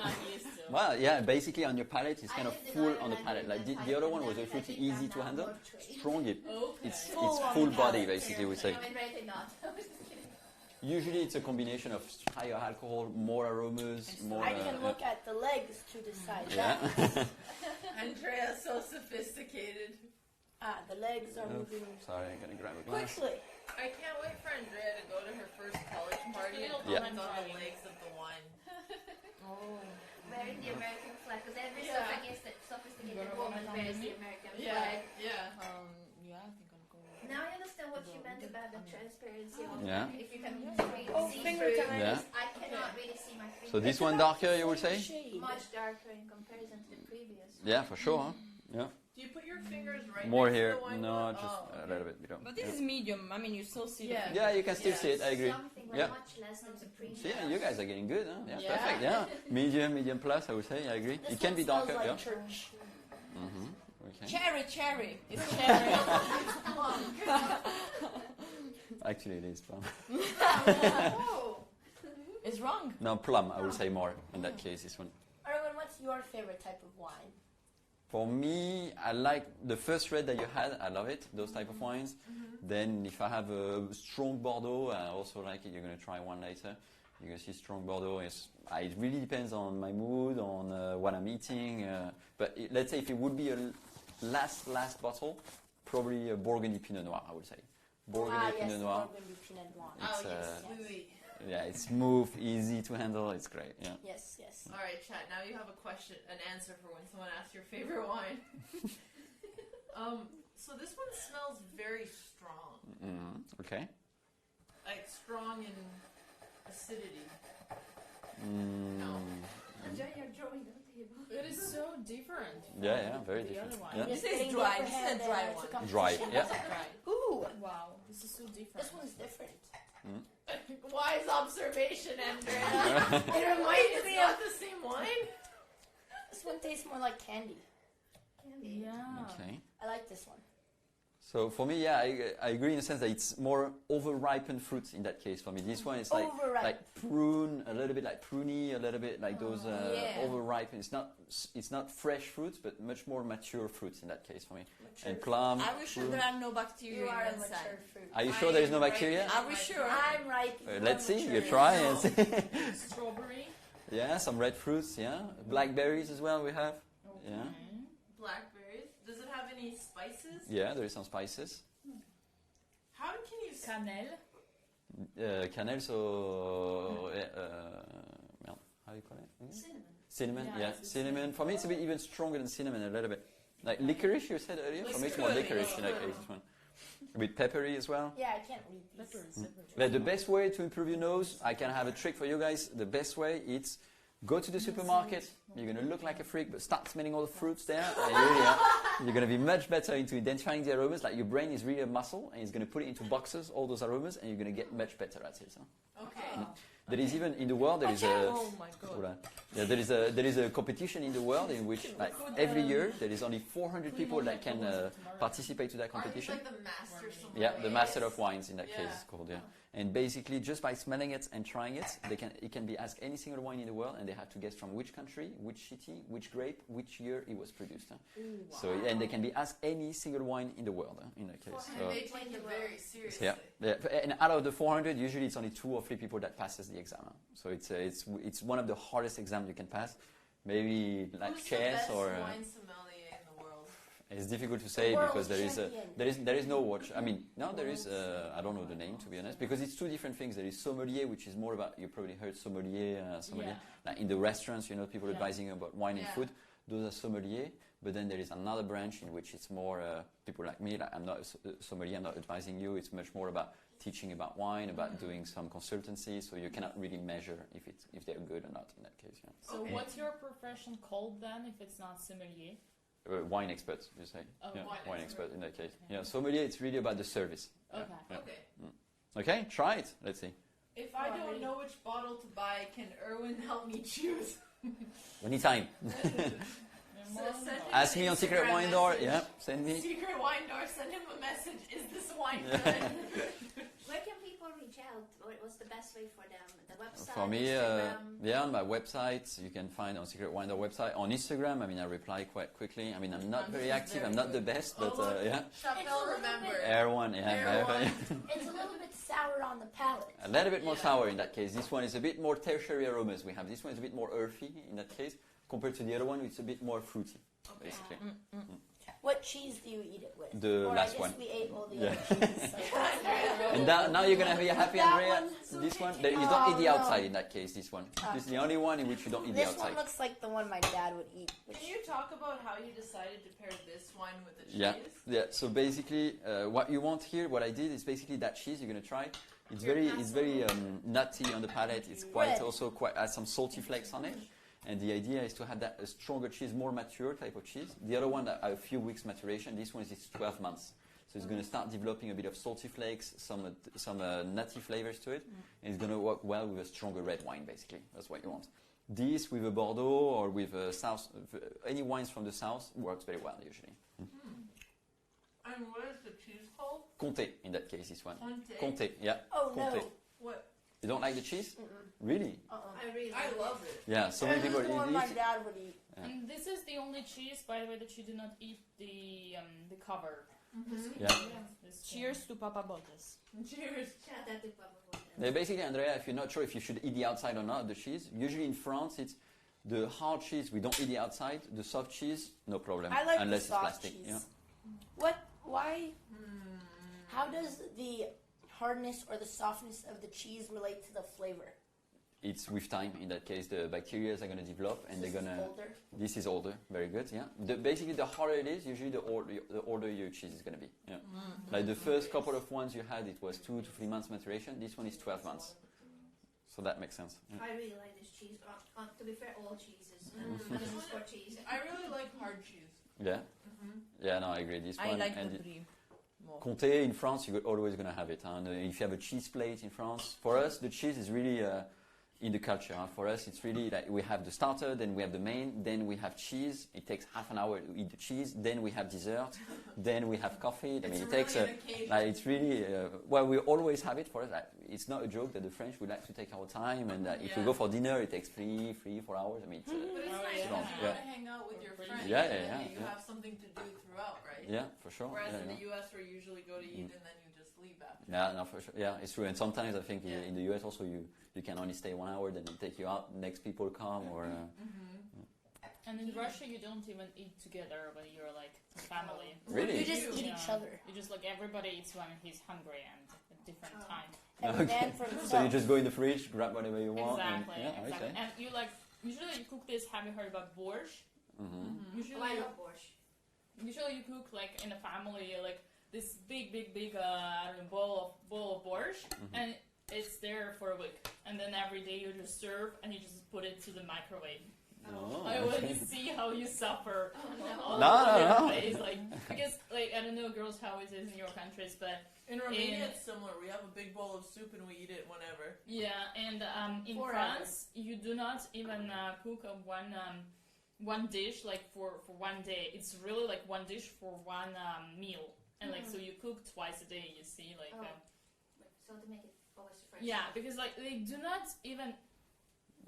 [SPEAKER 1] well, yeah, basically on your palate, it's kind of full on the palate. Like the other one was pretty easy to handle. Strong, it's full body, basically, we say. Usually it's a combination of higher alcohol, more aromas, more...
[SPEAKER 8] I can look at the legs to decide
[SPEAKER 1] yeah.
[SPEAKER 8] that.
[SPEAKER 11] Andrea's so sophisticated.
[SPEAKER 8] The legs are moving
[SPEAKER 1] Sorry, I'm going to grab a glass.
[SPEAKER 8] quickly.
[SPEAKER 11] I can't wait for Andrea to go to her first college party and comment on the legs of the wine.
[SPEAKER 8] Wearing the American flag, because every sophisticated woman wears the American flag.
[SPEAKER 11] Yeah.
[SPEAKER 10] Yeah, I think I'll go.
[SPEAKER 8] Now I understand what you meant about the transparency.
[SPEAKER 1] Yeah.
[SPEAKER 8] If you can see
[SPEAKER 3] finger
[SPEAKER 8] through,
[SPEAKER 1] Yeah.
[SPEAKER 8] I cannot really see my fingers.
[SPEAKER 1] So this one darker, you would say?
[SPEAKER 8] Much darker in comparison to the previous.
[SPEAKER 1] Yeah, for sure. Huh? Yeah.
[SPEAKER 11] Do you put your fingers right
[SPEAKER 1] More
[SPEAKER 11] next
[SPEAKER 1] here.
[SPEAKER 11] to the wine
[SPEAKER 1] No,
[SPEAKER 11] glass?
[SPEAKER 1] just a little bit below.
[SPEAKER 9] But this is medium. I mean, you still see
[SPEAKER 11] Yeah.
[SPEAKER 1] Yeah, you can still see it. I agree.
[SPEAKER 8] Something
[SPEAKER 1] Yeah.
[SPEAKER 8] much less than the previous.
[SPEAKER 1] See, you guys are getting good. Huh? Yeah,
[SPEAKER 11] Yeah.
[SPEAKER 1] perfect. Yeah, medium plus. I would say. I agree. It can be darker.
[SPEAKER 8] Like
[SPEAKER 1] Yeah.
[SPEAKER 8] church.
[SPEAKER 1] Okay.
[SPEAKER 9] cherry. It's cherry.
[SPEAKER 1] Actually, it is plum.
[SPEAKER 9] It's wrong.
[SPEAKER 1] No, plum. I would say more in that case. This one.
[SPEAKER 8] Erwin, what's your favorite type of wine?
[SPEAKER 1] For me, I like the first red that you had. I love it. Those type of wines. Then, if I have a strong Bordeaux, I also like it. You're gonna try one later. You're gonna see strong Bordeaux. It really depends on my mood, on what I'm eating. But let's say if it would be a last bottle, probably a Burgundy Pinot Noir. I would say Burgundy Pinot Noir.
[SPEAKER 8] Burgundy Pinot Noir.
[SPEAKER 1] It's, yeah, it's smooth, easy to handle. It's great. Yeah.
[SPEAKER 8] Yes.
[SPEAKER 11] All right, chat. Now you have a question, an answer for when someone asks your favorite wine. So this one smells very strong.
[SPEAKER 1] Okay.
[SPEAKER 11] Like strong in acidity.
[SPEAKER 8] Enjoy your drawing on the table.
[SPEAKER 11] It is so different.
[SPEAKER 1] Yeah, very
[SPEAKER 10] the
[SPEAKER 1] different.
[SPEAKER 10] other one.
[SPEAKER 1] Yeah.
[SPEAKER 9] This is dry. This is a dry one.
[SPEAKER 1] Dry. Yeah.
[SPEAKER 8] Ooh,
[SPEAKER 10] Wow, this is so different.
[SPEAKER 8] this one's different.
[SPEAKER 11] Wise observation, Andrea. It reminds me of the same wine.
[SPEAKER 8] This one tastes more like candy.
[SPEAKER 10] Yeah.
[SPEAKER 1] Okay.
[SPEAKER 8] I like this one.
[SPEAKER 1] So for me, yeah, I agree in the sense that it's more over-ripened fruit in that case for me. This one is like prune, a little bit like pruny, a little bit like those over-ripened. It's not fresh fruits, but much more mature fruits in that case for me. Mature and plum.
[SPEAKER 9] Are we sure there are no bacteria
[SPEAKER 8] You are a
[SPEAKER 9] inside?
[SPEAKER 8] mature fruit.
[SPEAKER 1] Are you sure there is no bacteria?
[SPEAKER 9] Are we sure?
[SPEAKER 8] I'm ripe.
[SPEAKER 1] Let's see. You try and see.
[SPEAKER 6] Strawberry.
[SPEAKER 1] Yeah, some red fruits. Yeah, blackberries as well. We have.
[SPEAKER 6] Okay.
[SPEAKER 1] Yeah.
[SPEAKER 11] Blackberries. Does it have any spices?
[SPEAKER 1] Yeah, there is some spices.
[SPEAKER 11] How can you...
[SPEAKER 6] Cannelle.
[SPEAKER 1] Cannelle, so how do you call it? Cinnamon, yeah. Cinnamon. For me, it's a bit even stronger than cinnamon, a little bit. Like licorice, you said earlier? For me, it's more licorice in that case, this one. A bit peppery as well.
[SPEAKER 3] Yeah, I can't read these.
[SPEAKER 1] But the best way to improve your nose, I can have a trick for you guys. The best way is go to the supermarket. You're going to look like a freak, but start smelling all the fruits there. And you're going to be much better into identifying the aromas. Like your brain is really a muscle, and it's going to put it into boxes, all those aromas, and you're going to get much better at it.
[SPEAKER 11] Okay.
[SPEAKER 1] There is even in the world there is a
[SPEAKER 11] Oh my god.
[SPEAKER 1] yeah, there is a competition in the world in which like every year there is only 400 people that can participate to that competition.
[SPEAKER 11] Like the master
[SPEAKER 1] Yeah, the master of wines in that
[SPEAKER 11] Yeah.
[SPEAKER 1] case is called, yeah. And basically just by smelling it and trying it, it can be asked any single wine in the world, and they have to guess from which country, which city, which grape, which year it was produced.
[SPEAKER 11] Ooh, wow.
[SPEAKER 1] So and they can be asked any single wine in the world in that case.
[SPEAKER 11] And they take it very seriously.
[SPEAKER 1] Yeah. And out of the 400, usually it's only 2 or 3 people that passes the exam. So it's one of the hardest exams you can pass. Maybe like
[SPEAKER 11] Who's
[SPEAKER 1] chess
[SPEAKER 11] the best
[SPEAKER 1] or.
[SPEAKER 11] wine sommelier in the world?
[SPEAKER 1] It's difficult to say because there is no watch. I mean, no, there is. I don't know the name to be honest, because it's 2 different things. There is sommelier, which is more about, you probably heard sommelier, like in the restaurants, people advising you about wine and food. Those are sommelier. But then there is another branch in which it's more people like me. Like I'm not a sommelier. I'm not advising you. It's much more about teaching about wine, about doing some consultancy. So you cannot really measure if they're good or not in that case. Yeah.
[SPEAKER 6] So what's your profession called then if it's not sommelier?
[SPEAKER 1] Wine expert, you say?
[SPEAKER 6] Oh,
[SPEAKER 1] yeah,
[SPEAKER 11] wine
[SPEAKER 1] expert in that case. Yeah, sommelier, it's really about the service.
[SPEAKER 6] Okay.
[SPEAKER 1] Yeah.
[SPEAKER 11] Okay.
[SPEAKER 1] Okay, try it. Let's see.
[SPEAKER 11] If I don't know which bottle to buy, can Erwin help me choose?
[SPEAKER 1] Anytime. Ask me on Secret Wine Door. Yeah, send me.
[SPEAKER 11] Secret Wine Door, send him a message. Is this wine good?
[SPEAKER 8] Where can people reach out? What's the best way for them? The website?
[SPEAKER 1] For me,
[SPEAKER 8] Instagram?
[SPEAKER 1] on my website, you can find on Secret Wine Door website. On Instagram, I mean, I reply quite quickly. I mean, I'm not very active. I'm not the best, but yeah.
[SPEAKER 11] Chapelle, remember.
[SPEAKER 1] Erwan, yeah.
[SPEAKER 3] It's a little bit sour on the palate.
[SPEAKER 1] A little bit more sour in that case. This one is a bit more tertiary aromas we have. This one is a bit more earthy in that case. Compared to the other one, it's a bit more fruity, basically.
[SPEAKER 3] What cheese do you eat it with?
[SPEAKER 1] The
[SPEAKER 3] or
[SPEAKER 1] last
[SPEAKER 3] I guess
[SPEAKER 1] one.
[SPEAKER 3] we ate all the other cheese. So
[SPEAKER 1] And now you're going to be happy, Andrea.
[SPEAKER 3] That
[SPEAKER 1] This one, you don't eat the outside in that case, this one. This is the only one in which you don't eat the
[SPEAKER 3] this
[SPEAKER 1] outside.
[SPEAKER 3] one looks like the one my dad would eat.
[SPEAKER 11] Can you talk about how you decided to pair this wine with the cheese?
[SPEAKER 1] Yeah. So basically, what you want here, what I did is basically that cheese you're going to try. It's very nutty on the palate. It's has some salty flakes on it. And the idea is to have that a stronger cheese, more mature type of cheese. The other one, a few weeks maturation. This one is 12 months. So it's going to start developing a bit of salty flakes, some nutty flavors to it. And it's going to work well with a stronger red wine, basically. That's what you want. This with a Bordeaux or with a South, any wines from the South works very well usually.
[SPEAKER 11] And what is the cheese called?
[SPEAKER 1] Comté, in that case, this one.
[SPEAKER 11] Comté?
[SPEAKER 1] Comté, yeah.
[SPEAKER 3] Oh,
[SPEAKER 1] Comté.
[SPEAKER 3] no.
[SPEAKER 11] What?
[SPEAKER 1] You don't like the cheese? Really?
[SPEAKER 11] I love it.
[SPEAKER 1] Yeah, so many people
[SPEAKER 3] This is the one
[SPEAKER 1] eat
[SPEAKER 3] my
[SPEAKER 1] it.
[SPEAKER 3] dad would eat.
[SPEAKER 6] And this is the only cheese, by the way, that you do not eat the cover.
[SPEAKER 1] Yeah.
[SPEAKER 10] Cheers to Papa Botez.
[SPEAKER 11] Cheers.
[SPEAKER 1] Yeah, basically, Andrea, if you're not sure if you should eat the outside or not, the cheese, usually in France, it's the hard cheese, we don't eat the outside. The soft cheese, no problem.
[SPEAKER 3] I like
[SPEAKER 1] unless
[SPEAKER 3] the soft
[SPEAKER 1] it's plastic.
[SPEAKER 3] cheese.
[SPEAKER 1] Yeah.
[SPEAKER 3] Why? How does the hardness or the softness of the cheese relate to the flavor?
[SPEAKER 1] It's with time. In that case, the bacteria are going to develop, and they're going to.
[SPEAKER 3] Older?
[SPEAKER 1] This is older. Very good. Yeah. Basically, the harder it is, usually the older your cheese is going to be. Yeah. Like the first couple of ones you had, it was 2 to 3 months maturation. This one is 12 months. So that makes sense. Yeah.
[SPEAKER 8] I really like this cheese. To be fair, all cheeses. This is for cheese.
[SPEAKER 11] I really like hard cheese.
[SPEAKER 1] Yeah. Yeah. No, I agree. This
[SPEAKER 9] I
[SPEAKER 1] one.
[SPEAKER 9] like
[SPEAKER 1] and
[SPEAKER 9] the brie more.
[SPEAKER 1] Comté in France, you're always going to have it. And if you have a cheese plate in France, for us, the cheese is really in the culture. For us, it's really like we have the starter, then we have the main, then we have cheese. It takes half an hour to eat the cheese. Then we have dessert. Then we have coffee. I mean, it takes it's really well. We always have it for us. It's not a joke that the French would like to take our time, and if we go for dinner, it takes 3-4 hours. I mean,
[SPEAKER 11] but it's nice because you want to hang out with your friends. You have something to do throughout, right?
[SPEAKER 1] Yeah, for sure.
[SPEAKER 11] Whereas in the US, where you usually go to eat and then you just leave after.
[SPEAKER 1] Yeah, no, for sure. Yeah, it's true. And sometimes I think in the US also you can only stay 1 hour, then they take you out. Next people come or.
[SPEAKER 10] And in Russia, you don't even eat together when you're like family.
[SPEAKER 1] Really?
[SPEAKER 3] You just eat each other.
[SPEAKER 10] You just like everybody eats when he's hungry and at different time.
[SPEAKER 3] Okay.
[SPEAKER 1] So you just go in the fridge, grab whatever you want.
[SPEAKER 10] Exactly.
[SPEAKER 1] And,
[SPEAKER 10] exactly. And you like usually you cook this. Have you heard about borscht? Usually,
[SPEAKER 3] I love borscht.
[SPEAKER 10] Usually you cook like in a family like this big I don't know, bowl of borscht, and it's there for a week, and then every day you just serve and you just put it to the microwave. I want to see how you suffer.
[SPEAKER 1] No.
[SPEAKER 10] Face, like, because like I don't know, girls, how it is in your countries, but
[SPEAKER 11] in Romania it's similar. We have a big bowl of soup and we eat it whenever.
[SPEAKER 10] Yeah, and in France you do not even cook one dish like for 1 day. It's really like one dish for one meal, and like so you cook twice a day. You see, like
[SPEAKER 3] so to make it always fresh.
[SPEAKER 10] yeah, because like they do not even.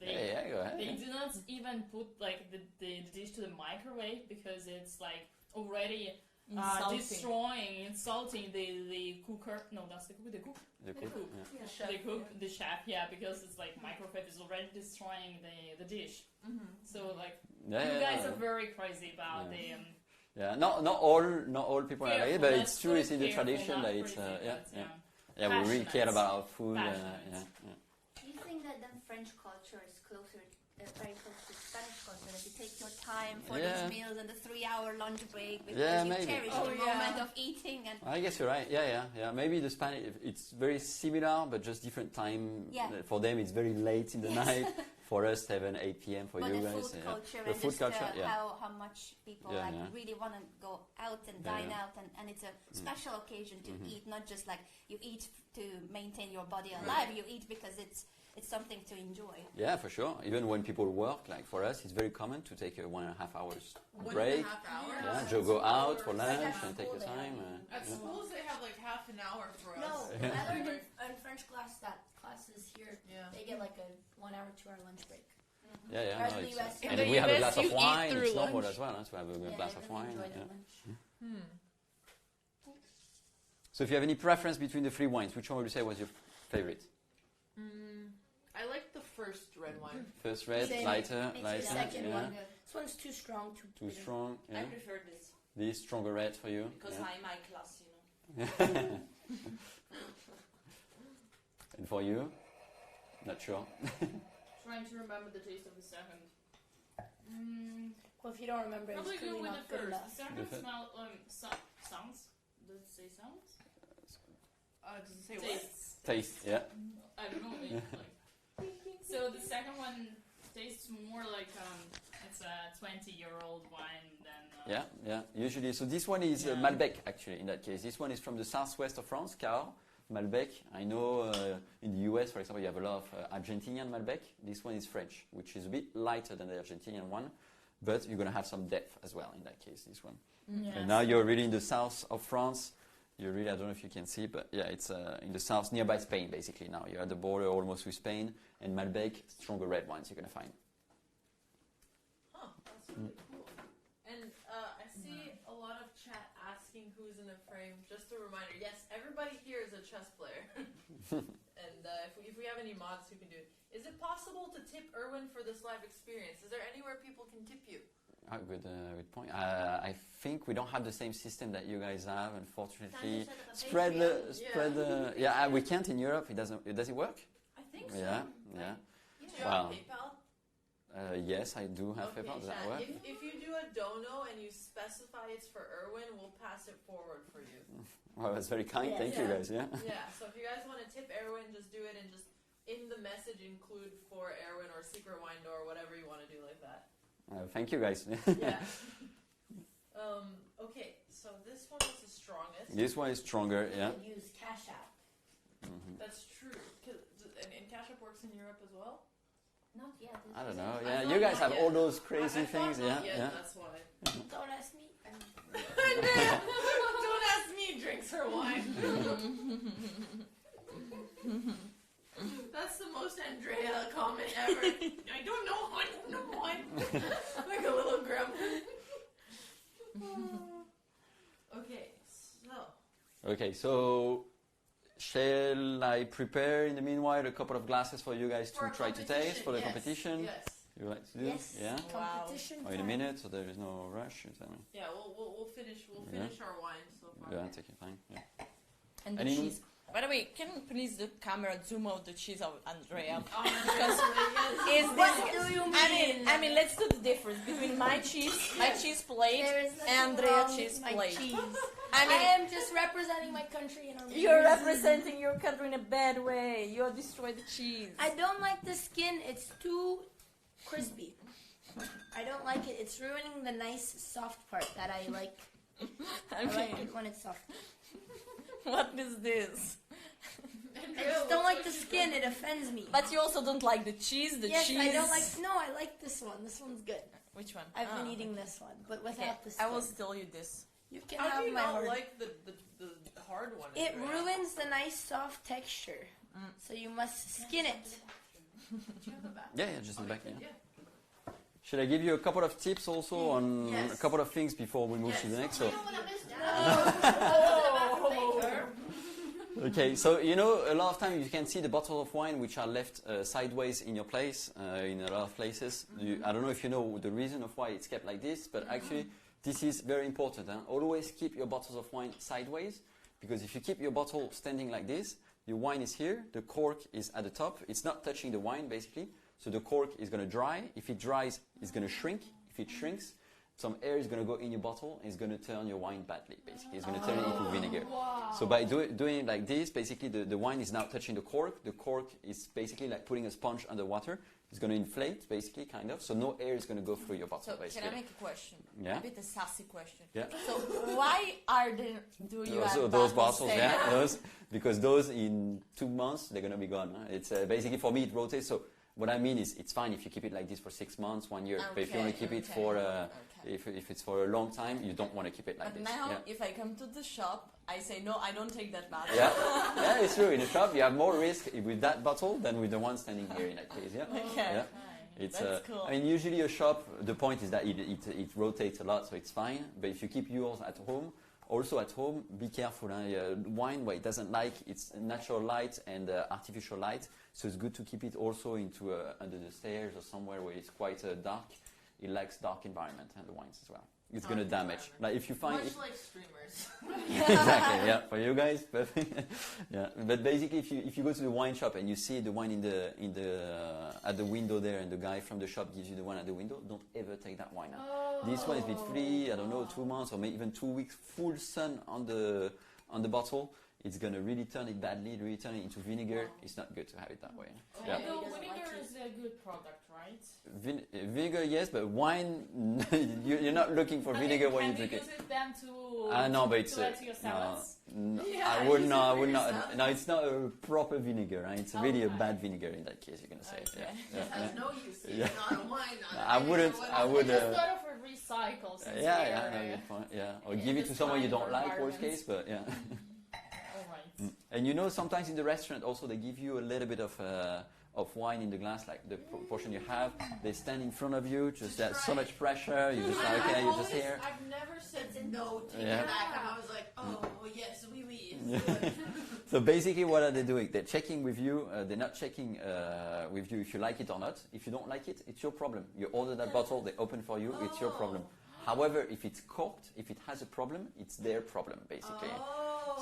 [SPEAKER 1] Go ahead.
[SPEAKER 10] They do not even put like the dish to the microwave because it's like already insulting the cooker. No, that's the cooker. The cook. The chef. Yeah, because it's like microwave is already destroying the dish. So like you guys are very crazy about the.
[SPEAKER 1] Yeah, not all people are like it, but it's true. It's in the tradition that it's we really care about our food.
[SPEAKER 8] Do you think that the French culture is very close to Spanish culture? That you take your time for these meals and the 3-hour lunch break because you cherish the moment of eating. And
[SPEAKER 1] I guess you're right. Yeah. Maybe the Spanish, it's very similar, but just different time. For them, it's very late in the night. For us, 7, 8 p.m. for you guys.
[SPEAKER 8] The food culture, how much people really want to go out and dine out, and it's a special occasion to eat, not just like you eat to maintain your body alive. You eat because it's something to enjoy.
[SPEAKER 1] Yeah, for sure. Even when people work, like for us, it's very common to take a 1.5 hours break.
[SPEAKER 11] 1.5 hours?
[SPEAKER 1] Yeah, to go out for lunch and take your time.
[SPEAKER 11] At schools, they have like half an hour for us.
[SPEAKER 3] No, I learned in French class that classes here, they get like a 1 hour, 2 hour lunch break.
[SPEAKER 1] Yeah. No, and if we have a glass of wine, it's normal as well. So we have a glass of wine. So if you have any preference between the 3 wines, which one would you say was your favorite?
[SPEAKER 11] I like the first red wine.
[SPEAKER 1] First red, lighter.
[SPEAKER 3] The second one. This one's too strong.
[SPEAKER 1] Too strong. Yeah.
[SPEAKER 9] I prefer this.
[SPEAKER 1] This stronger red for you.
[SPEAKER 9] Because I'm my class, you know.
[SPEAKER 1] And for you? Not sure.
[SPEAKER 10] Trying to remember the taste of the second.
[SPEAKER 3] Well, if you don't remember,
[SPEAKER 10] probably
[SPEAKER 3] it's
[SPEAKER 10] go
[SPEAKER 3] clearly
[SPEAKER 10] with
[SPEAKER 3] not
[SPEAKER 10] the
[SPEAKER 3] good
[SPEAKER 10] first.
[SPEAKER 3] enough.
[SPEAKER 10] The second smell sounds. Does it say sounds?
[SPEAKER 11] Does it say
[SPEAKER 10] tastes.
[SPEAKER 11] what?
[SPEAKER 1] Taste, yeah.
[SPEAKER 10] I don't know. Maybe, like. So the second one tastes more like it's a 20-year-old wine than.
[SPEAKER 1] Yeah. Usually, so this one is Malbec actually. In that case, this one is from the southwest of France, Cahors. Malbec. I know in the US, for example, you have a lot of Argentinian Malbec. This one is French, which is a bit lighter than the Argentinian one, but you're going to have some depth as well in that case, this one.
[SPEAKER 10] Yes.
[SPEAKER 1] And now you're really in the south of France. You're really, I don't know if you can see, but yeah, it's in the south, nearby Spain, basically now. You're at the border almost with Spain, and Malbec, stronger red wines you're going to find.
[SPEAKER 11] Huh, that's really cool. And I see a lot of chat asking who's in the frame. Just a reminder, yes, everybody here is a chess player. And if we have any mods who can do it. Is it possible to tip Erwin for this live experience? Is there anywhere people can tip you?
[SPEAKER 1] Good point. I think we don't have the same system that you guys have, unfortunately. We can't in Europe. Does it work?
[SPEAKER 11] I think so.
[SPEAKER 1] Yeah.
[SPEAKER 11] Do you have PayPal?
[SPEAKER 1] Yes, I do have PayPal. Does that work?
[SPEAKER 11] If you do a dono and you specify it's for Erwin, we'll pass it forward for you.
[SPEAKER 1] Well, that's very kind. Thank you guys. Yeah.
[SPEAKER 11] Yeah. So if you guys want to tip Erwin, just do it and just in the message include for Erwin or Secret Wine Door, whatever you want to do like that.
[SPEAKER 1] Thank you guys.
[SPEAKER 11] Yeah. Okay, so this one is the strongest.
[SPEAKER 1] This one is stronger, yeah.
[SPEAKER 3] Use Cash App.
[SPEAKER 11] That's true. And Cash App works in Europe as well?
[SPEAKER 8] Not yet.
[SPEAKER 1] I don't know. Yeah, you guys have all those crazy things. Yeah, yeah.
[SPEAKER 11] That's why.
[SPEAKER 8] Don't ask me.
[SPEAKER 11] Don't ask me. Drinks her wine. That's the most Andrea comment ever. I don't know. I don't know why. Like a little gremlin.
[SPEAKER 1] Okay, so shall I prepare in the meanwhile a couple of glasses for you guys to try to taste for the competition?
[SPEAKER 11] Yes.
[SPEAKER 1] You like to do?
[SPEAKER 8] Yes.
[SPEAKER 1] Yeah.
[SPEAKER 8] Competition.
[SPEAKER 1] Oh, in a minute, so there is no rush. You tell me.
[SPEAKER 11] Yeah, we'll finish our wine so far.
[SPEAKER 1] Yeah, take your time. Yeah.
[SPEAKER 9] And the cheese. By the way, can please the camera zoom out the cheese of Andrea? Because
[SPEAKER 8] what do you mean?
[SPEAKER 9] I mean, let's do the difference between my cheese plate, and Andrea's cheese plate.
[SPEAKER 3] I am just representing my country in a
[SPEAKER 9] You're representing your country in a bad way. You're destroying the cheese.
[SPEAKER 3] I don't like the skin. It's too crispy. I don't like it. It's ruining the nice soft part that I like. I like it when it's soft.
[SPEAKER 9] What is this?
[SPEAKER 3] I just don't like the skin. It offends me.
[SPEAKER 9] But you also don't like the cheese.
[SPEAKER 3] Yes, I don't like. No, I like this one. This one's good.
[SPEAKER 9] Which one?
[SPEAKER 3] I've been eating this one, but without the skin.
[SPEAKER 9] I will steal you this.
[SPEAKER 3] You can
[SPEAKER 11] How
[SPEAKER 3] have
[SPEAKER 11] do you
[SPEAKER 3] my
[SPEAKER 11] not
[SPEAKER 3] hard.
[SPEAKER 11] like the hard one?
[SPEAKER 3] It ruins the nice soft texture. So you must skin it.
[SPEAKER 1] Yeah, just in the back. Yeah. Should I give you a couple of tips also on a couple of things before we move to the next? So. Okay, so you know, a lot of times you can see the bottles of wine which are left sideways in your place, in a lot of places. I don't know if you know the reason of why it's kept like this, but actually this is very important. Always keep your bottles of wine sideways, because if you keep your bottle standing like this, your wine is here, the cork is at the top, it's not touching the wine basically, so the cork is going to dry. If it dries, it's going to shrink. If it shrinks, some air is going to go in your bottle and it's going to turn your wine badly, basically. It's going to turn it into vinegar.
[SPEAKER 11] Wow.
[SPEAKER 1] So by doing it like this, basically the wine is now touching the cork. The cork is basically like putting a sponge underwater. It's going to inflate, basically, kind of. So no air is going to go through your bottle,
[SPEAKER 9] So
[SPEAKER 1] basically.
[SPEAKER 9] can I make a question?
[SPEAKER 1] Yeah.
[SPEAKER 9] A bit a sassy question.
[SPEAKER 1] Yeah.
[SPEAKER 9] So why do you have
[SPEAKER 1] those
[SPEAKER 9] bottles
[SPEAKER 1] bottles?
[SPEAKER 9] there?
[SPEAKER 1] Yeah, because those in 2 months they're going to be gone. It's basically for me it rotates. So what I mean is it's fine if you keep it like this for 6 months, 1 year. But if you want to keep it for if it's for a long time, you don't want to keep it like
[SPEAKER 9] But
[SPEAKER 1] this.
[SPEAKER 9] now, if I come to the shop, I say no, I don't take that bottle.
[SPEAKER 1] Yeah, it's true. In the shop, you have more risk with that bottle than with the one standing here in that case. Yeah.
[SPEAKER 9] Okay.
[SPEAKER 1] Yeah. It's
[SPEAKER 9] That's cool.
[SPEAKER 1] I mean, usually a shop, the point is that it rotates a lot, so it's fine. But if you keep yours at home, also at home, be careful. Wine, what it doesn't like, it's natural light and artificial light. So it's good to keep it also into under the stairs or somewhere where it's quite dark. It likes dark environment and the wines as well. It's going to damage. Like if you find
[SPEAKER 11] much like streamers.
[SPEAKER 1] Exactly, yeah, for you guys, perfect. Yeah, but basically, if you go to the wine shop and you see the wine at the window there, and the guy from the shop gives you the wine at the window, don't ever take that wine out. This one is with free, I don't know, 2 months or maybe even 2 weeks, full sun on the bottle. It's gonna really turn it badly, really turn it into vinegar. It's not good to have it that way. Yeah.
[SPEAKER 10] So vinegar is a good product, right?
[SPEAKER 1] Vinegar, yes, but wine, you're not looking for vinegar when you drink it.
[SPEAKER 10] Can you use it then to
[SPEAKER 1] No, but
[SPEAKER 10] to
[SPEAKER 1] it's
[SPEAKER 10] add to your salads?
[SPEAKER 1] no,
[SPEAKER 11] Yeah,
[SPEAKER 1] I would not. No, it's not a proper vinegar. Right? It's really a bad vinegar in that case. You're gonna say,
[SPEAKER 11] It has no use.
[SPEAKER 1] Yeah.
[SPEAKER 11] Not a wine. Not
[SPEAKER 1] I wouldn't. I would.
[SPEAKER 10] Just sort of a recycle. Since
[SPEAKER 1] Yeah, no, good point. Yeah, or give it to someone you don't like. Worst case, but yeah.
[SPEAKER 10] Alright.
[SPEAKER 1] And you know, sometimes in the restaurant also they give you a little bit of wine in the glass, like the proportion you have. They stand in front of you, just that's so much pressure. You just like, okay, you just here.
[SPEAKER 11] I've never said no, take
[SPEAKER 1] Yeah.
[SPEAKER 11] it back, and I was like, oh, yes, oui, oui.
[SPEAKER 1] So basically, what are they doing? They're checking with you. They're not checking with you if you like it or not. If you don't like it, it's your problem. You order that bottle, they open for you, it's your problem. However, if it's corked, if it has a problem, it's their problem, basically.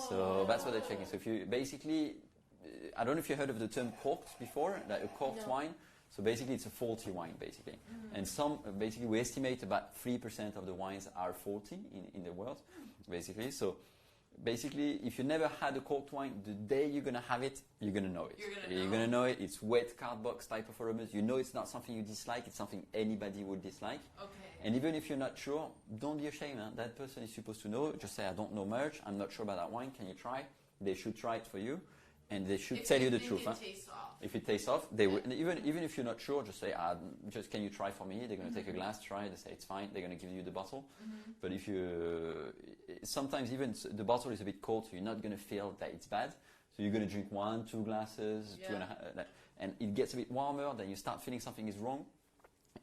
[SPEAKER 1] So that's what they're checking. So if you basically, I don't know if you heard of the term corked before, like a corked wine. So basically, it's a faulty wine, basically. And basically, we estimate about 3% of the wines are faulty in the world, basically. So basically, if you never had a corked wine, the day you're going to have it, you're going to know it. You're going to know it. It's wet cardbox type of aromas. You know it's not something you dislike. It's something anybody would dislike.
[SPEAKER 11] Okay.
[SPEAKER 1] And even if you're not sure, don't be ashamed. That person is supposed to know. Just say, I don't know much. I'm not sure about that wine. Can you try? They should try it for you. and they should tell you the truth.
[SPEAKER 11] Tastes off.
[SPEAKER 1] If it tastes off, they will, even if you're not sure, just say, just can you try for me? They're going to take a glass, try. They say it's fine. They're going to give you the bottle. But if sometimes even the bottle is a bit cold, so you're not going to feel that it's bad. So you're going to drink 1, 2 glasses, 2.5, and it gets a bit warmer. Then you start feeling something is wrong.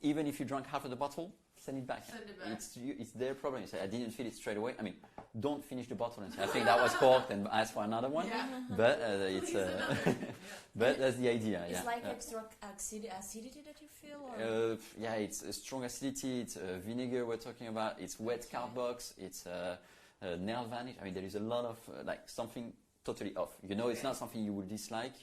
[SPEAKER 1] Even if you drank half of the bottle, send it back. It's their problem. You say, I didn't feel it straight away. I mean, don't finish the bottle and say, I think that was corked, and ask for another one. But but that's the idea.
[SPEAKER 9] It's like extra acidity that you feel? Or?
[SPEAKER 1] Yeah, it's a strong acidity. It's vinegar we're talking about. It's wet carbox. It's nail varnish. I mean, there is a lot of something totally off. You know, it's not something you would dislike.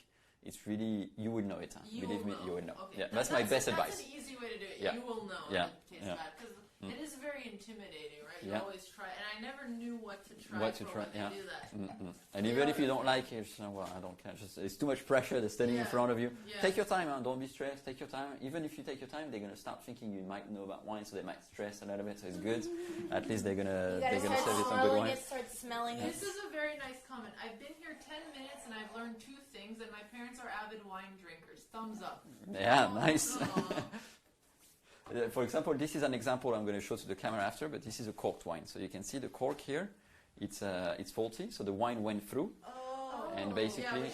[SPEAKER 1] It's really, you will know it. Huh? Believe me, you will know.
[SPEAKER 11] Okay.
[SPEAKER 1] Yeah, that's my best advice.
[SPEAKER 11] That's an easy way to do it.
[SPEAKER 1] Yeah.
[SPEAKER 11] You will know when it tastes bad. Because it is very intimidating, right? You always try. And I never knew what to try when I do that.
[SPEAKER 1] And even if you don't like it, well, I don't care. It's too much pressure. They're standing in front of you. Take your time. Don't be stressed. Take your time. Even if you take your time, they're going to start thinking you might know about wine, so they might stress a little bit. So it's good. At least they're going to serve you some good wine.
[SPEAKER 8] Start smelling it.
[SPEAKER 11] This is a very nice comment. I've been here 10 minutes and I've learned 2 things, and my parents are avid wine drinkers. Thumbs up.
[SPEAKER 1] Yeah, nice. For example, this is an example I'm going to show to the camera after, but this is a corked wine. So you can see the cork here. It's faulty, so the wine went through. And basically,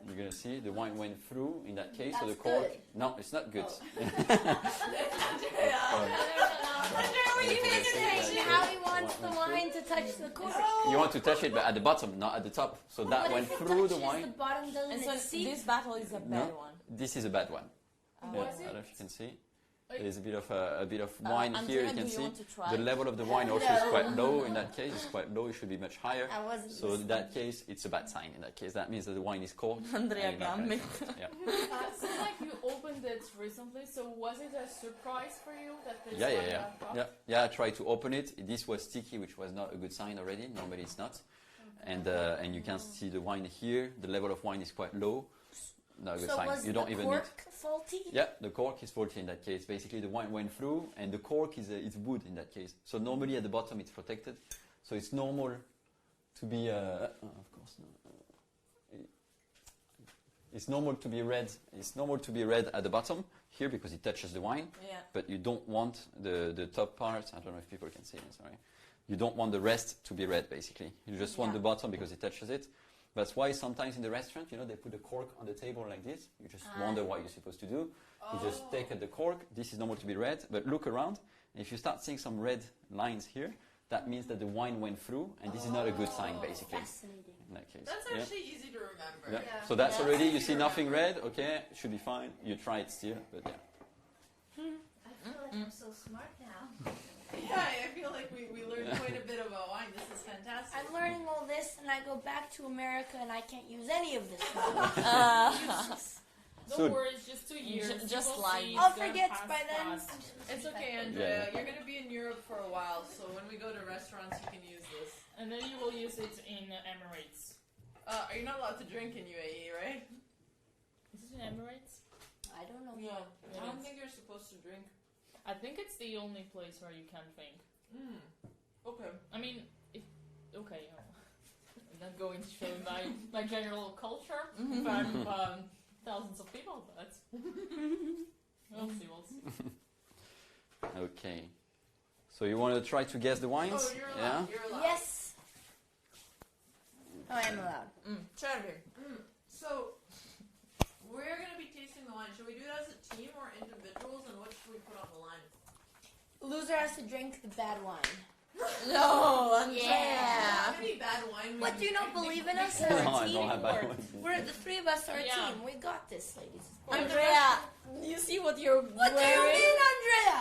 [SPEAKER 1] you're going to see the wine went through in that case.
[SPEAKER 8] That's
[SPEAKER 1] so the cork,
[SPEAKER 8] good.
[SPEAKER 1] no, it's not good.
[SPEAKER 8] How he wants the wine to touch the cork.
[SPEAKER 1] You want to touch it, but at the bottom, not at the top. So that went through the wine.
[SPEAKER 8] The bottom doesn't
[SPEAKER 9] and so this bottle is a bad one.
[SPEAKER 1] This is a bad one. I don't know if you can see. There's a bit of wine here. You can see the level of the wine also is quite low. In that case, it's quite low. It should be much higher. So in that case, it's a bad sign. In that case, that means that the wine is cold.
[SPEAKER 10] Andrea got me.
[SPEAKER 1] Yeah.
[SPEAKER 10] So like you opened it recently. So was it a surprise for you that this
[SPEAKER 1] Yeah. I tried to open it. This was sticky, which was not a good sign already. Normally it's not. And you can see the wine here. The level of wine is quite low. Not a good sign.
[SPEAKER 8] Was
[SPEAKER 1] you don't
[SPEAKER 8] the
[SPEAKER 1] even
[SPEAKER 8] cork
[SPEAKER 1] need.
[SPEAKER 8] faulty?
[SPEAKER 1] Yeah, the cork is faulty in that case. Basically, the wine went through, and the cork is it's wood in that case. So normally at the bottom it's protected. So it's normal to be. Of course, no. It's normal to be red. It's normal to be red at the bottom here because it touches the wine.
[SPEAKER 9] Yeah.
[SPEAKER 1] But you don't want the top part. I don't know if people can see it. Sorry. You don't want the rest to be red. Basically, you just want the bottom because it touches it. That's why sometimes in the restaurant, they put a cork on the table like this. You just wonder what you're supposed to do. You just take out the cork. This is normal to be red, but look around. If you start seeing some red lines here, that means that the wine went through, and this is not a good sign, basically.
[SPEAKER 8] Fascinating.
[SPEAKER 1] In that case.
[SPEAKER 11] That's actually easy to remember.
[SPEAKER 1] Yeah. So that's already, you see nothing red, okay, should be fine. You try it still, but yeah.
[SPEAKER 8] I feel like I'm so smart now.
[SPEAKER 11] Yeah, I feel like we learned quite a bit about wine. This is fantastic.
[SPEAKER 8] I'm learning all this, and I go back to America, and I can't use any of this.
[SPEAKER 10] Don't worry, it's just 2 years.
[SPEAKER 9] Just like
[SPEAKER 8] I'll forget by then.
[SPEAKER 11] It's okay, Andrea. You're going to be in Europe for a while, so when we go to restaurants, you can use this.
[SPEAKER 10] And then you will use it in Emirates.
[SPEAKER 11] Are you not allowed to drink in UAE, right?
[SPEAKER 10] Is it in Emirates?
[SPEAKER 8] I don't know.
[SPEAKER 11] Yeah. I don't think you're supposed to drink.
[SPEAKER 10] I think it's the only place where you can drink.
[SPEAKER 11] Okay.
[SPEAKER 10] I mean, okay. I'm not going to show my general culture in front of thousands of people, but we'll see.
[SPEAKER 1] Okay. So you want to try to guess the wines?
[SPEAKER 11] Oh, you're allowed. You're allowed.
[SPEAKER 8] Yes. Oh, I am allowed.
[SPEAKER 11] So, we're going to be tasting the wine. Should we do it as a team or individuals, and what should we put on the line?
[SPEAKER 8] Loser has to drink the bad wine.
[SPEAKER 9] No, Andrea.
[SPEAKER 11] How many bad wine?
[SPEAKER 8] What, do you not believe in us?
[SPEAKER 1] No, I don't have bad wine.
[SPEAKER 8] We're the 3 of us are a team. We got this, ladies.
[SPEAKER 9] Andrea, you see what you're wearing?
[SPEAKER 8] What do you mean, Andrea?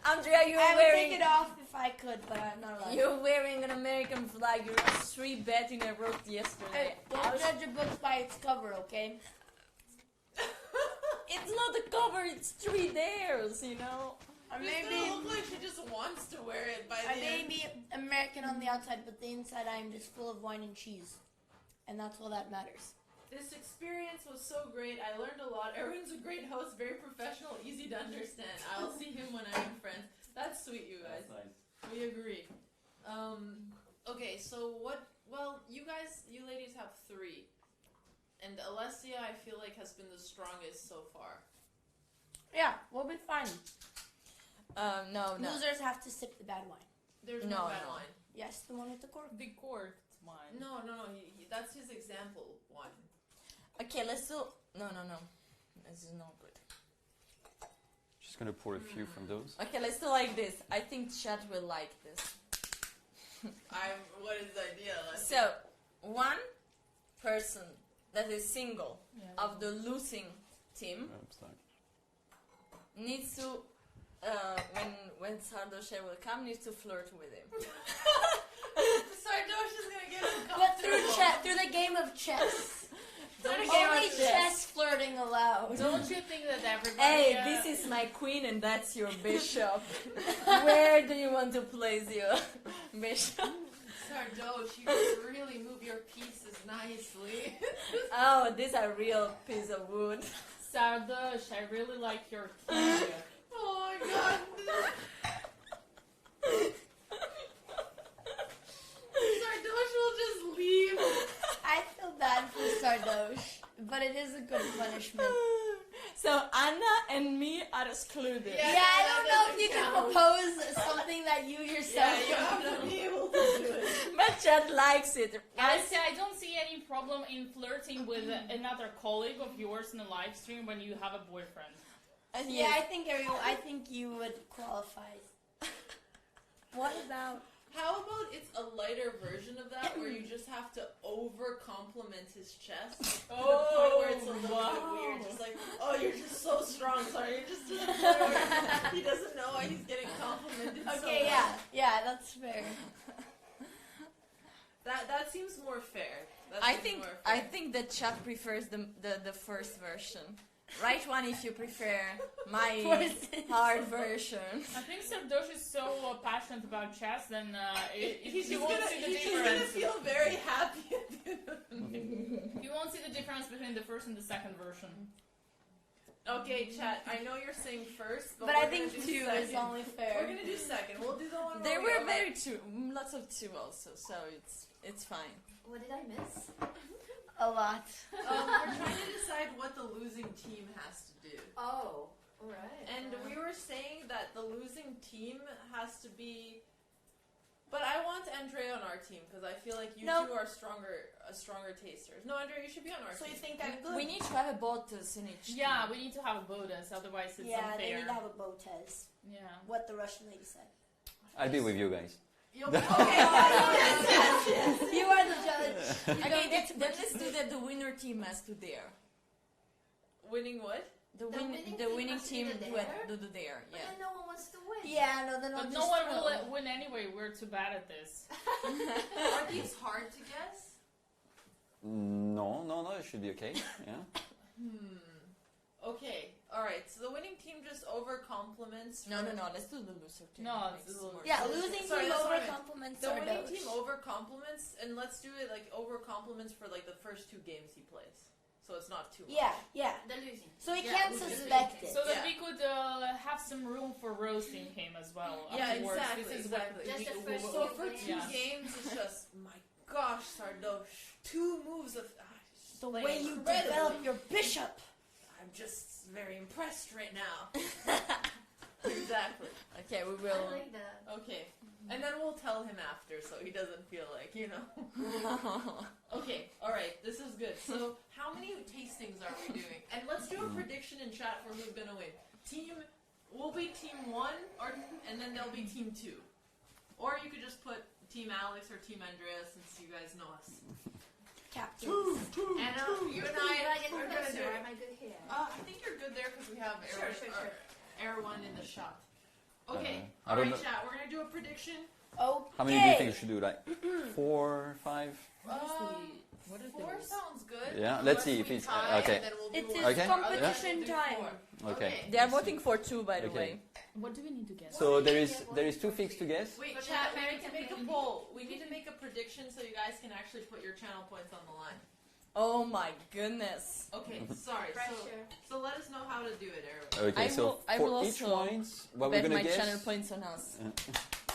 [SPEAKER 9] Andrea, you're
[SPEAKER 8] I would
[SPEAKER 9] wearing.
[SPEAKER 8] take it off if I could, but I'm not allowed.
[SPEAKER 9] You're wearing an American flag. You're a 3 betting I wrote yesterday.
[SPEAKER 8] Hey, don't judge a book by its cover, okay?
[SPEAKER 9] It's not the cover. It's 3 dares,
[SPEAKER 8] Or
[SPEAKER 11] It
[SPEAKER 8] maybe
[SPEAKER 11] looks like she just wants to wear it by
[SPEAKER 8] I
[SPEAKER 11] the
[SPEAKER 8] may
[SPEAKER 11] end.
[SPEAKER 8] be American on the outside, but the inside I am just full of wine and cheese. And that's all that matters.
[SPEAKER 11] This experience was so great. I learned a lot. Erwin's a great host, very professional, easy to understand. I'll see him when I'm in France. That's sweet, you guys.
[SPEAKER 1] That's nice.
[SPEAKER 11] We agree. Okay, so what? Well, you ladies have 3. And Alessia, I feel like, has been the strongest so far.
[SPEAKER 3] Yeah, we'll be fine.
[SPEAKER 9] No.
[SPEAKER 3] Losers have to sip the bad wine.
[SPEAKER 11] There's no bad wine.
[SPEAKER 3] Yes, the one with the cork.
[SPEAKER 10] The corked wine.
[SPEAKER 11] No. That's his example wine.
[SPEAKER 9] Okay, let's do. No. This is not good.
[SPEAKER 1] Just gonna pour a few from those.
[SPEAKER 9] Okay, let's do like this. I think chat will like this.
[SPEAKER 11] What is the idea?
[SPEAKER 9] So, one person that is single of the losing team needs to, when Sardoche will come, needs to flirt with him.
[SPEAKER 11] Sardoche is gonna get him
[SPEAKER 3] But through the game of chess. Only chess flirting allowed.
[SPEAKER 10] Don't you think that everybody...
[SPEAKER 9] Hey, this is my queen and that's your bishop. Where do you want to place your bishop?
[SPEAKER 11] Sardoche, you can really move your pieces nicely.
[SPEAKER 9] Oh, these are real piece of wood.
[SPEAKER 10] Sardoche, I really like your king.
[SPEAKER 11] Oh my god. Sardoche will just leave.
[SPEAKER 3] I feel bad for Sardoche, but it is a good punishment.
[SPEAKER 9] So Anna and me are excluded.
[SPEAKER 3] Yeah, I don't know if you can propose something that you yourself
[SPEAKER 11] you have to be able to do it.
[SPEAKER 9] But Chad likes it.
[SPEAKER 10] Honestly, I don't see any problem in flirting with another colleague of yours in the live stream when you have a boyfriend.
[SPEAKER 3] Yeah, I think you would qualify. What about?
[SPEAKER 11] How about it's a lighter version of that where you just have to over compliment his chest to the point where it's a little bit weird. Just like, oh, you're just so strong. Sorry, you're just to the point where he doesn't know why he's getting complimented.
[SPEAKER 3] Okay,
[SPEAKER 11] so
[SPEAKER 3] yeah, that's fair.
[SPEAKER 11] That seems more fair.
[SPEAKER 9] I think that Chad prefers the first version. Write one if you prefer my hard version.
[SPEAKER 10] I think Sardoche is so passionate about chess, then
[SPEAKER 11] he
[SPEAKER 10] won't see the difference.
[SPEAKER 11] He's gonna feel very happy.
[SPEAKER 10] You won't see the difference between the first and the second version.
[SPEAKER 11] Okay, chat. I know you're saying first,
[SPEAKER 3] but I think two is only fair.
[SPEAKER 11] We're gonna do second. We'll do the one.
[SPEAKER 9] There were lots of two also, so it's fine.
[SPEAKER 8] What did I miss?
[SPEAKER 3] A lot.
[SPEAKER 11] We're trying to decide what the losing team has to do.
[SPEAKER 8] Oh, right.
[SPEAKER 11] And we were saying that the losing team has to be. But I want Andrea on our team because I feel like you two are stronger tasters. No, Andrea, you should be on our team.
[SPEAKER 3] So you think I'm good?
[SPEAKER 9] We need to have a Botez in each team.
[SPEAKER 10] Yeah, we need to have a Botez, otherwise it's unfair.
[SPEAKER 3] Yeah, they need to have a Botez.
[SPEAKER 10] Yeah.
[SPEAKER 3] What the Russian lady said.
[SPEAKER 1] I'll be with you guys.
[SPEAKER 3] Okay, yes. You are the judge.
[SPEAKER 9] Okay, then let's do that. The winner team has to dare.
[SPEAKER 11] Winning what?
[SPEAKER 9] The winning team do the dare.
[SPEAKER 8] But then no one wants to win.
[SPEAKER 3] Yeah, no, then
[SPEAKER 10] but no one will win anyway. We're too bad at this.
[SPEAKER 11] Are these hard to guess?
[SPEAKER 1] No, it should be okay. Yeah.
[SPEAKER 11] Okay, alright, so the winning team just over compliments.
[SPEAKER 9] No, let's do the loser team.
[SPEAKER 10] No,
[SPEAKER 3] losing team over compliments.
[SPEAKER 11] The winning team over compliments, and let's do it like over compliments for like the first 2 games he plays. So it's not too much.
[SPEAKER 3] Yeah.
[SPEAKER 8] The losing.
[SPEAKER 3] So he can't suspect it.
[SPEAKER 10] So that we could have some room for roasting him as well.
[SPEAKER 11] Yeah,
[SPEAKER 10] afterwards.
[SPEAKER 11] exactly.
[SPEAKER 10] This is
[SPEAKER 11] exactly.
[SPEAKER 8] Just the first
[SPEAKER 11] So for 2
[SPEAKER 10] Yeah.
[SPEAKER 11] games, it's just, my gosh, Sardoche. 2 moves of...
[SPEAKER 3] the way you develop your bishop.
[SPEAKER 11] I'm just very impressed right now. Exactly.
[SPEAKER 9] Okay, we will.
[SPEAKER 8] I like that.
[SPEAKER 11] Okay. And then we'll tell him after so he doesn't feel like, Okay, alright, this is good. So, how many tastings are we doing? And let's do a prediction in chat for who's gonna win. We'll be team 1, and then there'll be team 2. Or you could just put team Alex or team Andrea since you guys know us.
[SPEAKER 3] Captain.
[SPEAKER 11] And you and I
[SPEAKER 8] get
[SPEAKER 11] are gonna do it.
[SPEAKER 8] Am I good here?
[SPEAKER 11] I think you're good there because we have Air 1 in the shot. Okay,
[SPEAKER 1] I don't
[SPEAKER 11] alright, chat, we're gonna do a prediction.
[SPEAKER 3] Okay.
[SPEAKER 1] How many do you think we should do? Like 4, 5?
[SPEAKER 10] What is
[SPEAKER 11] 4 sounds good.
[SPEAKER 1] Yeah, let's see if it's okay.
[SPEAKER 3] It is competition time.
[SPEAKER 1] Okay.
[SPEAKER 9] They are voting for 2, by the way.
[SPEAKER 10] What do we need to guess?
[SPEAKER 1] So there is 2 things to guess.
[SPEAKER 11] Wait, chat, we need to make a poll. We need to make a prediction so you guys can actually put your channel points on the line.
[SPEAKER 9] Oh my goodness.
[SPEAKER 11] Okay, sorry. So let us know how to do it, Erwin.
[SPEAKER 1] Okay, so for each point, what we're gonna guess.
[SPEAKER 9] Bet my channel points on us.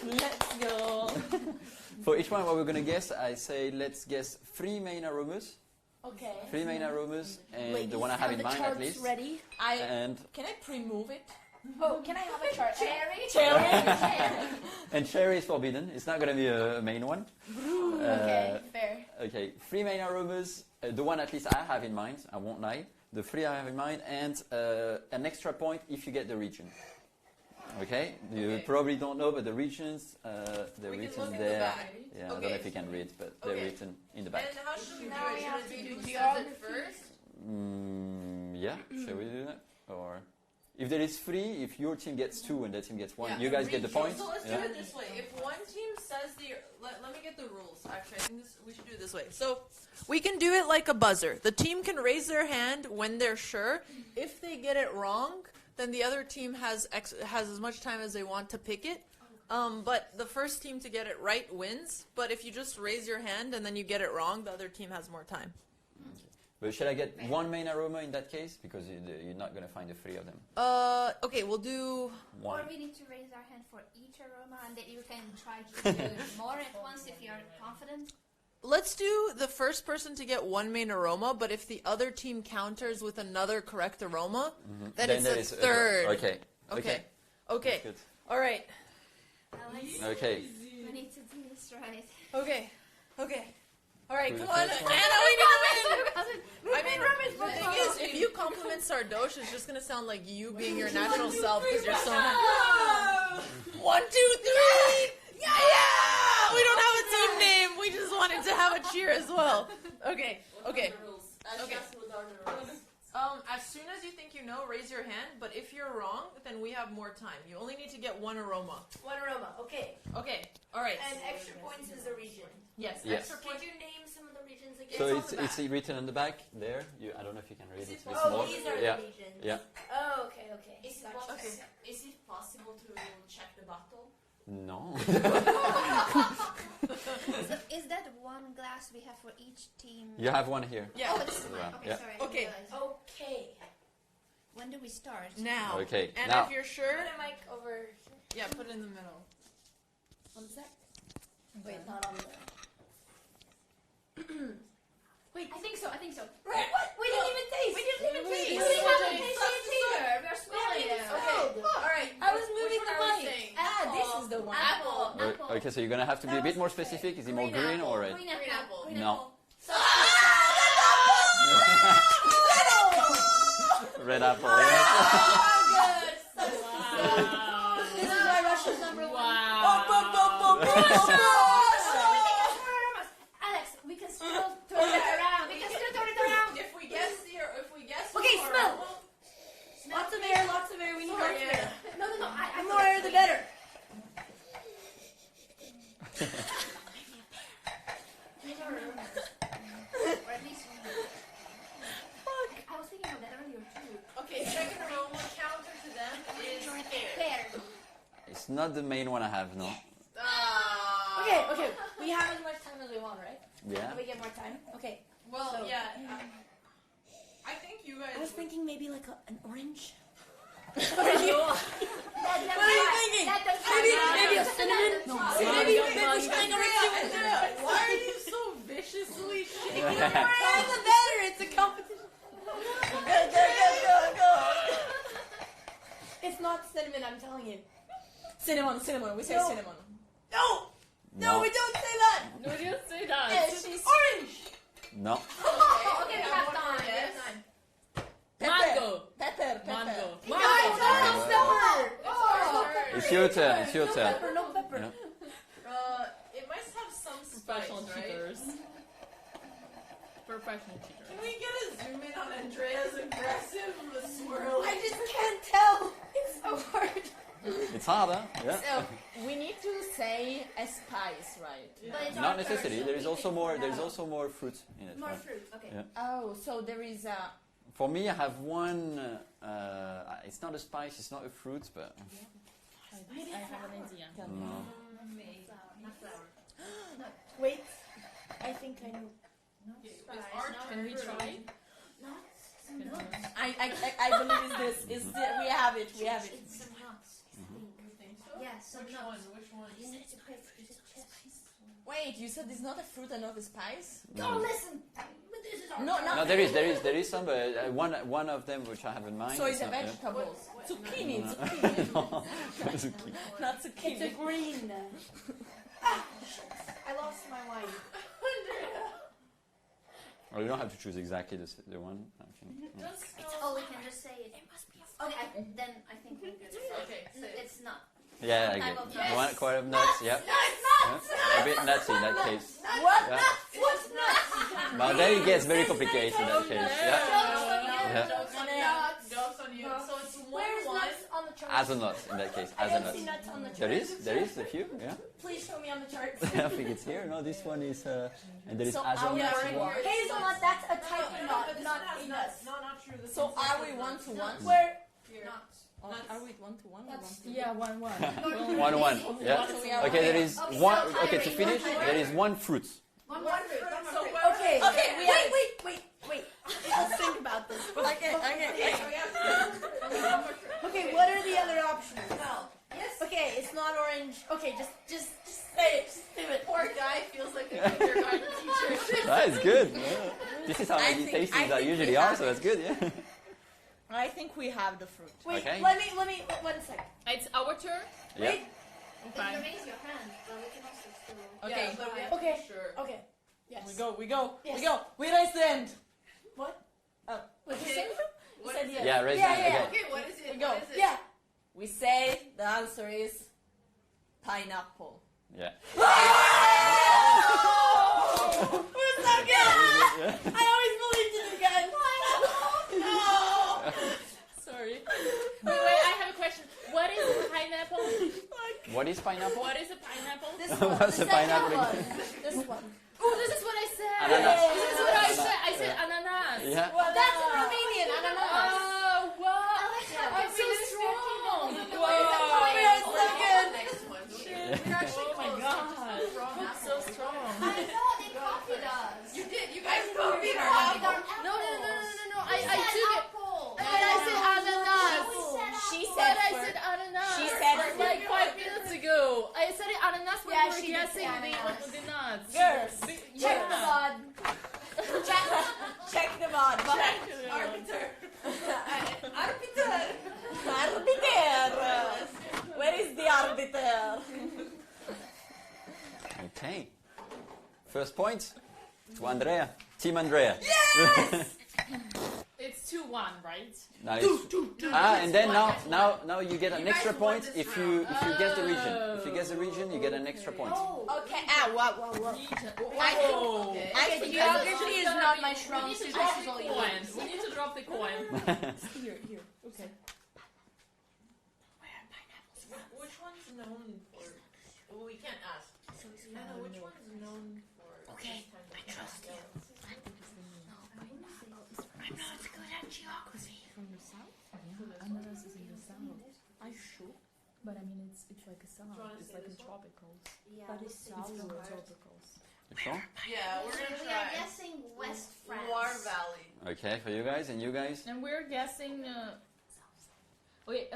[SPEAKER 9] Let's go.
[SPEAKER 1] For each one, what we're gonna guess, I say let's guess 3 main aromas
[SPEAKER 3] Okay.
[SPEAKER 1] 3 main aromas, and
[SPEAKER 3] Ladies,
[SPEAKER 1] the one I have in mind at least.
[SPEAKER 3] Ready?
[SPEAKER 1] And
[SPEAKER 9] Can I pre-move it?
[SPEAKER 3] Oh, can I have a chart?
[SPEAKER 8] Cherry.
[SPEAKER 1] and cherry is forbidden. It's not going to be a main one.
[SPEAKER 3] Okay, fair.
[SPEAKER 1] Okay, 3 main aromas. The one at least I have in mind. I won't lie. The 3 I have in mind, and an extra point if you get the region. Okay, you probably don't know, but the regions, they're written there. Yeah, I don't know if you can read, but they're written in the back.
[SPEAKER 11] And how should we do
[SPEAKER 3] Now
[SPEAKER 11] it?
[SPEAKER 3] we
[SPEAKER 11] Should
[SPEAKER 3] have
[SPEAKER 11] it
[SPEAKER 3] to
[SPEAKER 11] be
[SPEAKER 3] do
[SPEAKER 11] who says
[SPEAKER 3] geography.
[SPEAKER 11] it first?
[SPEAKER 1] Yeah, shall we do that? Or if there is 3, if your team gets 2 and their team gets 1,
[SPEAKER 11] Yeah.
[SPEAKER 1] you guys get the point.
[SPEAKER 11] So let's do it this way. If one team says let me get the rules. Actually, I think we should do it this way. So we can do it like a buzzer. The team can raise their hand when they're sure. If they get it wrong, then the other team has as much time as they want to pick it. But the first team to get it right wins. But if you just raise your hand and then you get it wrong, the other team has more time.
[SPEAKER 1] But should I get 1 main aroma in that case? Because you're not going to find the 3 of them.
[SPEAKER 11] Okay, we'll do
[SPEAKER 1] 1.
[SPEAKER 8] Or we need to raise our hand for each aroma, and then you can try to do more at once if you're confident.
[SPEAKER 11] Let's do the first person to get 1 main aroma, but if the other team counters with another correct aroma, then it's
[SPEAKER 1] there
[SPEAKER 11] a
[SPEAKER 1] is
[SPEAKER 11] third.
[SPEAKER 1] Okay.
[SPEAKER 11] Okay.
[SPEAKER 1] That's good.
[SPEAKER 11] All right.
[SPEAKER 8] Alex,
[SPEAKER 1] Okay.
[SPEAKER 8] we need to do this right.
[SPEAKER 11] Okay. All right,
[SPEAKER 1] Who's
[SPEAKER 11] come
[SPEAKER 1] the
[SPEAKER 11] on,
[SPEAKER 1] first
[SPEAKER 11] Anna,
[SPEAKER 1] one?
[SPEAKER 11] we need to win. I mean, the thing is, if you compliment Sardoche, it's just gonna sound like you being your natural self because you're so. 1, 2, 3. Yeah! We don't have a team name. We just wanted to have a cheer as well. Okay. Okay. As soon as you think you know, raise your hand. But if you're wrong, then we have more time. You only need to get 1 aroma.
[SPEAKER 3] 1 aroma, okay.
[SPEAKER 11] Okay. All right.
[SPEAKER 3] And extra points is the region.
[SPEAKER 11] Yes.
[SPEAKER 1] Yes.
[SPEAKER 11] Extra
[SPEAKER 3] Could
[SPEAKER 11] point.
[SPEAKER 3] you name some of the regions again?
[SPEAKER 1] So
[SPEAKER 11] on the
[SPEAKER 1] it's written on the back there. I don't know if you can read it. It's a bit
[SPEAKER 3] Oh,
[SPEAKER 1] small.
[SPEAKER 3] these are
[SPEAKER 1] Yeah.
[SPEAKER 3] the regions.
[SPEAKER 1] Yeah.
[SPEAKER 3] Oh, okay.
[SPEAKER 9] Is it,
[SPEAKER 3] Gotcha.
[SPEAKER 9] is it possible to check the bottle?
[SPEAKER 1] No.
[SPEAKER 8] So is that 1 glass we have for each team?
[SPEAKER 1] You have 1 here.
[SPEAKER 11] Yeah.
[SPEAKER 8] Oh, this is mine. Okay,
[SPEAKER 1] Yeah.
[SPEAKER 8] sorry. I didn't
[SPEAKER 11] Okay.
[SPEAKER 8] realize.
[SPEAKER 3] Okay.
[SPEAKER 8] When do we start?
[SPEAKER 11] Now.
[SPEAKER 1] Okay,
[SPEAKER 11] And
[SPEAKER 1] now.
[SPEAKER 11] if you're sure,
[SPEAKER 3] Put a mic over here.
[SPEAKER 11] yeah, put it in the middle.
[SPEAKER 3] One sec. Wait, not on the. Wait, I think so. Right, what? We didn't even taste. We haven't tasted it either. We are smelling it. Okay.
[SPEAKER 11] All right.
[SPEAKER 3] I was moving the mic.
[SPEAKER 9] This is the one.
[SPEAKER 3] Apple.
[SPEAKER 1] Okay, so you're gonna have to be a bit more specific. Is it more green or red?
[SPEAKER 8] Green apple.
[SPEAKER 1] No.
[SPEAKER 3] So,
[SPEAKER 1] Red apple.
[SPEAKER 3] Oh,
[SPEAKER 1] Yes.
[SPEAKER 3] this is why Russia's number 1.
[SPEAKER 10] Wow.
[SPEAKER 3] Alex, we can still turn it around.
[SPEAKER 11] If we guess
[SPEAKER 3] Okay,
[SPEAKER 11] the
[SPEAKER 3] smell.
[SPEAKER 11] aroma-
[SPEAKER 3] Lots of air. We need lots of
[SPEAKER 11] Sorry,
[SPEAKER 3] air. No. The more air, the better.
[SPEAKER 8] Or at least I was thinking of that earlier too.
[SPEAKER 11] Okay, second aroma counter to them is air.
[SPEAKER 8] Pear.
[SPEAKER 1] It's not the main one I have, no.
[SPEAKER 3] Okay. We have as much time as we want, right?
[SPEAKER 1] Yeah.
[SPEAKER 3] We get more time. Okay.
[SPEAKER 11] Well,
[SPEAKER 3] So-
[SPEAKER 11] yeah. I think you guys.
[SPEAKER 3] I was thinking maybe like an orange.
[SPEAKER 8] What are you
[SPEAKER 3] thinking? Maybe a cinnamon? No. Maybe something
[SPEAKER 11] Andrea, why are you so viciously shaking?
[SPEAKER 3] the better. It's a competition. Go. It's not cinnamon, I'm telling you. Cinnamon. We say cinnamon. No, we don't say that.
[SPEAKER 10] No, you didn't say that.
[SPEAKER 3] Orange.
[SPEAKER 1] No.
[SPEAKER 3] Okay, we have time.
[SPEAKER 10] Mango.
[SPEAKER 3] Pepper.
[SPEAKER 10] Mango.
[SPEAKER 1] It's your turn.
[SPEAKER 3] No pepper.
[SPEAKER 1] Yeah.
[SPEAKER 11] It must have some spice,
[SPEAKER 10] Professional
[SPEAKER 11] right?
[SPEAKER 10] cheaters. Professional
[SPEAKER 11] Can
[SPEAKER 10] cheaters.
[SPEAKER 11] we get a zoom in on Andrea's aggressive swirl?
[SPEAKER 3] I just can't tell. It's so hard.
[SPEAKER 1] It's harder. Yeah.
[SPEAKER 9] So we need to say a spice, right?
[SPEAKER 8] But it's
[SPEAKER 1] Not
[SPEAKER 8] our
[SPEAKER 1] necessarily.
[SPEAKER 8] turn, so
[SPEAKER 1] There is
[SPEAKER 8] we
[SPEAKER 1] also
[SPEAKER 8] can
[SPEAKER 1] more.
[SPEAKER 8] now.
[SPEAKER 1] There's also more fruit in it.
[SPEAKER 8] More
[SPEAKER 1] right?
[SPEAKER 8] fruit. Okay.
[SPEAKER 1] Yeah.
[SPEAKER 9] Oh, so there is a.
[SPEAKER 1] For me, I have 1. It's not a spice. It's not a fruit, but
[SPEAKER 10] I have an idea.
[SPEAKER 1] no.
[SPEAKER 8] Not flour.
[SPEAKER 3] Wait. I think I know.
[SPEAKER 10] Can we try?
[SPEAKER 9] I believe it's this. We have it.
[SPEAKER 8] It's some nuts.
[SPEAKER 11] You think so?
[SPEAKER 8] Yeah. so
[SPEAKER 11] Which
[SPEAKER 8] nuts.
[SPEAKER 11] one? Which one?
[SPEAKER 8] You need to pay for the chest.
[SPEAKER 9] Wait, you said it's not a fruit and not a spice?
[SPEAKER 8] Don't listen. This is our
[SPEAKER 1] No, there is some, but one of them which I have in mind.
[SPEAKER 9] So it's a
[SPEAKER 1] not-
[SPEAKER 9] vegetable. Zucchini,
[SPEAKER 1] No.
[SPEAKER 9] zucchini.
[SPEAKER 1] No, not zucchini.
[SPEAKER 9] Not zucchini.
[SPEAKER 3] It's a green.
[SPEAKER 8] I lost my wine.
[SPEAKER 1] Well, you don't have to choose exactly the one. I think. Yeah.
[SPEAKER 8] Oh, we can just say it. It must be a okay, then I think we're good.
[SPEAKER 11] Okay, say it.
[SPEAKER 8] It's not.
[SPEAKER 1] Yeah, I
[SPEAKER 8] Type
[SPEAKER 1] get
[SPEAKER 8] of
[SPEAKER 1] it.
[SPEAKER 8] nuts.
[SPEAKER 1] One quart of nuts. Yep.
[SPEAKER 8] Nuts!
[SPEAKER 1] Yeah. A bit nutty in that case.
[SPEAKER 9] What?
[SPEAKER 1] Yeah.
[SPEAKER 8] What's nuts?
[SPEAKER 1] But then it gets very complicated in that case. Yeah. Yeah.
[SPEAKER 11] Jokes on nuts. Jokes on you. So it's
[SPEAKER 8] Where's
[SPEAKER 11] 1-1.
[SPEAKER 8] nuts on the chart?
[SPEAKER 1] As a nut in that case. As a nut.
[SPEAKER 8] nuts on the chart.
[SPEAKER 1] There is a few. Yeah.
[SPEAKER 8] Please show me on the chart.
[SPEAKER 1] I think it's here. No, this one is. And there is
[SPEAKER 9] So
[SPEAKER 1] as a
[SPEAKER 9] are we
[SPEAKER 1] nut.
[SPEAKER 9] already-
[SPEAKER 1] one.
[SPEAKER 8] Hazelnut, that's a type of nut,
[SPEAKER 11] This
[SPEAKER 8] not
[SPEAKER 11] one has
[SPEAKER 8] a
[SPEAKER 11] nuts.
[SPEAKER 8] nut.
[SPEAKER 11] No, not true. This
[SPEAKER 9] So
[SPEAKER 11] one's
[SPEAKER 9] are
[SPEAKER 11] actually
[SPEAKER 9] we
[SPEAKER 11] nuts.
[SPEAKER 9] 1-1?
[SPEAKER 8] Where?
[SPEAKER 11] Here. Nuts.
[SPEAKER 9] Are we 1-1 or 1-1?
[SPEAKER 10] Yeah, 1-1.
[SPEAKER 1] 1-1. Yeah.
[SPEAKER 9] So we are
[SPEAKER 1] Okay, there is
[SPEAKER 8] Okay,
[SPEAKER 1] one.
[SPEAKER 8] so
[SPEAKER 1] Okay, to
[SPEAKER 8] tiring,
[SPEAKER 1] finish,
[SPEAKER 8] tiring.
[SPEAKER 1] there is one fruit.
[SPEAKER 11] One fruit. So
[SPEAKER 8] Okay.
[SPEAKER 9] Okay, we have-
[SPEAKER 8] Wait. Let's think about this.
[SPEAKER 9] Okay.
[SPEAKER 8] Okay, what are the other options?
[SPEAKER 11] Well, yes.
[SPEAKER 8] Okay, it's not orange. Okay, just say it. Just do it.
[SPEAKER 11] Poor guy feels like a kindergarten teacher.
[SPEAKER 1] That is good. Yeah. This is how
[SPEAKER 9] I
[SPEAKER 1] many
[SPEAKER 9] think- I
[SPEAKER 1] tastings are
[SPEAKER 9] think
[SPEAKER 1] usually
[SPEAKER 9] we
[SPEAKER 1] are,
[SPEAKER 9] have
[SPEAKER 1] so that's good. Yeah.
[SPEAKER 9] I think we have the fruit.
[SPEAKER 8] Wait,
[SPEAKER 1] Okay.
[SPEAKER 8] let me 1 second.
[SPEAKER 10] It's our turn.
[SPEAKER 1] Yeah.
[SPEAKER 10] Okay.
[SPEAKER 8] Raise your hand, but we can also still.
[SPEAKER 9] Okay.
[SPEAKER 11] Yeah, but we have to
[SPEAKER 8] Okay.
[SPEAKER 11] be sure.
[SPEAKER 8] Okay. Yes.
[SPEAKER 9] We go.
[SPEAKER 8] Yes.
[SPEAKER 9] We raise the end.
[SPEAKER 8] What?
[SPEAKER 9] Oh.
[SPEAKER 8] What did you
[SPEAKER 11] Okay.
[SPEAKER 8] say? You
[SPEAKER 11] What
[SPEAKER 8] said
[SPEAKER 11] is
[SPEAKER 8] yes.
[SPEAKER 1] Yeah, raise
[SPEAKER 8] Yeah,
[SPEAKER 1] hand.
[SPEAKER 8] yeah,
[SPEAKER 1] Okay.
[SPEAKER 11] Okay, what is it?
[SPEAKER 9] We go.
[SPEAKER 11] What is it?
[SPEAKER 8] Yeah.
[SPEAKER 9] We say the answer is pineapple.
[SPEAKER 1] Yeah.
[SPEAKER 8] We're so good! I always believed in you guys. No!
[SPEAKER 10] Sorry. Wait, I have a question. What is pineapple?
[SPEAKER 1] What is pineapple?
[SPEAKER 10] What is a pineapple?
[SPEAKER 8] This one.
[SPEAKER 1] What's
[SPEAKER 8] the
[SPEAKER 1] the pineapple
[SPEAKER 8] second
[SPEAKER 1] again?
[SPEAKER 8] one. This one.
[SPEAKER 10] Oh, this is what I said.
[SPEAKER 1] Ananas.
[SPEAKER 10] This is what I said. I said ananas.
[SPEAKER 1] Yeah.
[SPEAKER 8] That's a Romanian ananas.
[SPEAKER 10] Oh, wow. I'm so strong.
[SPEAKER 8] We are so good.
[SPEAKER 11] Next one.
[SPEAKER 1] Yeah.
[SPEAKER 11] Actually,
[SPEAKER 10] Oh my god. I'm so strong.
[SPEAKER 8] I know they copied us.
[SPEAKER 11] You did. You guys copied our
[SPEAKER 8] copied
[SPEAKER 11] apple.
[SPEAKER 8] our
[SPEAKER 10] No. I
[SPEAKER 8] said
[SPEAKER 10] took it.
[SPEAKER 8] apple.
[SPEAKER 10] And I said ananas.
[SPEAKER 9] She
[SPEAKER 10] But
[SPEAKER 9] said
[SPEAKER 10] I
[SPEAKER 9] first.
[SPEAKER 10] said ananas.
[SPEAKER 9] She said
[SPEAKER 10] like 5 minutes ago. I said ananas when
[SPEAKER 8] Yeah,
[SPEAKER 10] we were
[SPEAKER 8] she did
[SPEAKER 10] guessing
[SPEAKER 8] say ananas.
[SPEAKER 10] the nuts.
[SPEAKER 9] Girls,
[SPEAKER 8] Check the VOD.
[SPEAKER 9] check the VOD.
[SPEAKER 11] Arbiter.
[SPEAKER 9] Arbiter. Where is the arbiter?
[SPEAKER 1] Okay. First point to Andrea. Team Andrea.
[SPEAKER 10] It's 2-1, right?
[SPEAKER 1] Now and then now you get an extra point if you guess the region. If you guess the region, you get an extra point.
[SPEAKER 9] Okay. Whoa.
[SPEAKER 10] I
[SPEAKER 8] think geography is not my strong
[SPEAKER 10] We need to
[SPEAKER 8] suit.
[SPEAKER 10] drop
[SPEAKER 8] This is
[SPEAKER 10] the
[SPEAKER 8] all you
[SPEAKER 10] coin.
[SPEAKER 8] need.
[SPEAKER 10] We need to drop the coin.
[SPEAKER 9] Here. Okay.
[SPEAKER 11] Which one's known for? Well, we can't ask. Anna, which one's known for?
[SPEAKER 8] Okay, I trust you. I'm not good at geography.
[SPEAKER 10] From the south? Yeah, ananas is in the south.
[SPEAKER 9] Are you sure?
[SPEAKER 10] But I mean, it's like a south.
[SPEAKER 11] wanna
[SPEAKER 10] It's
[SPEAKER 11] say
[SPEAKER 10] like in
[SPEAKER 11] this one?
[SPEAKER 10] tropicals.
[SPEAKER 8] Yeah,
[SPEAKER 9] That is
[SPEAKER 10] It's
[SPEAKER 9] south.
[SPEAKER 10] lower tropicals.
[SPEAKER 1] You sure?
[SPEAKER 11] Yeah, we're gonna
[SPEAKER 8] we are
[SPEAKER 11] try.
[SPEAKER 8] guessing West France.
[SPEAKER 11] Loire Valley.
[SPEAKER 1] Okay, for you guys and you guys.
[SPEAKER 10] And we're guessing. Wait,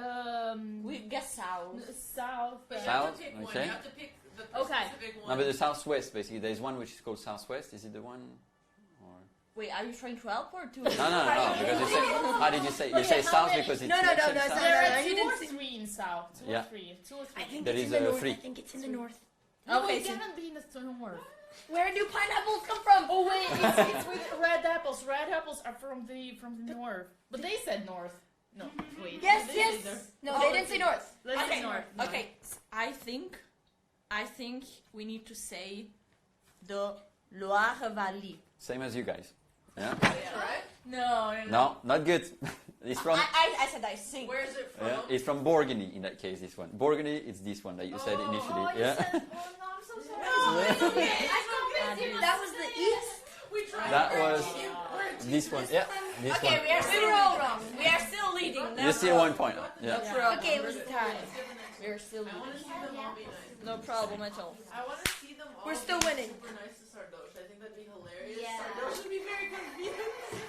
[SPEAKER 9] We guess south.
[SPEAKER 10] south.
[SPEAKER 11] But you
[SPEAKER 1] South,
[SPEAKER 11] have to pick one.
[SPEAKER 1] okay.
[SPEAKER 11] You have to pick the
[SPEAKER 10] Okay.
[SPEAKER 11] specific
[SPEAKER 1] No,
[SPEAKER 11] one.
[SPEAKER 1] but the southwest basically. There's one which is called southwest. Is it the one? Or
[SPEAKER 9] Wait, are you trying to help or to?
[SPEAKER 1] no, because you say. How did you say? You say south because it's
[SPEAKER 8] No,
[SPEAKER 1] next to
[SPEAKER 8] no,
[SPEAKER 1] south.
[SPEAKER 10] There
[SPEAKER 8] no,
[SPEAKER 10] are
[SPEAKER 8] you
[SPEAKER 10] 2 or
[SPEAKER 8] didn't
[SPEAKER 10] 3 in south. 2
[SPEAKER 1] Yeah.
[SPEAKER 10] or 3. 2 or 3.
[SPEAKER 8] I think
[SPEAKER 1] There
[SPEAKER 8] it's
[SPEAKER 1] is
[SPEAKER 8] in the
[SPEAKER 1] a
[SPEAKER 8] north.
[SPEAKER 1] free.
[SPEAKER 8] I think it's in the north.
[SPEAKER 10] No,
[SPEAKER 9] Okay,
[SPEAKER 10] it
[SPEAKER 9] so-
[SPEAKER 10] cannot be in the north.
[SPEAKER 8] Where do pineapples come from?
[SPEAKER 10] Oh wait, it's with red apples. Red apples are from the north. But they said north. No, wait.
[SPEAKER 8] Yes,
[SPEAKER 10] they
[SPEAKER 8] yes.
[SPEAKER 10] said
[SPEAKER 8] No, they didn't say north.
[SPEAKER 10] Let's say
[SPEAKER 9] Okay.
[SPEAKER 10] north.
[SPEAKER 9] Okay. I think we need to say the Loire Valley.
[SPEAKER 1] Same as you guys. Yeah.
[SPEAKER 11] Correct?
[SPEAKER 10] No.
[SPEAKER 1] No, not good. It's from.
[SPEAKER 9] I said I think.
[SPEAKER 11] Where is it from?
[SPEAKER 1] Yeah, it's from Burgundy in that case. This one. Burgundy. It's this one that you said initially. Yeah.
[SPEAKER 8] I'm so sorry. That was the east.
[SPEAKER 11] We tried.
[SPEAKER 1] That was this one. Yeah. This
[SPEAKER 9] Okay,
[SPEAKER 1] one.
[SPEAKER 9] we are still wrong. We are still leading.
[SPEAKER 1] You're still 1 point. Yeah.
[SPEAKER 8] Okay, it was a tie.
[SPEAKER 9] We are still
[SPEAKER 11] I want to
[SPEAKER 9] leading.
[SPEAKER 11] see them all be nice.
[SPEAKER 9] No problem at all.
[SPEAKER 11] I want to see them all.
[SPEAKER 8] We're still
[SPEAKER 11] be
[SPEAKER 8] winning.
[SPEAKER 11] Super nice to Sardoche. I think that'd be hilarious.
[SPEAKER 8] Yeah.
[SPEAKER 11] Sardoche would be very confused.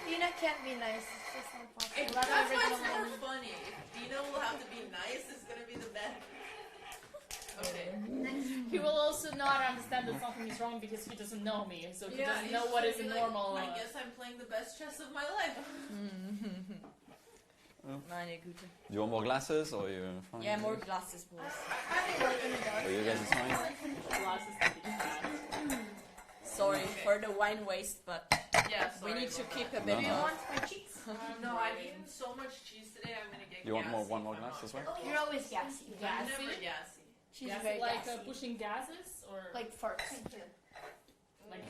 [SPEAKER 8] Dina can't be nice. It's just not possible.
[SPEAKER 11] That's why it's more funny. If Dina will have to be nice, it's gonna be the best. Okay.
[SPEAKER 10] He will also not understand that something is wrong because he doesn't know me, so he doesn't know what is a normal.
[SPEAKER 11] I guess I'm playing the best chess of my life.
[SPEAKER 1] Do you want more glasses or you? Fine?
[SPEAKER 9] Yeah, more glasses, please.
[SPEAKER 1] Or you guys is fine.
[SPEAKER 10] Glasses.
[SPEAKER 9] Sorry for the wine waste, but we need to keep a bit.
[SPEAKER 11] Do you want my cheese? No, I've eaten so much cheese today. I'm gonna get.
[SPEAKER 1] You want
[SPEAKER 11] gassy
[SPEAKER 1] one more glass as well?
[SPEAKER 3] You're always gassy.
[SPEAKER 11] I'm never gassy.
[SPEAKER 3] She's
[SPEAKER 10] Gassy,
[SPEAKER 3] very
[SPEAKER 10] like
[SPEAKER 3] gassy.
[SPEAKER 10] pushing gases or
[SPEAKER 3] Like farts.
[SPEAKER 10] like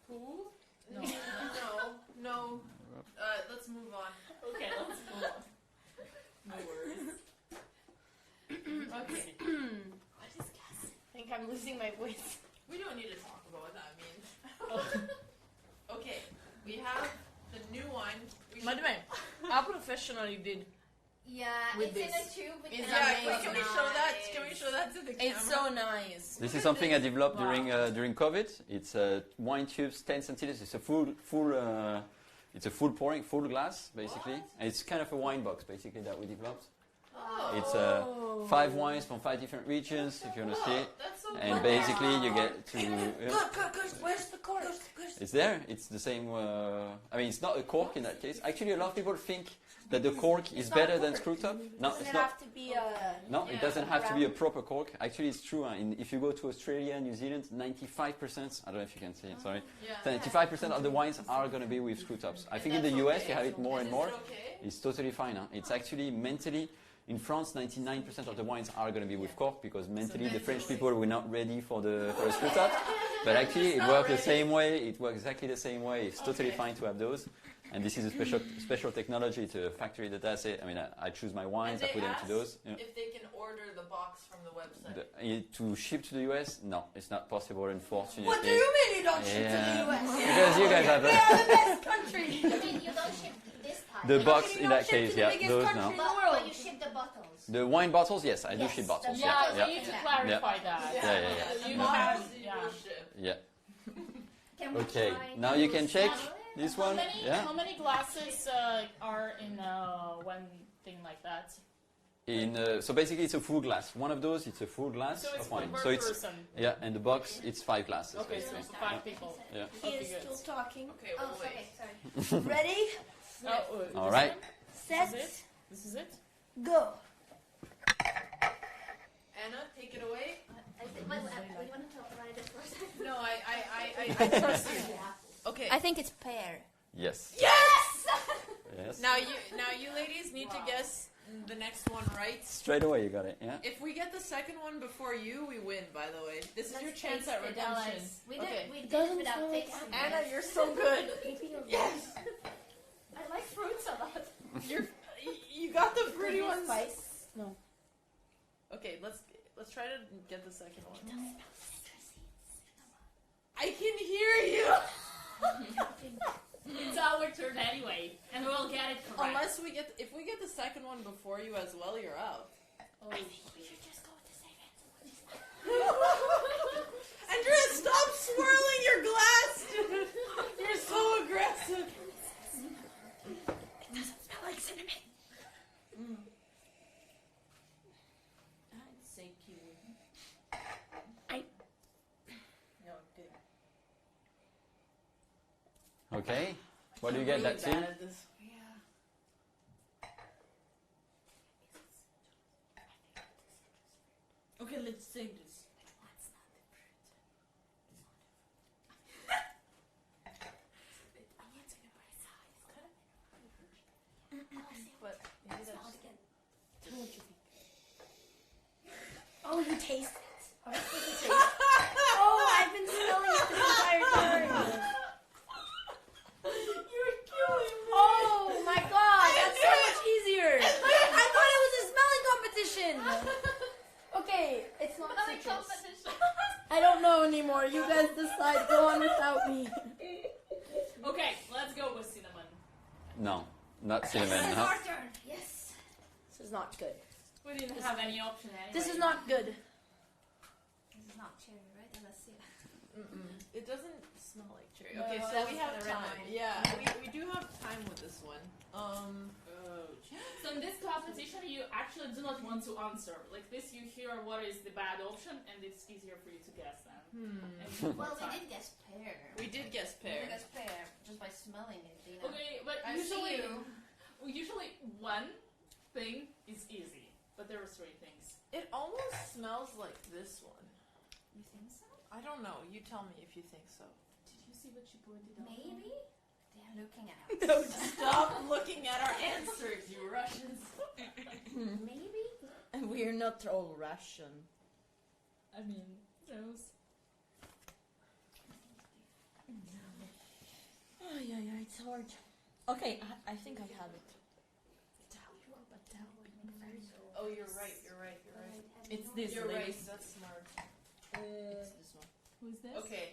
[SPEAKER 10] poo.
[SPEAKER 11] No. Let's move on.
[SPEAKER 10] Okay, let's move on. No worries.
[SPEAKER 11] Okay.
[SPEAKER 3] What is gas? I think I'm losing my voice.
[SPEAKER 11] We don't need to talk about what that means. Okay, we have the new one.
[SPEAKER 9] By the way, how professional you did.
[SPEAKER 8] Yeah,
[SPEAKER 9] With
[SPEAKER 8] it's
[SPEAKER 9] this.
[SPEAKER 8] in a tube. With
[SPEAKER 9] It's
[SPEAKER 11] Can we show that? Can we show that to the camera?
[SPEAKER 9] It's so nice.
[SPEAKER 1] This is something I developed during COVID. It's wine tubes, 10 centiliters. It's a full pouring, full glass basically. And it's kind of a wine box basically that we developed.
[SPEAKER 11] Oh.
[SPEAKER 1] It's 5 wines from 5 different regions, if you want to see it.
[SPEAKER 11] That's so
[SPEAKER 1] And
[SPEAKER 11] cool.
[SPEAKER 1] basically you get to.
[SPEAKER 9] Where's the cork?
[SPEAKER 1] It's there. It's the same. I mean, it's not a cork in that case. Actually, a lot of people think that the cork is better than screw top. No,
[SPEAKER 3] Doesn't
[SPEAKER 1] it's
[SPEAKER 3] it
[SPEAKER 1] not.
[SPEAKER 3] have to be a...
[SPEAKER 1] No, it doesn't have to be a proper cork. Actually, it's true. If you go to Australia, New Zealand, 95%, I don't know if you can see it, sorry. 95% of the wines are going to be with screw tops. I think in the US, you have it more and more. It's totally fine. Huh? It's actually mentally, in France, 99% of the wines are going to be with cork because mentally the French people were not ready for the screw top. But actually, it works the same way. It works exactly the same way. It's totally fine to have those. And this is a special technology. It's a factory that does it. I mean, I choose my wines, I put them to those. Yeah.
[SPEAKER 11] If they can order the box from the website.
[SPEAKER 1] To ship to the US? No, it's not possible, unfortunately.
[SPEAKER 3] What do you mean you don't ship to the US?
[SPEAKER 1] Because you guys have
[SPEAKER 3] We are the best country.
[SPEAKER 8] I mean, you don't ship this time.
[SPEAKER 1] the box in that case, yeah, those no.
[SPEAKER 8] But you ship the bottles.
[SPEAKER 1] The wine bottles, yes, I do ship bottles.
[SPEAKER 10] Yeah,
[SPEAKER 1] Yeah,
[SPEAKER 10] we need to clarify that.
[SPEAKER 1] Yeah.
[SPEAKER 10] You have,
[SPEAKER 1] Yeah.
[SPEAKER 8] Can we
[SPEAKER 1] Okay,
[SPEAKER 8] try
[SPEAKER 1] now you can check
[SPEAKER 8] sample it?
[SPEAKER 1] this one.
[SPEAKER 10] How many glasses are in one thing like that?
[SPEAKER 1] So basically, it's a full glass. One of those, it's a full glass
[SPEAKER 10] So it's
[SPEAKER 1] of wine.
[SPEAKER 10] per
[SPEAKER 1] So it's
[SPEAKER 10] person.
[SPEAKER 1] and the box, it's 5 glasses.
[SPEAKER 10] Okay, so
[SPEAKER 1] basically.
[SPEAKER 10] it's 5 people.
[SPEAKER 1] Yeah.
[SPEAKER 3] He
[SPEAKER 10] Okay,
[SPEAKER 3] is
[SPEAKER 10] good.
[SPEAKER 3] still talking.
[SPEAKER 11] Okay,
[SPEAKER 8] Oh,
[SPEAKER 11] we'll
[SPEAKER 8] okay,
[SPEAKER 11] wait.
[SPEAKER 8] sorry.
[SPEAKER 3] Ready?
[SPEAKER 1] All right.
[SPEAKER 3] Set.
[SPEAKER 10] This is it?
[SPEAKER 3] Go.
[SPEAKER 11] Anna, take it away.
[SPEAKER 8] We want to talk about it first.
[SPEAKER 11] No, I trust you. Okay.
[SPEAKER 8] I think it's pear.
[SPEAKER 1] Yes.
[SPEAKER 11] Yes!
[SPEAKER 1] Yes.
[SPEAKER 11] Now you ladies need to guess the next one right.
[SPEAKER 1] Straight away, you got it. Yeah.
[SPEAKER 11] If we get the second one before you, we win. By the way, this is your chance at redemption.
[SPEAKER 8] We
[SPEAKER 11] Okay.
[SPEAKER 8] did it without tasting.
[SPEAKER 11] Anna, you're so good.
[SPEAKER 8] Yes. I like fruits a lot.
[SPEAKER 11] You got the fruity ones.
[SPEAKER 3] Spice. No.
[SPEAKER 11] Okay, let's try to get the second one. I can hear you.
[SPEAKER 10] It's our turn anyway, and we'll get it correct.
[SPEAKER 11] Unless if we get the second one before you as well, you're out.
[SPEAKER 10] Oh.
[SPEAKER 8] I think we should just go with the same answer.
[SPEAKER 11] Andrea, stop swirling your glass. You're so aggressive.
[SPEAKER 3] It doesn't smell like cinnamon.
[SPEAKER 9] I'd say kiwi. No, good.
[SPEAKER 1] Okay. What do you get? That team?
[SPEAKER 9] Okay, let's say this.
[SPEAKER 3] Oh, you taste it. I was supposed to taste it. Oh, I've been smelling it this entire time.
[SPEAKER 11] You're killing me.
[SPEAKER 3] Oh my god, that's so much easier. I thought it was a smelling competition. Okay, it's not citrus. I don't know anymore. You guys decide. Go on without me.
[SPEAKER 10] Okay, let's go with cinnamon.
[SPEAKER 1] No, not cinnamon.
[SPEAKER 3] It's
[SPEAKER 1] Huh?
[SPEAKER 3] our turn. Yes. This is not good.
[SPEAKER 10] We didn't have any option anyway.
[SPEAKER 3] This is not good.
[SPEAKER 8] This is not cherry, right? Let's see.
[SPEAKER 11] It doesn't smell like cherry.
[SPEAKER 3] No,
[SPEAKER 11] Okay, so
[SPEAKER 3] that's
[SPEAKER 11] we have
[SPEAKER 3] the red
[SPEAKER 11] time.
[SPEAKER 3] wine.
[SPEAKER 11] Yeah, we do have time with this one.
[SPEAKER 10] So in this competition, you actually do not want to answer. Like this, you hear what is the bad option, and it's easier for you to guess then.
[SPEAKER 8] Well, we did guess pear.
[SPEAKER 11] We did guess pear.
[SPEAKER 8] We did guess pear just by smelling it. You know?
[SPEAKER 10] Okay, but usually one thing is easy, but there are three things.
[SPEAKER 11] It almost smells like this one.
[SPEAKER 8] You think so?
[SPEAKER 11] I don't know. You tell me if you think so.
[SPEAKER 10] Did you see what she pointed out?
[SPEAKER 8] Maybe. They're looking at us.
[SPEAKER 11] Don't stop looking at our answers, you Russians.
[SPEAKER 8] Maybe.
[SPEAKER 9] And we're not all Russian.
[SPEAKER 10] I mean, those.
[SPEAKER 9] Oh, yeah, it's hard. Okay, I think I have it.
[SPEAKER 11] Oh, you're right.
[SPEAKER 9] It's this,
[SPEAKER 11] You're right.
[SPEAKER 9] ladies.
[SPEAKER 11] That's smart.
[SPEAKER 9] It's this one.
[SPEAKER 10] Who's this?
[SPEAKER 11] Okay.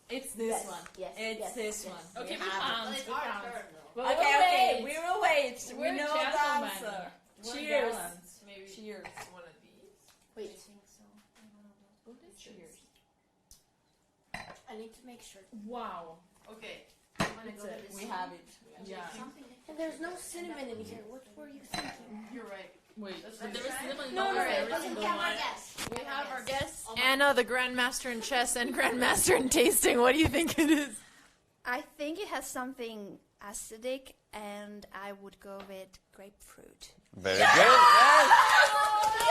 [SPEAKER 9] It's this one.
[SPEAKER 8] Yes.
[SPEAKER 9] It's this one.
[SPEAKER 10] Okay,
[SPEAKER 9] we have
[SPEAKER 8] Well,
[SPEAKER 9] it.
[SPEAKER 8] it's our turn.
[SPEAKER 9] Okay, we will wait. We
[SPEAKER 10] We're
[SPEAKER 9] know the
[SPEAKER 10] gentlemen.
[SPEAKER 9] answer.
[SPEAKER 10] We're
[SPEAKER 9] Cheers.
[SPEAKER 10] gallant.
[SPEAKER 11] Maybe
[SPEAKER 9] Cheers.
[SPEAKER 11] one of these.
[SPEAKER 8] Wait. I think so.
[SPEAKER 9] Cheers.
[SPEAKER 3] I need to make sure.
[SPEAKER 10] Wow.
[SPEAKER 11] Okay.
[SPEAKER 8] I'm gonna go with this
[SPEAKER 9] We
[SPEAKER 8] one.
[SPEAKER 9] have it.
[SPEAKER 10] Yeah.
[SPEAKER 8] Something
[SPEAKER 3] And there's no cinnamon in here. What were you thinking?
[SPEAKER 11] You're right.
[SPEAKER 10] Wait,
[SPEAKER 11] That's
[SPEAKER 10] but
[SPEAKER 11] good.
[SPEAKER 10] there is cinnamon
[SPEAKER 8] No,
[SPEAKER 10] in
[SPEAKER 8] no,
[SPEAKER 10] every
[SPEAKER 8] it doesn't
[SPEAKER 10] single
[SPEAKER 8] count our
[SPEAKER 10] one.
[SPEAKER 8] guess.
[SPEAKER 11] We have our guests.
[SPEAKER 10] Oh my-
[SPEAKER 5] Anna, the Grandmaster in chess and Grandmaster in tasting. What do you think it is?
[SPEAKER 8] I think it has something acidic, and I would go with grapefruit.
[SPEAKER 1] Very good.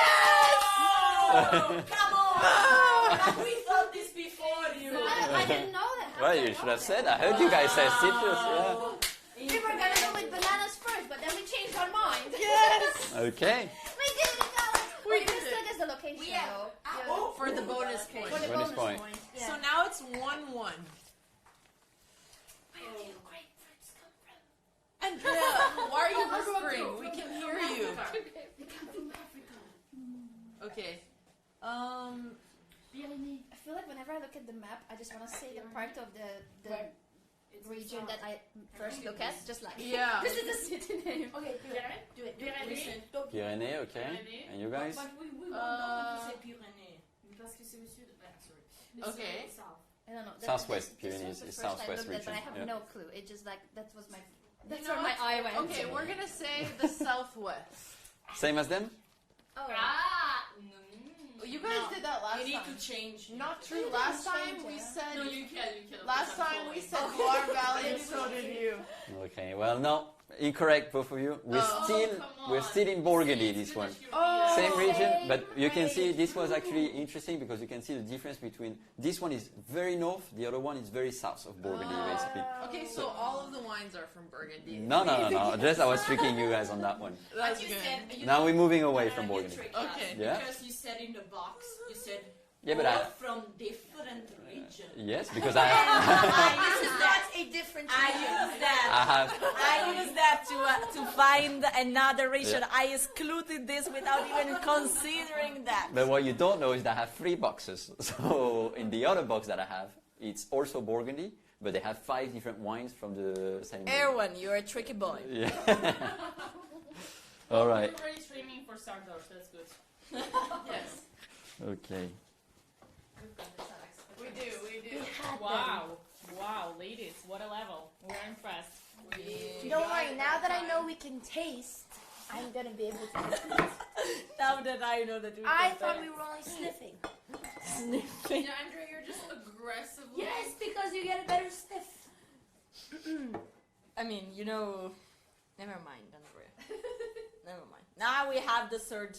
[SPEAKER 1] Yes!
[SPEAKER 9] Come on! We thought this before you.
[SPEAKER 8] I didn't know that. How
[SPEAKER 1] Well,
[SPEAKER 8] did I
[SPEAKER 1] you should
[SPEAKER 8] know
[SPEAKER 1] have
[SPEAKER 8] that?
[SPEAKER 1] said. I heard you guys say citrus. Yeah.
[SPEAKER 8] We were gonna go with bananas first, but then we changed our mind.
[SPEAKER 5] Yes.
[SPEAKER 1] Okay.
[SPEAKER 8] We did it, guys. We did still guess the location, though.
[SPEAKER 11] Oh, for the bonus point.
[SPEAKER 8] For the
[SPEAKER 1] Bonus
[SPEAKER 8] bonus
[SPEAKER 1] point.
[SPEAKER 8] point. Yeah.
[SPEAKER 11] So now it's 1-1.
[SPEAKER 8] Where do grapefruits come from?
[SPEAKER 11] Andrea, why are you whispering? We can hear you.
[SPEAKER 8] They come from Africa.
[SPEAKER 11] Okay.
[SPEAKER 8] I feel like whenever I look at the map, I just want to say the part of the region that I first look at, just like
[SPEAKER 11] Yeah.
[SPEAKER 8] this is the city name.
[SPEAKER 3] Okay, do it.
[SPEAKER 1] Pyrénées, okay. And you guys?
[SPEAKER 11] Okay.
[SPEAKER 8] I don't know.
[SPEAKER 1] Southwest
[SPEAKER 8] this was
[SPEAKER 1] Pyrenees
[SPEAKER 8] the
[SPEAKER 1] is
[SPEAKER 8] first I
[SPEAKER 1] southwest
[SPEAKER 8] looked at, but I
[SPEAKER 1] region,
[SPEAKER 8] have
[SPEAKER 1] yeah.
[SPEAKER 8] no clue. It just like that was my. That's
[SPEAKER 11] You know
[SPEAKER 8] where my
[SPEAKER 11] what?
[SPEAKER 8] eye went.
[SPEAKER 11] Okay, we're gonna say the southwest.
[SPEAKER 1] Same as them?
[SPEAKER 8] Oh.
[SPEAKER 11] You guys did that last
[SPEAKER 9] You
[SPEAKER 11] time.
[SPEAKER 9] need to change.
[SPEAKER 11] Not true. Last time we said.
[SPEAKER 10] No, you can.
[SPEAKER 11] Last time we said Loire Valley, and so did you.
[SPEAKER 1] Okay, well, no. Incorrect, both of you. We're still in Burgundy, this one.
[SPEAKER 11] Oh.
[SPEAKER 1] Same region, but you can see this was actually interesting because you can see the difference between this one is very north, the other one is very south of Burgundy, basically.
[SPEAKER 11] Okay, so all of the wines are from Burgundy.
[SPEAKER 1] No. Just I was tricking you guys on that one.
[SPEAKER 11] That's
[SPEAKER 9] You
[SPEAKER 11] good.
[SPEAKER 9] said, you
[SPEAKER 1] Now
[SPEAKER 9] know,
[SPEAKER 1] we're moving away
[SPEAKER 9] no,
[SPEAKER 1] from
[SPEAKER 9] you
[SPEAKER 1] Burgundy.
[SPEAKER 9] tricked us
[SPEAKER 11] Okay.
[SPEAKER 1] Yeah.
[SPEAKER 9] Because you said in the box, you said
[SPEAKER 1] Yeah, but
[SPEAKER 9] all from different regions.
[SPEAKER 1] yes, because
[SPEAKER 9] I use that.
[SPEAKER 3] a different
[SPEAKER 9] I use that.
[SPEAKER 1] I
[SPEAKER 9] use that to find another region. I excluded this without even considering that.
[SPEAKER 1] But what you don't know is that I have 3 boxes. So in the other box that I have, it's also Burgundy, but they have 5 different wines from the same.
[SPEAKER 9] Erwan, you're a tricky boy.
[SPEAKER 1] Yeah. All right.
[SPEAKER 10] We're already streaming for Sardosh. That's good.
[SPEAKER 11] Yes,
[SPEAKER 1] Okay.
[SPEAKER 11] we do.
[SPEAKER 10] Wow, ladies, what a level. We're impressed.
[SPEAKER 3] Don't worry, now that I know we can taste, I'm gonna be able to.
[SPEAKER 9] Now that I know that we
[SPEAKER 3] I
[SPEAKER 9] can
[SPEAKER 3] thought
[SPEAKER 9] taste.
[SPEAKER 3] we were only sniffing.
[SPEAKER 11] Yeah, Andrea, you're just aggressively.
[SPEAKER 3] Yes, because you get a better sniff.
[SPEAKER 9] I mean, you know, never mind, Andrea. Never mind. Now we have the third.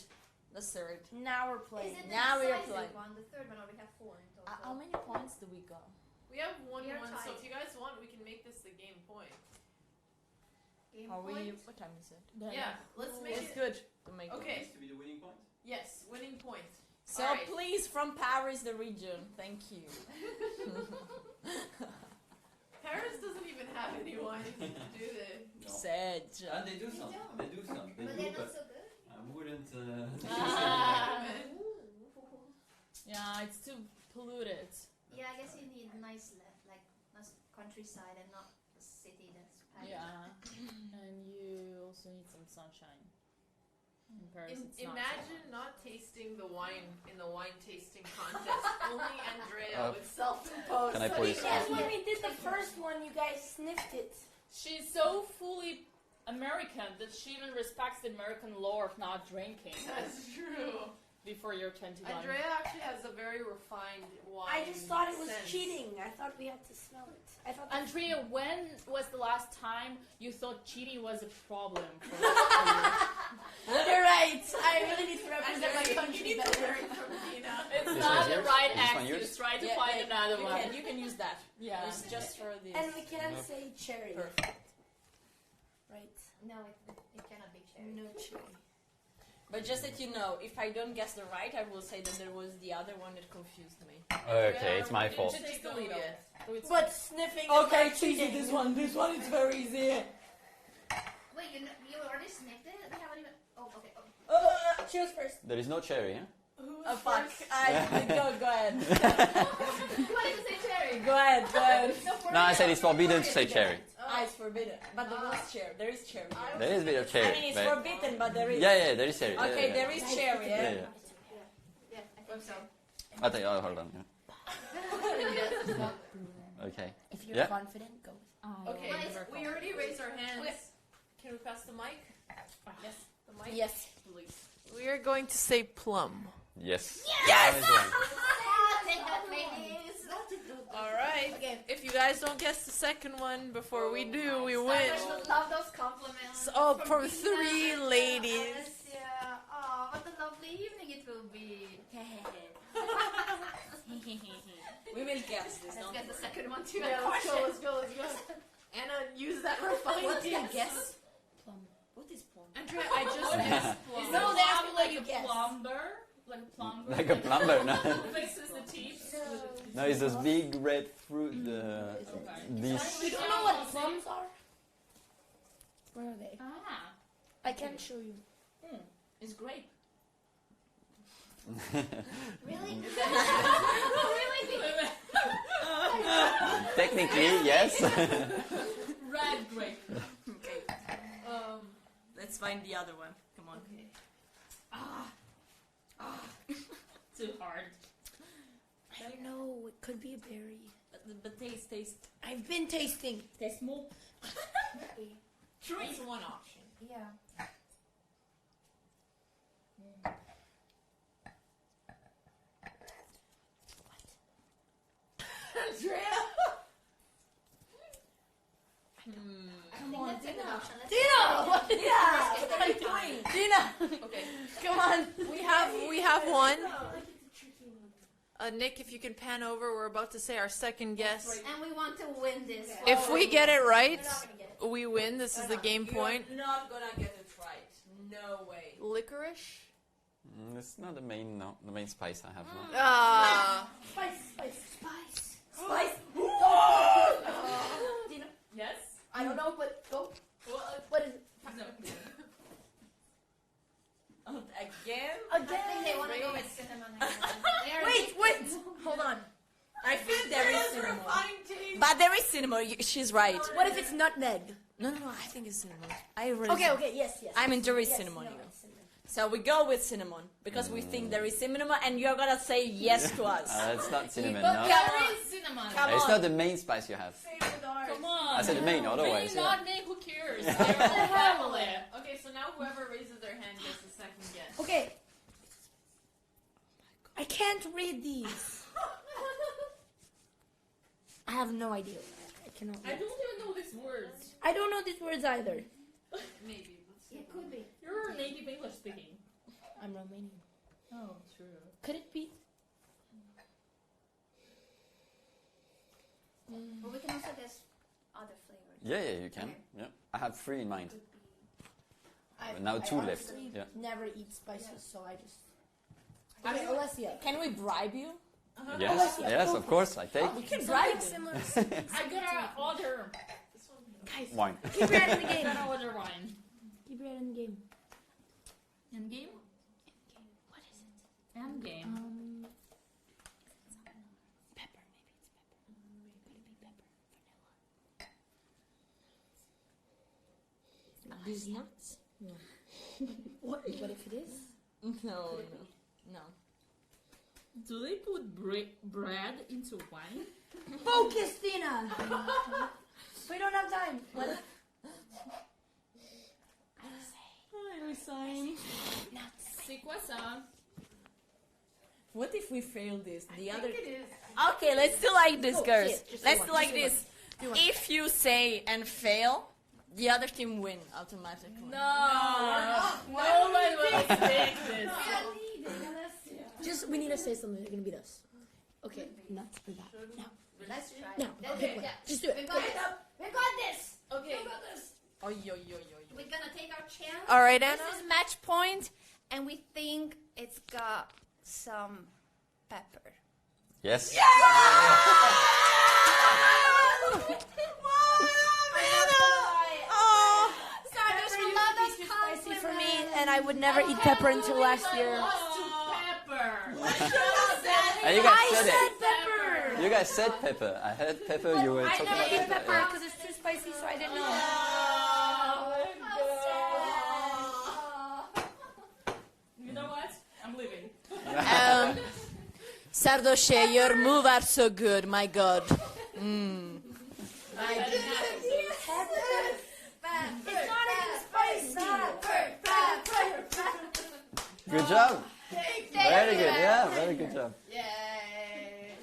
[SPEAKER 3] Now we're playing.
[SPEAKER 8] Is it
[SPEAKER 9] Now
[SPEAKER 8] the
[SPEAKER 9] we are
[SPEAKER 8] decisive
[SPEAKER 9] playing.
[SPEAKER 8] one, the third one, or we have 4 in total?
[SPEAKER 9] How many points do we got?
[SPEAKER 11] We have 1-1,
[SPEAKER 8] You're
[SPEAKER 11] so
[SPEAKER 8] tied.
[SPEAKER 11] if you guys want, we can make this the game point.
[SPEAKER 8] Game
[SPEAKER 9] Are we?
[SPEAKER 8] point?
[SPEAKER 9] What time is it?
[SPEAKER 11] Yeah, let's make
[SPEAKER 9] It's
[SPEAKER 11] it.
[SPEAKER 9] good to make.
[SPEAKER 11] Okay.
[SPEAKER 1] to be the winning point?
[SPEAKER 11] Yes, winning point.
[SPEAKER 9] So
[SPEAKER 11] Alright.
[SPEAKER 9] please, from Paris, the region. Thank you.
[SPEAKER 11] Paris doesn't even have any wines, do they?
[SPEAKER 9] Sedge.
[SPEAKER 1] They do some. They do some. They
[SPEAKER 8] But
[SPEAKER 1] do,
[SPEAKER 8] they're not
[SPEAKER 1] but
[SPEAKER 8] so good.
[SPEAKER 1] I wouldn't.
[SPEAKER 10] Yeah, it's too polluted.
[SPEAKER 8] Yeah, I guess you need nice, nice countryside and not a city that's packed.
[SPEAKER 10] Yeah, and you also need some sunshine. In Paris, it's not so
[SPEAKER 11] Imagine
[SPEAKER 10] much.
[SPEAKER 11] not tasting the wine in the wine tasting contest. Only Andrea
[SPEAKER 1] Uh,
[SPEAKER 11] with self-imposed.
[SPEAKER 1] Can I pour this?
[SPEAKER 3] Yes, when we did the first one, you guys sniffed it.
[SPEAKER 10] She's so fully American that she even respects the American law of not drinking.
[SPEAKER 11] That's true.
[SPEAKER 10] Before you're 21.
[SPEAKER 11] Andrea actually has a very refined wine.
[SPEAKER 3] I just thought it was
[SPEAKER 11] sense.
[SPEAKER 3] cheating. I thought we had to smell it. I thought.
[SPEAKER 10] Andrea, when was the last time you thought cheating was a problem for you?
[SPEAKER 3] You're right. I really need to represent my country better.
[SPEAKER 10] It's not the right excuse. Try to find another one.
[SPEAKER 9] You can use that.
[SPEAKER 10] Yeah.
[SPEAKER 9] It's just for this.
[SPEAKER 3] And we can't say cherry.
[SPEAKER 9] Perfect.
[SPEAKER 3] Right.
[SPEAKER 8] No, it cannot be cherry.
[SPEAKER 3] No cherry.
[SPEAKER 9] But just that you know, if I don't guess the right, I will say that there was the other one that confused me.
[SPEAKER 1] Okay, it's my fault.
[SPEAKER 9] Just delete it.
[SPEAKER 3] But sniffing.
[SPEAKER 9] Okay,
[SPEAKER 3] is
[SPEAKER 9] choose
[SPEAKER 3] cheating.
[SPEAKER 9] this one. This one is very easy.
[SPEAKER 8] Wait, you already sniffed it? We haven't even. Oh, okay.
[SPEAKER 3] She was first.
[SPEAKER 1] There is no cherry, huh?
[SPEAKER 9] Oh fuck! Go ahead.
[SPEAKER 8] Why did you say cherry?
[SPEAKER 9] Go ahead.
[SPEAKER 1] No, I said it's forbidden to say cherry.
[SPEAKER 9] Ah, it's forbidden. But there was cherry. There is cherry.
[SPEAKER 1] There is a bit of cherry.
[SPEAKER 9] I mean, it's
[SPEAKER 1] but-
[SPEAKER 9] forbidden, but there is.
[SPEAKER 1] Yeah, there is cherry.
[SPEAKER 9] Okay,
[SPEAKER 1] yeah.
[SPEAKER 9] there is cherry.
[SPEAKER 1] Yeah,
[SPEAKER 9] Yeah.
[SPEAKER 1] yeah.
[SPEAKER 8] I think so.
[SPEAKER 1] I think. Oh, hold on. Yeah. Okay.
[SPEAKER 3] If you're
[SPEAKER 1] Yeah.
[SPEAKER 3] confident, go.
[SPEAKER 11] Okay, we already raised our hands. Can we pass the mic?
[SPEAKER 10] Yes.
[SPEAKER 11] The mic?
[SPEAKER 3] Yes.
[SPEAKER 11] Please. We are going to say plum.
[SPEAKER 1] Yes.
[SPEAKER 3] Yes!
[SPEAKER 1] Nice one.
[SPEAKER 8] Take that, ladies.
[SPEAKER 11] All right.
[SPEAKER 3] Okay.
[SPEAKER 11] If you guys don't guess the second one before we do, we win.
[SPEAKER 8] I love those compliments.
[SPEAKER 11] So, from 3 ladies.
[SPEAKER 8] Yeah. Oh, what a lovely evening it will be.
[SPEAKER 9] We will guess this.
[SPEAKER 8] Let's get the second one too.
[SPEAKER 11] Yeah, let's go. Anna, use that refined
[SPEAKER 9] What did you
[SPEAKER 11] guess.
[SPEAKER 9] guess? Plum. What is plum?
[SPEAKER 11] Andrea, I just guessed plum.
[SPEAKER 3] No, they asked me what
[SPEAKER 10] like
[SPEAKER 3] you
[SPEAKER 10] a
[SPEAKER 3] guessed.
[SPEAKER 10] plumber. Like a plumber.
[SPEAKER 1] Like a plumber, no?
[SPEAKER 10] Who fixes the teeth.
[SPEAKER 1] No, it's those big red fruit. These.
[SPEAKER 3] You don't know what plums are? Where are they?
[SPEAKER 10] Ah.
[SPEAKER 3] I can't show you.
[SPEAKER 10] It's grape.
[SPEAKER 8] Really?
[SPEAKER 1] Technically, yes.
[SPEAKER 10] Red grape.
[SPEAKER 9] Okay. Let's find the other one. Come on.
[SPEAKER 11] Okay.
[SPEAKER 10] Too hard.
[SPEAKER 3] I don't know. It could be a berry.
[SPEAKER 9] But taste.
[SPEAKER 3] I've been tasting.
[SPEAKER 10] Taste more.
[SPEAKER 11] That's one option.
[SPEAKER 8] Yeah.
[SPEAKER 11] Andrea.
[SPEAKER 8] Come on, that's a good option.
[SPEAKER 3] What are you doing? Dina!
[SPEAKER 11] Okay.
[SPEAKER 3] Come on.
[SPEAKER 11] We have one. Nick, if you can pan over, we're about to say our second guess.
[SPEAKER 8] And we want to win this.
[SPEAKER 11] If we get it right,
[SPEAKER 3] You're not gonna get it.
[SPEAKER 11] we win. This is the game point.
[SPEAKER 9] You're not gonna get it right. No way.
[SPEAKER 11] Licorice.
[SPEAKER 1] It's not the main. No, the main spice I have. No.
[SPEAKER 3] Spice.
[SPEAKER 8] Spice.
[SPEAKER 3] Dina.
[SPEAKER 10] Yes?
[SPEAKER 3] I don't know, but go.
[SPEAKER 10] Well,
[SPEAKER 3] What is it?
[SPEAKER 10] no.
[SPEAKER 9] Again?
[SPEAKER 8] I think they want to go with cinnamon.
[SPEAKER 3] Wait. Hold on.
[SPEAKER 9] I think there is cinnamon. But there is cinnamon. She's right.
[SPEAKER 3] What if it's nutmeg?
[SPEAKER 9] No. I think it's cinnamon. I really.
[SPEAKER 3] Okay. Yes.
[SPEAKER 9] I'm in jury
[SPEAKER 3] Yes,
[SPEAKER 9] cinnamon.
[SPEAKER 3] no,
[SPEAKER 9] You.
[SPEAKER 3] it's cinnamon.
[SPEAKER 9] So we go with cinnamon because we think there is cinnamon, and you're gonna say yes to us.
[SPEAKER 1] It's not cinnamon.
[SPEAKER 10] But
[SPEAKER 1] No.
[SPEAKER 10] there is cinnamon.
[SPEAKER 9] Come
[SPEAKER 1] It's
[SPEAKER 9] on.
[SPEAKER 1] not the main spice you have.
[SPEAKER 10] Come on.
[SPEAKER 1] I said the main, otherwise.
[SPEAKER 10] Maybe
[SPEAKER 1] Yeah.
[SPEAKER 10] not Nick, who cares? They're all family.
[SPEAKER 11] Okay, so now whoever raises their hand gets the second guess.
[SPEAKER 3] Okay. I can't read these. I have no idea. I cannot
[SPEAKER 10] I
[SPEAKER 3] read.
[SPEAKER 10] don't even know these words.
[SPEAKER 3] I don't know these words either.
[SPEAKER 11] Maybe. Let's see.
[SPEAKER 8] It could be.
[SPEAKER 10] You're native English speaking.
[SPEAKER 3] I'm Romanian.
[SPEAKER 10] Oh, true.
[SPEAKER 3] Could it be?
[SPEAKER 8] But we can also guess other flavors.
[SPEAKER 1] Yeah, you can. Yeah, I have 3 in mind.
[SPEAKER 3] I,
[SPEAKER 1] Now 2
[SPEAKER 3] I
[SPEAKER 1] left.
[SPEAKER 3] honestly
[SPEAKER 1] Yeah.
[SPEAKER 3] never eat spices, so I just.
[SPEAKER 9] I
[SPEAKER 3] Okay,
[SPEAKER 9] mean,
[SPEAKER 3] Alessia.
[SPEAKER 9] Can we bribe you?
[SPEAKER 1] Yes, of course, I take.
[SPEAKER 9] We can bribe you.
[SPEAKER 3] Similar.
[SPEAKER 10] I gotta order.
[SPEAKER 3] Guys,
[SPEAKER 1] Wine.
[SPEAKER 3] keep your head in the
[SPEAKER 10] I
[SPEAKER 3] game.
[SPEAKER 10] gotta order wine.
[SPEAKER 3] Keep your head in the game.
[SPEAKER 10] End game?
[SPEAKER 3] What is it?
[SPEAKER 10] End game.
[SPEAKER 3] Pepper. Maybe it's pepper. Could it be pepper? Vanilla.
[SPEAKER 9] These nuts?
[SPEAKER 3] What if it is?
[SPEAKER 9] No.
[SPEAKER 10] Do they put bread into wine?
[SPEAKER 3] Focus, Dina! We don't have time. What?
[SPEAKER 9] sign.
[SPEAKER 10] C'est quoi ça?
[SPEAKER 9] What if we fail this? The
[SPEAKER 11] I
[SPEAKER 9] other.
[SPEAKER 11] think it is.
[SPEAKER 9] Okay, let's do like this, girls.
[SPEAKER 3] Just
[SPEAKER 9] Let's
[SPEAKER 3] say
[SPEAKER 9] do
[SPEAKER 3] one,
[SPEAKER 9] like
[SPEAKER 3] just say
[SPEAKER 9] this.
[SPEAKER 3] one.
[SPEAKER 9] If you say and fail, the other team win automatically.
[SPEAKER 10] No one will take this.
[SPEAKER 3] Just we need to say something. They're gonna beat us. Okay, nuts for that. Now,
[SPEAKER 8] Let's try.
[SPEAKER 3] now, pick one. Just do it.
[SPEAKER 8] We got this.
[SPEAKER 11] Okay.
[SPEAKER 8] We got this.
[SPEAKER 9] Oy, oy, oy, oy.
[SPEAKER 8] We're gonna take our chance.
[SPEAKER 5] All right, Anna.
[SPEAKER 8] This is match point, and we think it's got some pepper.
[SPEAKER 1] Yes.
[SPEAKER 3] Spicy for me, and I would never eat pepper until last year.
[SPEAKER 1] And you guys
[SPEAKER 3] I
[SPEAKER 1] said
[SPEAKER 3] said
[SPEAKER 1] it.
[SPEAKER 3] pepper.
[SPEAKER 1] You guys said pepper. I heard pepper. You were
[SPEAKER 3] I
[SPEAKER 1] talking
[SPEAKER 3] never eat
[SPEAKER 1] about
[SPEAKER 3] pepper because it's too spicy, so I didn't know.
[SPEAKER 10] You know what? I'm leaving.
[SPEAKER 9] Sardoche, your moves are so good, my God.
[SPEAKER 8] It's not even spicy.
[SPEAKER 1] Good job.
[SPEAKER 8] Thank
[SPEAKER 1] Very
[SPEAKER 8] you.
[SPEAKER 1] good. Yeah, very good job.
[SPEAKER 11] Yay.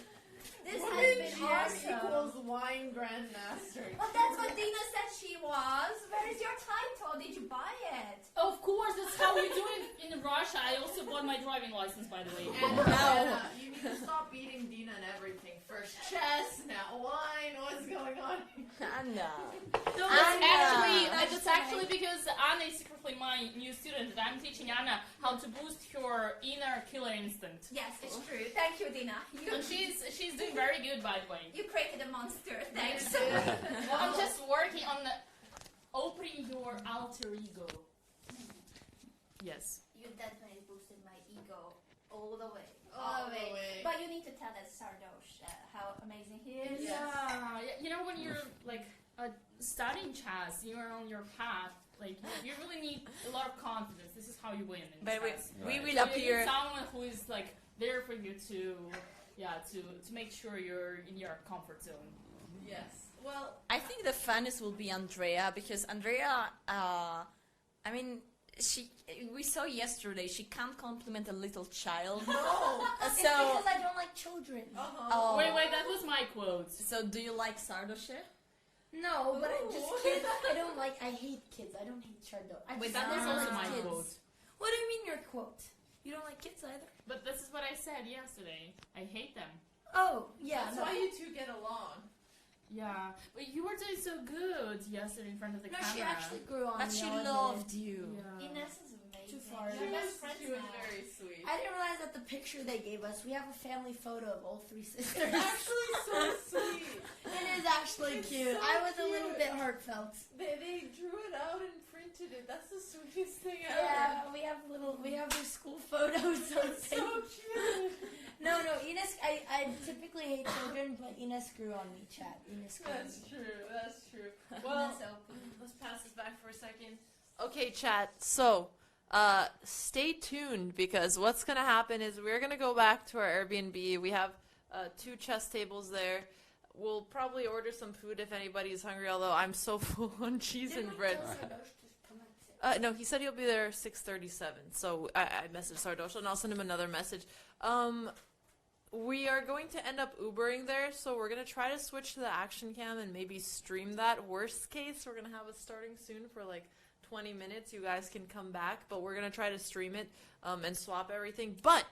[SPEAKER 8] This
[SPEAKER 11] Woman
[SPEAKER 8] has been
[SPEAKER 11] GM
[SPEAKER 8] awesome.
[SPEAKER 11] equals wine grandmaster.
[SPEAKER 8] But that's what Dina said she was. Where is your title? Did you buy it?
[SPEAKER 10] Of course, that's how we do it in Russia. I also bought my driving license, by the way.
[SPEAKER 11] And Anna, you need to stop beating Dina and everything. First chess, now wine. What's going on?
[SPEAKER 9] Anna.
[SPEAKER 10] No, it's actually because Anna is secretly my new student, and I'm teaching Anna how to boost her inner killer instinct.
[SPEAKER 8] Yes, it's true. Thank you, Dina.
[SPEAKER 10] And she's doing very good, by the way.
[SPEAKER 8] You created a monster. Thanks.
[SPEAKER 10] I'm just working on opening your alter ego. Yes.
[SPEAKER 8] You definitely boosted my ego all the way.
[SPEAKER 11] All the way.
[SPEAKER 8] But you need to tell that Sardosh how amazing he is.
[SPEAKER 10] Yeah. You know, when you're like studying chess, you're on your path. Like you really need a lot of confidence. This is how you win in
[SPEAKER 9] But
[SPEAKER 10] chess.
[SPEAKER 9] we will
[SPEAKER 10] So you
[SPEAKER 9] appear.
[SPEAKER 10] need someone who is like there for you to make sure you're in your comfort zone.
[SPEAKER 11] Yes. Well,
[SPEAKER 9] I think the funnest will be Andrea, because Andrea, I mean, we saw yesterday, she can't compliment a little child.
[SPEAKER 11] no.
[SPEAKER 3] It's
[SPEAKER 9] So,
[SPEAKER 3] because I don't like children.
[SPEAKER 9] oh.
[SPEAKER 10] Wait, that was my quote.
[SPEAKER 9] So do you like Sardoche?
[SPEAKER 3] No, but I just
[SPEAKER 11] Ooh.
[SPEAKER 3] kids. I hate kids. I don't hate Chardonnay. I
[SPEAKER 10] Wait,
[SPEAKER 3] just
[SPEAKER 10] that was
[SPEAKER 3] don't
[SPEAKER 10] also
[SPEAKER 3] like
[SPEAKER 10] my
[SPEAKER 3] kids.
[SPEAKER 10] quote.
[SPEAKER 3] What do you mean your quote? You don't like kids either?
[SPEAKER 10] But this is what I said yesterday. I hate them.
[SPEAKER 3] Oh, yeah.
[SPEAKER 11] That's
[SPEAKER 3] no.
[SPEAKER 11] why you two get along.
[SPEAKER 10] Yeah, but you were doing so good yesterday in front of the
[SPEAKER 3] No,
[SPEAKER 10] camera.
[SPEAKER 3] she actually grew on
[SPEAKER 9] But
[SPEAKER 3] me.
[SPEAKER 9] she
[SPEAKER 3] I was
[SPEAKER 9] loved you.
[SPEAKER 10] Yeah.
[SPEAKER 8] Ines is amazing.
[SPEAKER 3] Too far.
[SPEAKER 8] You're best friends
[SPEAKER 11] She was
[SPEAKER 8] now.
[SPEAKER 11] very sweet.
[SPEAKER 3] I didn't realize that the picture they gave us, we have a family photo of all three sisters.
[SPEAKER 11] Actually, so sweet.
[SPEAKER 3] It is actually
[SPEAKER 11] It's
[SPEAKER 3] cute.
[SPEAKER 11] so
[SPEAKER 3] I was a little
[SPEAKER 11] cute.
[SPEAKER 3] bit heartfelt.
[SPEAKER 11] They drew it out and printed it. That's the sweetest thing ever.
[SPEAKER 3] Yeah, we have their school photos on
[SPEAKER 11] It's so cute.
[SPEAKER 3] No, Ines, I typically hate children, but Ines grew on me, chat. Ines grew on
[SPEAKER 11] That's
[SPEAKER 3] me.
[SPEAKER 11] true. That's true. Well,
[SPEAKER 8] Ines open.
[SPEAKER 11] let's pass this back for a second. Okay, chat. So, stay tuned, because what's going to happen is we're going to go back to our Airbnb. We have 2 chess tables there. We'll probably order some food if anybody's hungry, although I'm so full on cheese and bread. No, he said he'll be there 6:37. So I messaged Sardosh and I'll send him another message. We are going to end up Ubering there, so we're going to try to switch to the action cam and maybe stream that. Worst case, we're going to have it starting soon for like 20 minutes. You guys can come back, but we're going to try to stream it and swap everything. But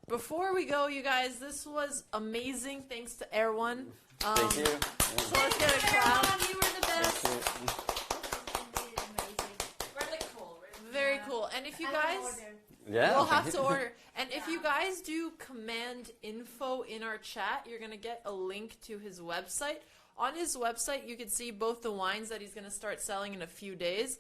[SPEAKER 11] before we go, you guys, this was amazing. Thanks to Air One.
[SPEAKER 1] Thank you.
[SPEAKER 11] So let's get a clap.
[SPEAKER 3] You were the best.
[SPEAKER 9] Really cool.
[SPEAKER 11] Very cool. And if you guys...
[SPEAKER 1] Yeah.
[SPEAKER 11] We'll
[SPEAKER 1] okay.
[SPEAKER 11] have to order. And if you guys do command info in our chat, you're going to get a link to his website. On his website, you can see both the wines that he's going to start selling in a few days.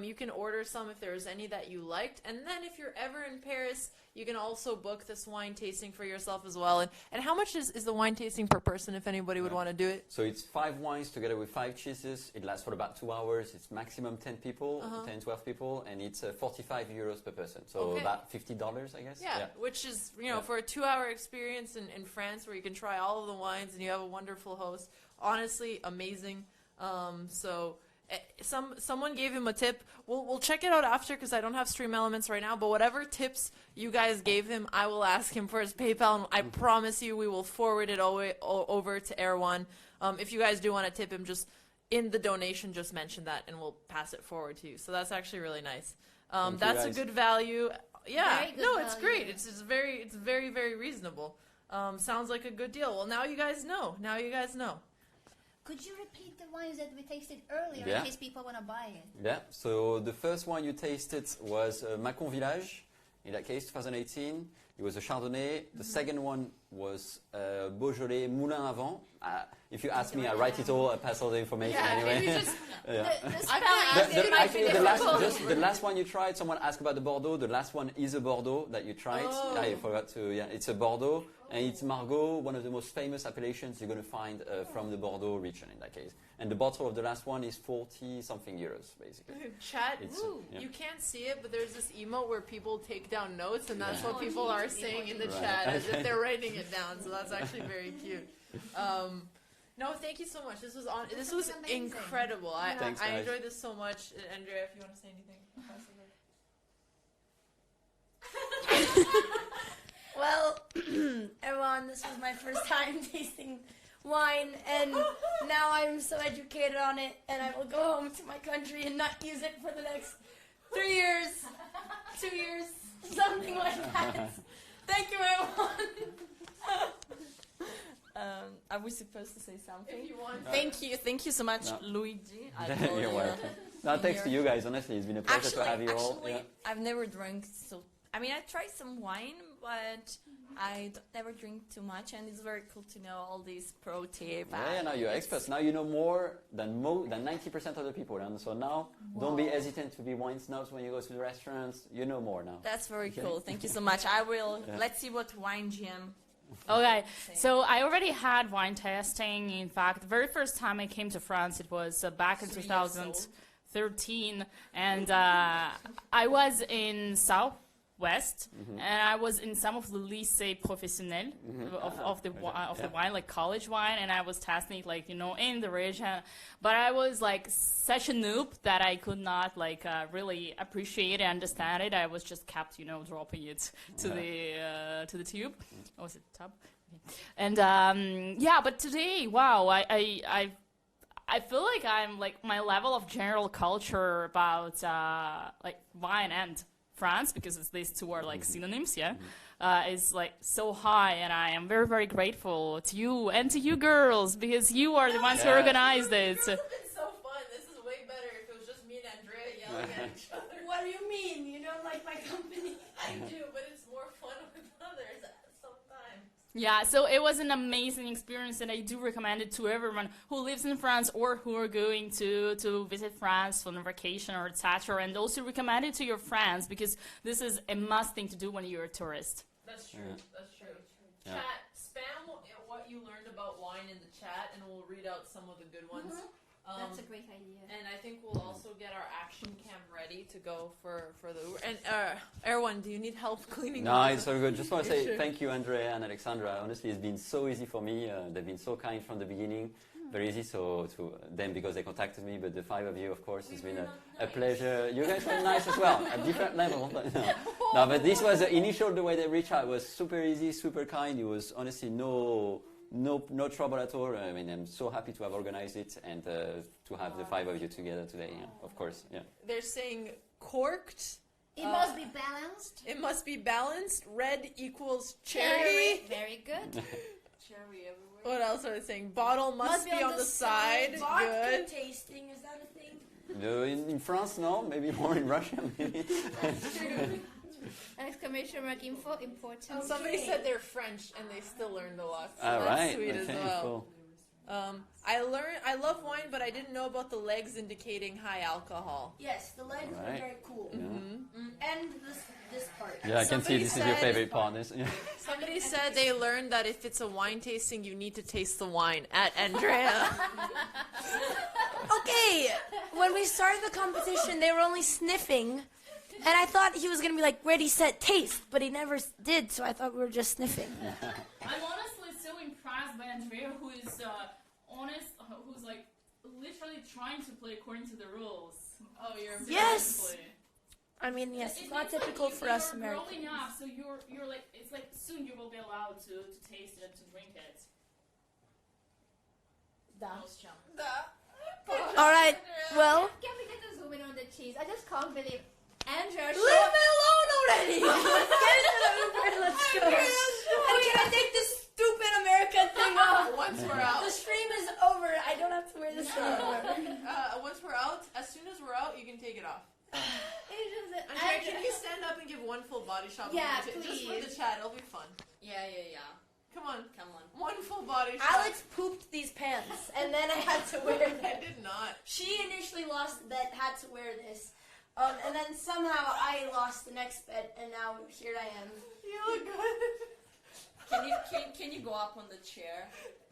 [SPEAKER 11] You can order some if there's any that you liked. And then if you're ever in Paris, you can also book this wine tasting for yourself as well. And how much is the wine tasting per person if anybody would want to do it?
[SPEAKER 1] So it's 5 wines together with 5 cheeses. It lasts for about 2 hours. It's maximum 10 people, 10, 12 people, and it's 45 euros per person. So
[SPEAKER 11] Okay.
[SPEAKER 1] about $50, I guess.
[SPEAKER 11] Yeah, which is, for a 2-hour experience in France where you can try all of the wines and you have a wonderful host. Honestly, amazing.
[SPEAKER 5] someone gave him a tip. We'll check it out after because I don't have Stream Elements right now. But whatever tips you guys gave him, I will ask him for his PayPal, and I promise you we will forward it over to Erwan. If you guys do want to tip him, just in the donation, just mention that, and we'll pass it forward to you. So that's actually really nice. That's a good value. Yeah, no, it's great. It's very, very reasonable. Sounds like a good deal. Well, now you guys know.
[SPEAKER 8] Could you repeat the wines that we tasted earlier in case people want to buy it?
[SPEAKER 1] Yeah, so the first one you tasted was Macon Village, in that case 2018. It was a Chardonnay. The second one was Beaujolais Moulin à Vent. If you ask me, I write it all, I pass all the information anyway. The last one you tried, someone asked about the Bordeaux. The last one is a Bordeaux that you tried. I forgot to, it's a Bordeaux. And it's Margaux, one of the most famous appellations you're going to find from the Bordeaux region in that case. And the bottle of the last one is 40-something euros, basically.
[SPEAKER 5] Chat, you can't see it, but there's this emote where people take down notes, and that's what people are saying in the chat, as if they're writing it down. So that's actually very cute. No, thank you so much. This was incredible. I enjoyed this so much. Andrea, if you want to say anything.
[SPEAKER 3] Well, everyone, this was my first time tasting wine, and now I'm so educated on it, and I will go home to my country and not use it for the next 3 years, 2 years, something like that. Thank you, everyone.
[SPEAKER 9] Are we supposed to say something?
[SPEAKER 5] If you want.
[SPEAKER 9] Thank you so much, Luigi.
[SPEAKER 1] You're welcome. No, thanks to you guys. Honestly, it's been a pleasure to have you all.
[SPEAKER 9] Actually, I've never drunk so. I mean, I tried some wine, but I never drink too much, and it's very cool to know all these pro tips.
[SPEAKER 1] Yeah, now you're experts. Now you know more than 90% of the people. And so now, don't be hesitant to be wine snobs when you go to the restaurants. You know more now.
[SPEAKER 9] That's very cool. Thank you so much. I will. Let's see what wine GM.
[SPEAKER 10] Okay, so I already had wine tasting. In fact, the very first time I came to France, it was back in 2013, and I was in Southwest, and I was in some of the lycée professionnel of the wine, like college wine, and I was testing it, like, in the region. But I was like such a noob that I could not really appreciate and understand it. I was just kept, dropping it to the tube. Or was it tub? Okay. And but today, wow, I feel like I'm like my level of general culture about wine and France, because these two are like synonyms, is like so high, and I am very, very grateful to you and to you girls, because you are the ones who organized it.
[SPEAKER 5] It's so fun. This is way better if it was just me and Andrea yelling at each other.
[SPEAKER 3] What do you mean? You don't like my company?
[SPEAKER 5] I do, but it's more fun with others sometimes.
[SPEAKER 10] Yeah, so it was an amazing experience, and I do recommend it to everyone who lives in France or who are going to visit France on a vacation or etc. And also recommend it to your friends, because this is a must thing to do when you're a tourist.
[SPEAKER 5] That's true. That's true. Yeah. Chat, spam what you learned about wine in the chat, and we'll read out some of the good ones.
[SPEAKER 8] That's a great idea.
[SPEAKER 5] And I think we'll also get our action cam ready to go for the Uber. And Erwan, do you need help cleaning?
[SPEAKER 1] No, it's so good. Just want to say thank you, Andrea and Alexandra. Honestly, it's been so easy for me. They've been so kind from the beginning. Very easy to them because they contacted me, but the five of you, of course, it's been a pleasure. You guys were nice as well, at different levels. No, but this was the initial, the way they reached out was super easy, super kind. It was honestly no trouble at all. I mean, I'm so happy to have organized it and to have the five of you together today. Yeah, of course, yeah.
[SPEAKER 5] They're saying corked.
[SPEAKER 8] It must be balanced.
[SPEAKER 5] It must be balanced. Red equals cherry.
[SPEAKER 8] Very good.
[SPEAKER 5] Cherry everywhere. What else are they saying? Bottle must be on the side.
[SPEAKER 3] Good. Tasting, is that a thing?
[SPEAKER 1] No, in France, no. Maybe more in Russia, maybe.
[SPEAKER 8] Exclamation mark info important.
[SPEAKER 5] Okay. Somebody said they're French and they still learned a lot. So
[SPEAKER 1] that's
[SPEAKER 5] right. Sweet as well.
[SPEAKER 1] Cool.
[SPEAKER 5] I love wine, but I didn't know about the legs indicating high alcohol.
[SPEAKER 3] Yes, the legs are very cool.
[SPEAKER 1] Yeah.
[SPEAKER 3] And this part.
[SPEAKER 1] Yeah, I can see this is your favorite part.
[SPEAKER 5] Somebody said they learned that if it's a wine tasting, you need to taste the wine. At Andrea.
[SPEAKER 3] Okay, when we started the competition, they were only sniffing. And I thought he was going to be like, ready, set, taste. But he never did, so I thought we were just sniffing.
[SPEAKER 10] I'm honestly so impressed by Andrea, who is honest, who's like literally trying to play according to the rules.
[SPEAKER 11] Oh, you're
[SPEAKER 3] Yes! I mean, yes, it's not typical
[SPEAKER 10] like
[SPEAKER 3] for us
[SPEAKER 10] you're
[SPEAKER 3] Americans.
[SPEAKER 10] growing up, so you're like, it's like soon you will be allowed to taste it, to drink it.
[SPEAKER 3] Alright, well.
[SPEAKER 8] Can we get a zoom in on the cheese? I just can't believe Andrea.
[SPEAKER 3] Leave me alone already! Let's get into the Uber and let's go. And can I take this stupid American thing off?
[SPEAKER 11] Once we're out.
[SPEAKER 3] The stream is over. I don't have to wear this anymore.
[SPEAKER 11] Once we're out, as soon as we're out, you can take it off. Andrea, can you stand up and give one full body shot?
[SPEAKER 8] Yeah,
[SPEAKER 11] just for
[SPEAKER 8] please.
[SPEAKER 11] the chat, it'll be fun.
[SPEAKER 9] Yeah.
[SPEAKER 11] Come on.
[SPEAKER 9] Come on.
[SPEAKER 11] One full body shot.
[SPEAKER 3] Alex pooped these pants, and then I had to wear them.
[SPEAKER 11] I did not.
[SPEAKER 3] She initially lost the bet, had to wear this. And then somehow I lost the next bet, and now here I am.
[SPEAKER 11] You look good.
[SPEAKER 9] Can you go up on the chair?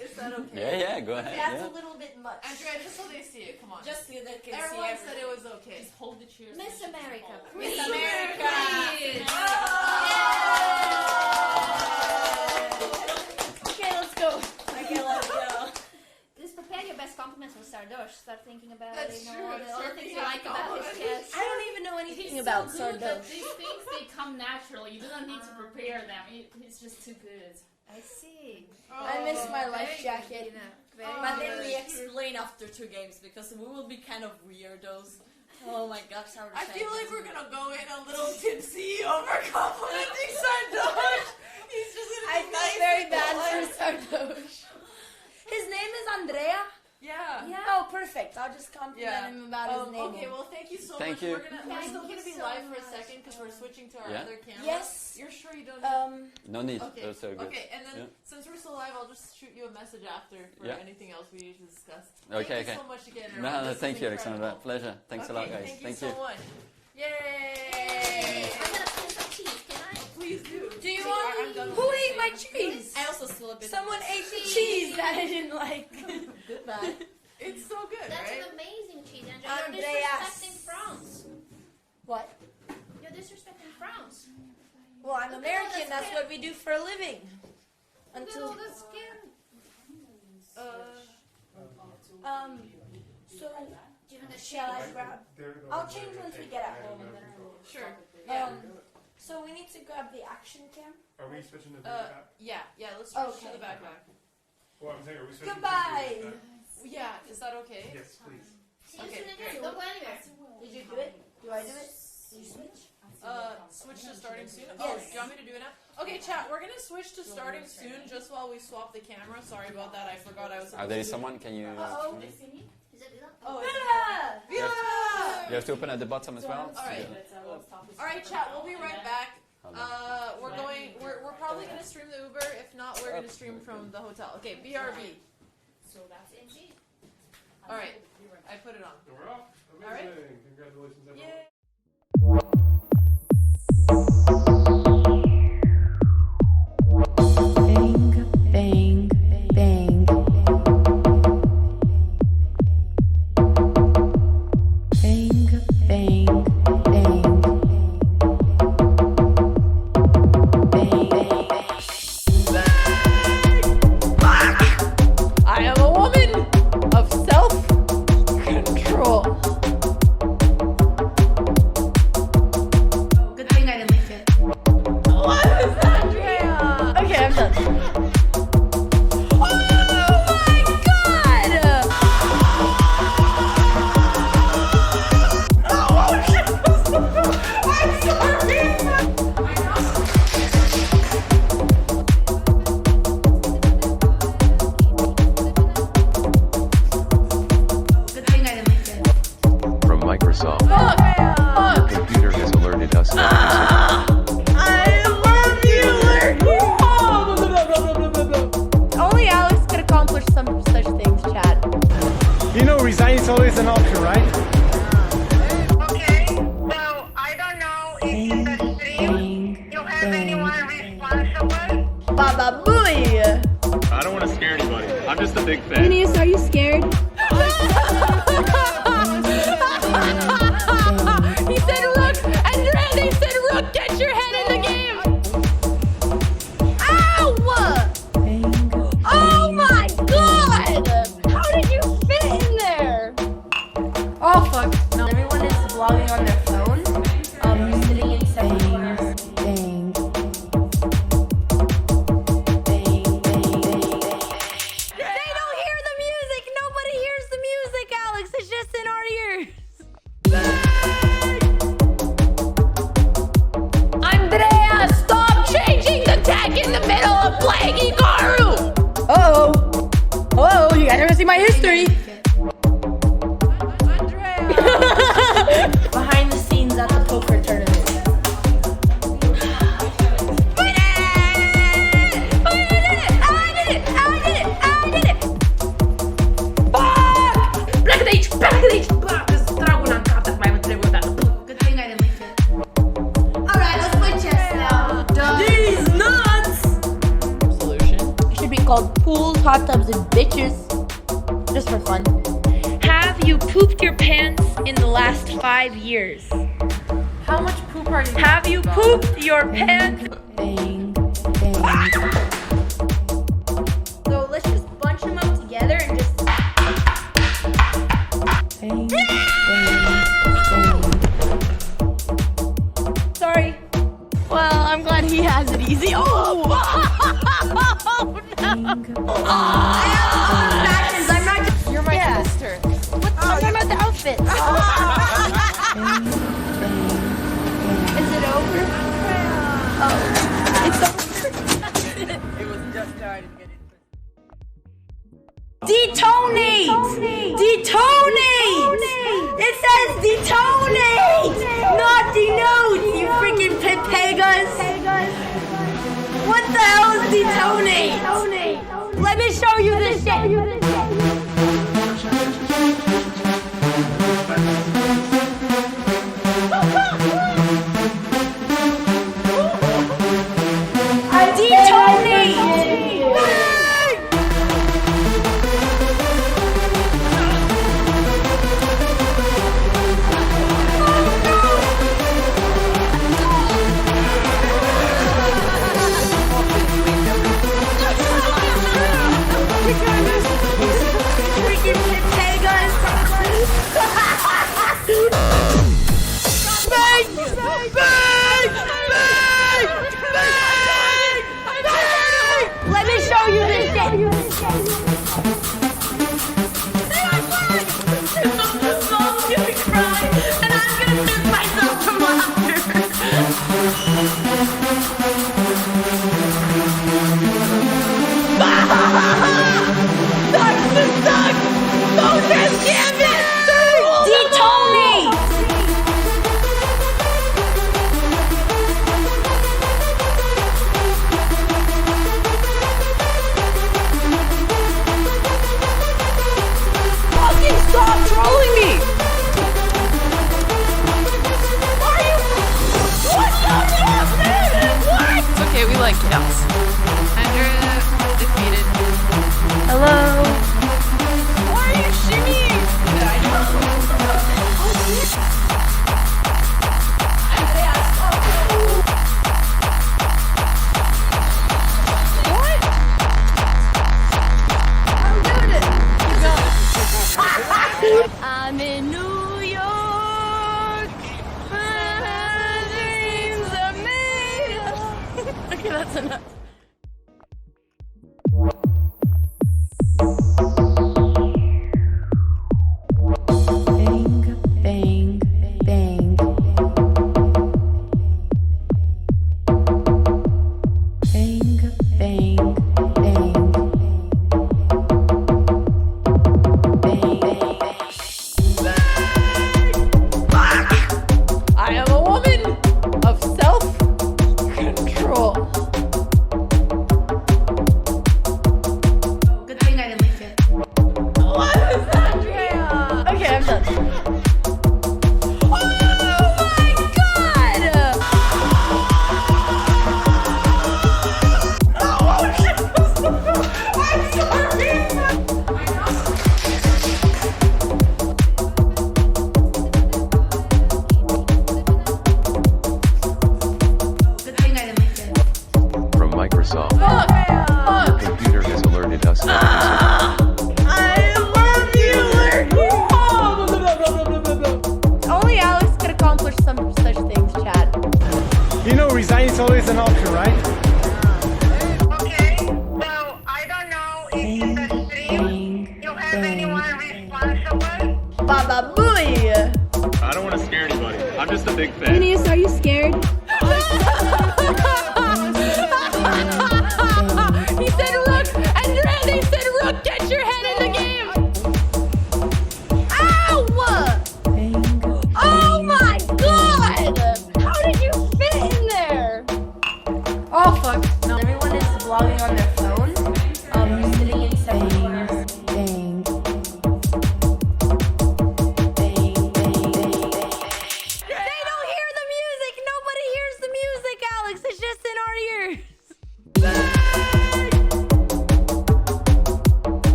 [SPEAKER 11] Is that okay?
[SPEAKER 1] Yeah, go ahead.
[SPEAKER 3] That's a little bit much.
[SPEAKER 11] Andrea, just so they see it, come on.
[SPEAKER 9] Just so they can see
[SPEAKER 11] Everyone said
[SPEAKER 9] everything.
[SPEAKER 11] it was okay.
[SPEAKER 10] Just hold the cheers.
[SPEAKER 8] Miss America.
[SPEAKER 9] Miss America!
[SPEAKER 3] Okay, let's go.
[SPEAKER 9] Okay, let's go.
[SPEAKER 8] Just prepare your best compliments for Sardosh. Start thinking about
[SPEAKER 11] That's
[SPEAKER 8] all
[SPEAKER 11] true.
[SPEAKER 8] the other things you
[SPEAKER 11] Start
[SPEAKER 8] like about his
[SPEAKER 11] thinking
[SPEAKER 8] chest.
[SPEAKER 3] I don't even know anything
[SPEAKER 10] He's
[SPEAKER 3] about
[SPEAKER 10] so good that
[SPEAKER 3] Sardosh.
[SPEAKER 10] these things, they come naturally. You don't need to prepare them. It's just too good.
[SPEAKER 8] I see.
[SPEAKER 3] I miss my life jacket.
[SPEAKER 9] But then we explain after 2 games because we will be kind of weirdos. Oh my gosh, how
[SPEAKER 11] I feel like we're gonna go in a little tipsy over complimenting Sardosh. He's just gonna
[SPEAKER 3] I
[SPEAKER 11] be
[SPEAKER 3] feel
[SPEAKER 11] nice
[SPEAKER 3] very
[SPEAKER 11] and
[SPEAKER 3] bad
[SPEAKER 11] polite.
[SPEAKER 3] for Sardosh. His name is Andrea?
[SPEAKER 11] Yeah.
[SPEAKER 3] Oh, perfect. I'll just compliment him about his name.
[SPEAKER 11] Okay, well, thank you so
[SPEAKER 1] Thank
[SPEAKER 11] much.
[SPEAKER 1] you.
[SPEAKER 11] We're still gonna be live for a second because we're switching to our other camera.
[SPEAKER 3] Yes.
[SPEAKER 11] You're sure you don't?
[SPEAKER 1] No need.
[SPEAKER 11] Okay.
[SPEAKER 1] That's so good.
[SPEAKER 11] Okay, and then since we're still live, I'll just shoot you a message after for anything else we usually discuss.
[SPEAKER 1] Okay.
[SPEAKER 11] Thank you so much again.
[SPEAKER 1] No, thank you, Alexandra. Pleasure. Thanks a lot, guys.
[SPEAKER 11] Thank you so much. Yay!
[SPEAKER 8] I'm gonna put some cheese, can I?
[SPEAKER 11] Please do.
[SPEAKER 3] Do you want? Who ate my cheese?
[SPEAKER 9] I also stole a bit.
[SPEAKER 3] Someone ate the cheese that I didn't like.
[SPEAKER 9] Goodbye.
[SPEAKER 11] It's so good,
[SPEAKER 8] That's
[SPEAKER 11] right?
[SPEAKER 8] an amazing cheese, Andrea. You're
[SPEAKER 3] Andreas.
[SPEAKER 8] disrespecting France.
[SPEAKER 3] What?
[SPEAKER 8] You're disrespecting France.
[SPEAKER 3] Well, I'm American. That's what we do for a living.
[SPEAKER 8] Look at all the skin.
[SPEAKER 3] So, shall I grab? I'll change once we get at home.
[SPEAKER 11] Sure.
[SPEAKER 3] So we need to grab the action cam.
[SPEAKER 4] Are we switching to video back?
[SPEAKER 11] Yeah, let's switch to
[SPEAKER 3] Okay.
[SPEAKER 11] the backpack.
[SPEAKER 4] Well, I'm saying, are we switching
[SPEAKER 3] Goodbye.
[SPEAKER 4] to video back?
[SPEAKER 11] Yeah, is that okay?
[SPEAKER 4] Yes, please.
[SPEAKER 8] See you
[SPEAKER 11] Okay.
[SPEAKER 8] soon again. Don't go anywhere.
[SPEAKER 3] Did you do it? Do I do it? Did you switch?
[SPEAKER 11] Switch to starting soon?
[SPEAKER 3] Yes.
[SPEAKER 11] Oh, do you want me to do it now? Okay, chat, we're gonna switch to starting soon just while we swap the camera. Sorry about that, I forgot I was
[SPEAKER 1] Are there someone? Can you?
[SPEAKER 8] Uh-oh. Is it Villa?
[SPEAKER 11] Oh,
[SPEAKER 3] Villa!
[SPEAKER 11] Villa!
[SPEAKER 1] You have to open at the bottom as well.
[SPEAKER 11] Alright. Alright, chat, we'll be right back. We're probably gonna stream the Uber. If not, we're gonna stream from the hotel. Okay, BRB.
[SPEAKER 10] So that's it.
[SPEAKER 11] Alright, I put it on.
[SPEAKER 4] So we're off. Amazing.
[SPEAKER 11] All right.
[SPEAKER 4] Congratulations, everyone.
[SPEAKER 11] Yay.
[SPEAKER 7] Bang, bang, bang. Bang, bang, bang.
[SPEAKER 3] I am a woman of self-control. Good thing I didn't leak it. What is that, Andrea? Okay, I'm done. Oh my god! Oh shit! I'm sorry! Good thing I didn't leak it.
[SPEAKER 12] From Microsoft. Your computer has alerted us that
[SPEAKER 3] I love you, Only Alex could accomplish some such things, Chad.
[SPEAKER 13] You know, resign is always an option, right?
[SPEAKER 2] Okay, so I don't know if in the stream you have anyone responsible.
[SPEAKER 3] Baba Booey!
[SPEAKER 13] I don't want to scare anybody. I'm just a big fan.
[SPEAKER 7] Phineas, are you scared?
[SPEAKER 3] He said Rook! Andrea, they said Rook! Get your head in the game! Ow! Oh my god! How did you fit in there? history. Behind the scenes at the poker tournament.
[SPEAKER 7] Good thing I didn't leak it. Alright, let's play chess now.
[SPEAKER 3] These nuts!
[SPEAKER 10] Solution.
[SPEAKER 3] It should be called pools, hot tubs, and bitches. Just for fun. Have you pooped your pants in the last 5 years?
[SPEAKER 5] How much poop are you?
[SPEAKER 3] Have you pooped your pants?
[SPEAKER 7] Bang, bang.
[SPEAKER 3] So let's just bunch them up together and just.
[SPEAKER 7] Bang, bang, bang.
[SPEAKER 3] Sorry.
[SPEAKER 10] Well, I'm glad he has it easy. Oh!
[SPEAKER 7] Bang,
[SPEAKER 3] Fashions, I'm not just.
[SPEAKER 5] You're my sister.
[SPEAKER 3] What? I'm talking about the outfits.
[SPEAKER 7] bang,
[SPEAKER 3] Is it over? Oh, it's over.
[SPEAKER 11] It was just starting to get
[SPEAKER 3] Detonate! Detonate! It says detonate! Not denote, you freaking pegas! What the hell is detonate? Let me show you this shit! Let me show you this shit! Mom's gonna cry, and I'm gonna shoot myself from laughter. Suck! Botez, damn it! Detonate! Fucking stop trolling me! Why are you? What the hell? What?
[SPEAKER 5] It's okay, we like chaos. Andrea defeated.
[SPEAKER 3] Hello.
[SPEAKER 5] Why are you shimmying?
[SPEAKER 3] I'm in New York. My dreams are made. Okay, that's enough.
[SPEAKER 7] Bang, bang, bang. Bang, bang, bang.
[SPEAKER 5] I am a woman of self-control.
[SPEAKER 7] Good thing I didn't leak it.
[SPEAKER 5] What is that, Andrea?
[SPEAKER 3] Okay, I'm done.
[SPEAKER 5] Oh my god! Oh shit! I'm sorry!
[SPEAKER 7] Good thing I didn't leak it.
[SPEAKER 12] From Microsoft. Your computer has alerted us that
[SPEAKER 3] I love you! Only Alex could accomplish some such things, chat.
[SPEAKER 13] You know resign is always an option, right?
[SPEAKER 2] Okay, so I don't know if in the stream you have anyone responsible.
[SPEAKER 3] Baba booey!
[SPEAKER 13] I don't want to scare anybody. I'm just a big fan.
[SPEAKER 7] Phineas, are you scared?
[SPEAKER 3] He said rook! Andrea, they said rook! Get your head in the game!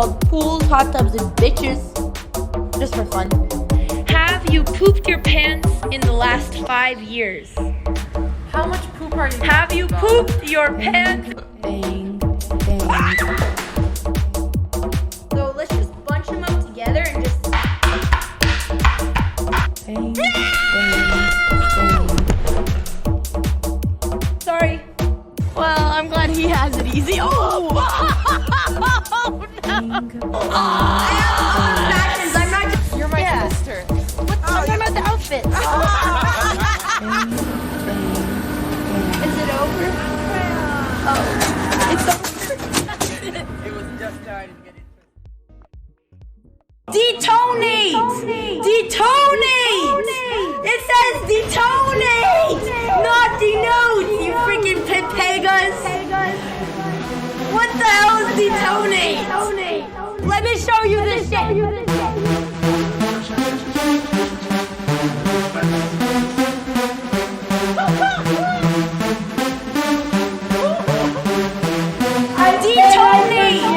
[SPEAKER 3] called pools, hot tubs, and bitches. Just for fun. Have you pooped your pants in the last 5 years?
[SPEAKER 5] How much poop are you?
[SPEAKER 3] Have you pooped your pants?
[SPEAKER 7] Bang, bang. So let's just bunch them up together and just bang, bang, bang. Sorry. Well, I'm glad he has it easy. Oh! No! I'm not just.
[SPEAKER 5] You're my sister.
[SPEAKER 7] What? I'm talking about the outfit. Is it over? Oh, it's over.
[SPEAKER 11] It was just starting to get
[SPEAKER 7] Detonate! Detonate! It says detonate! Not denote, you freaking Pegas! What the hell is detonate? Let me show you this shit!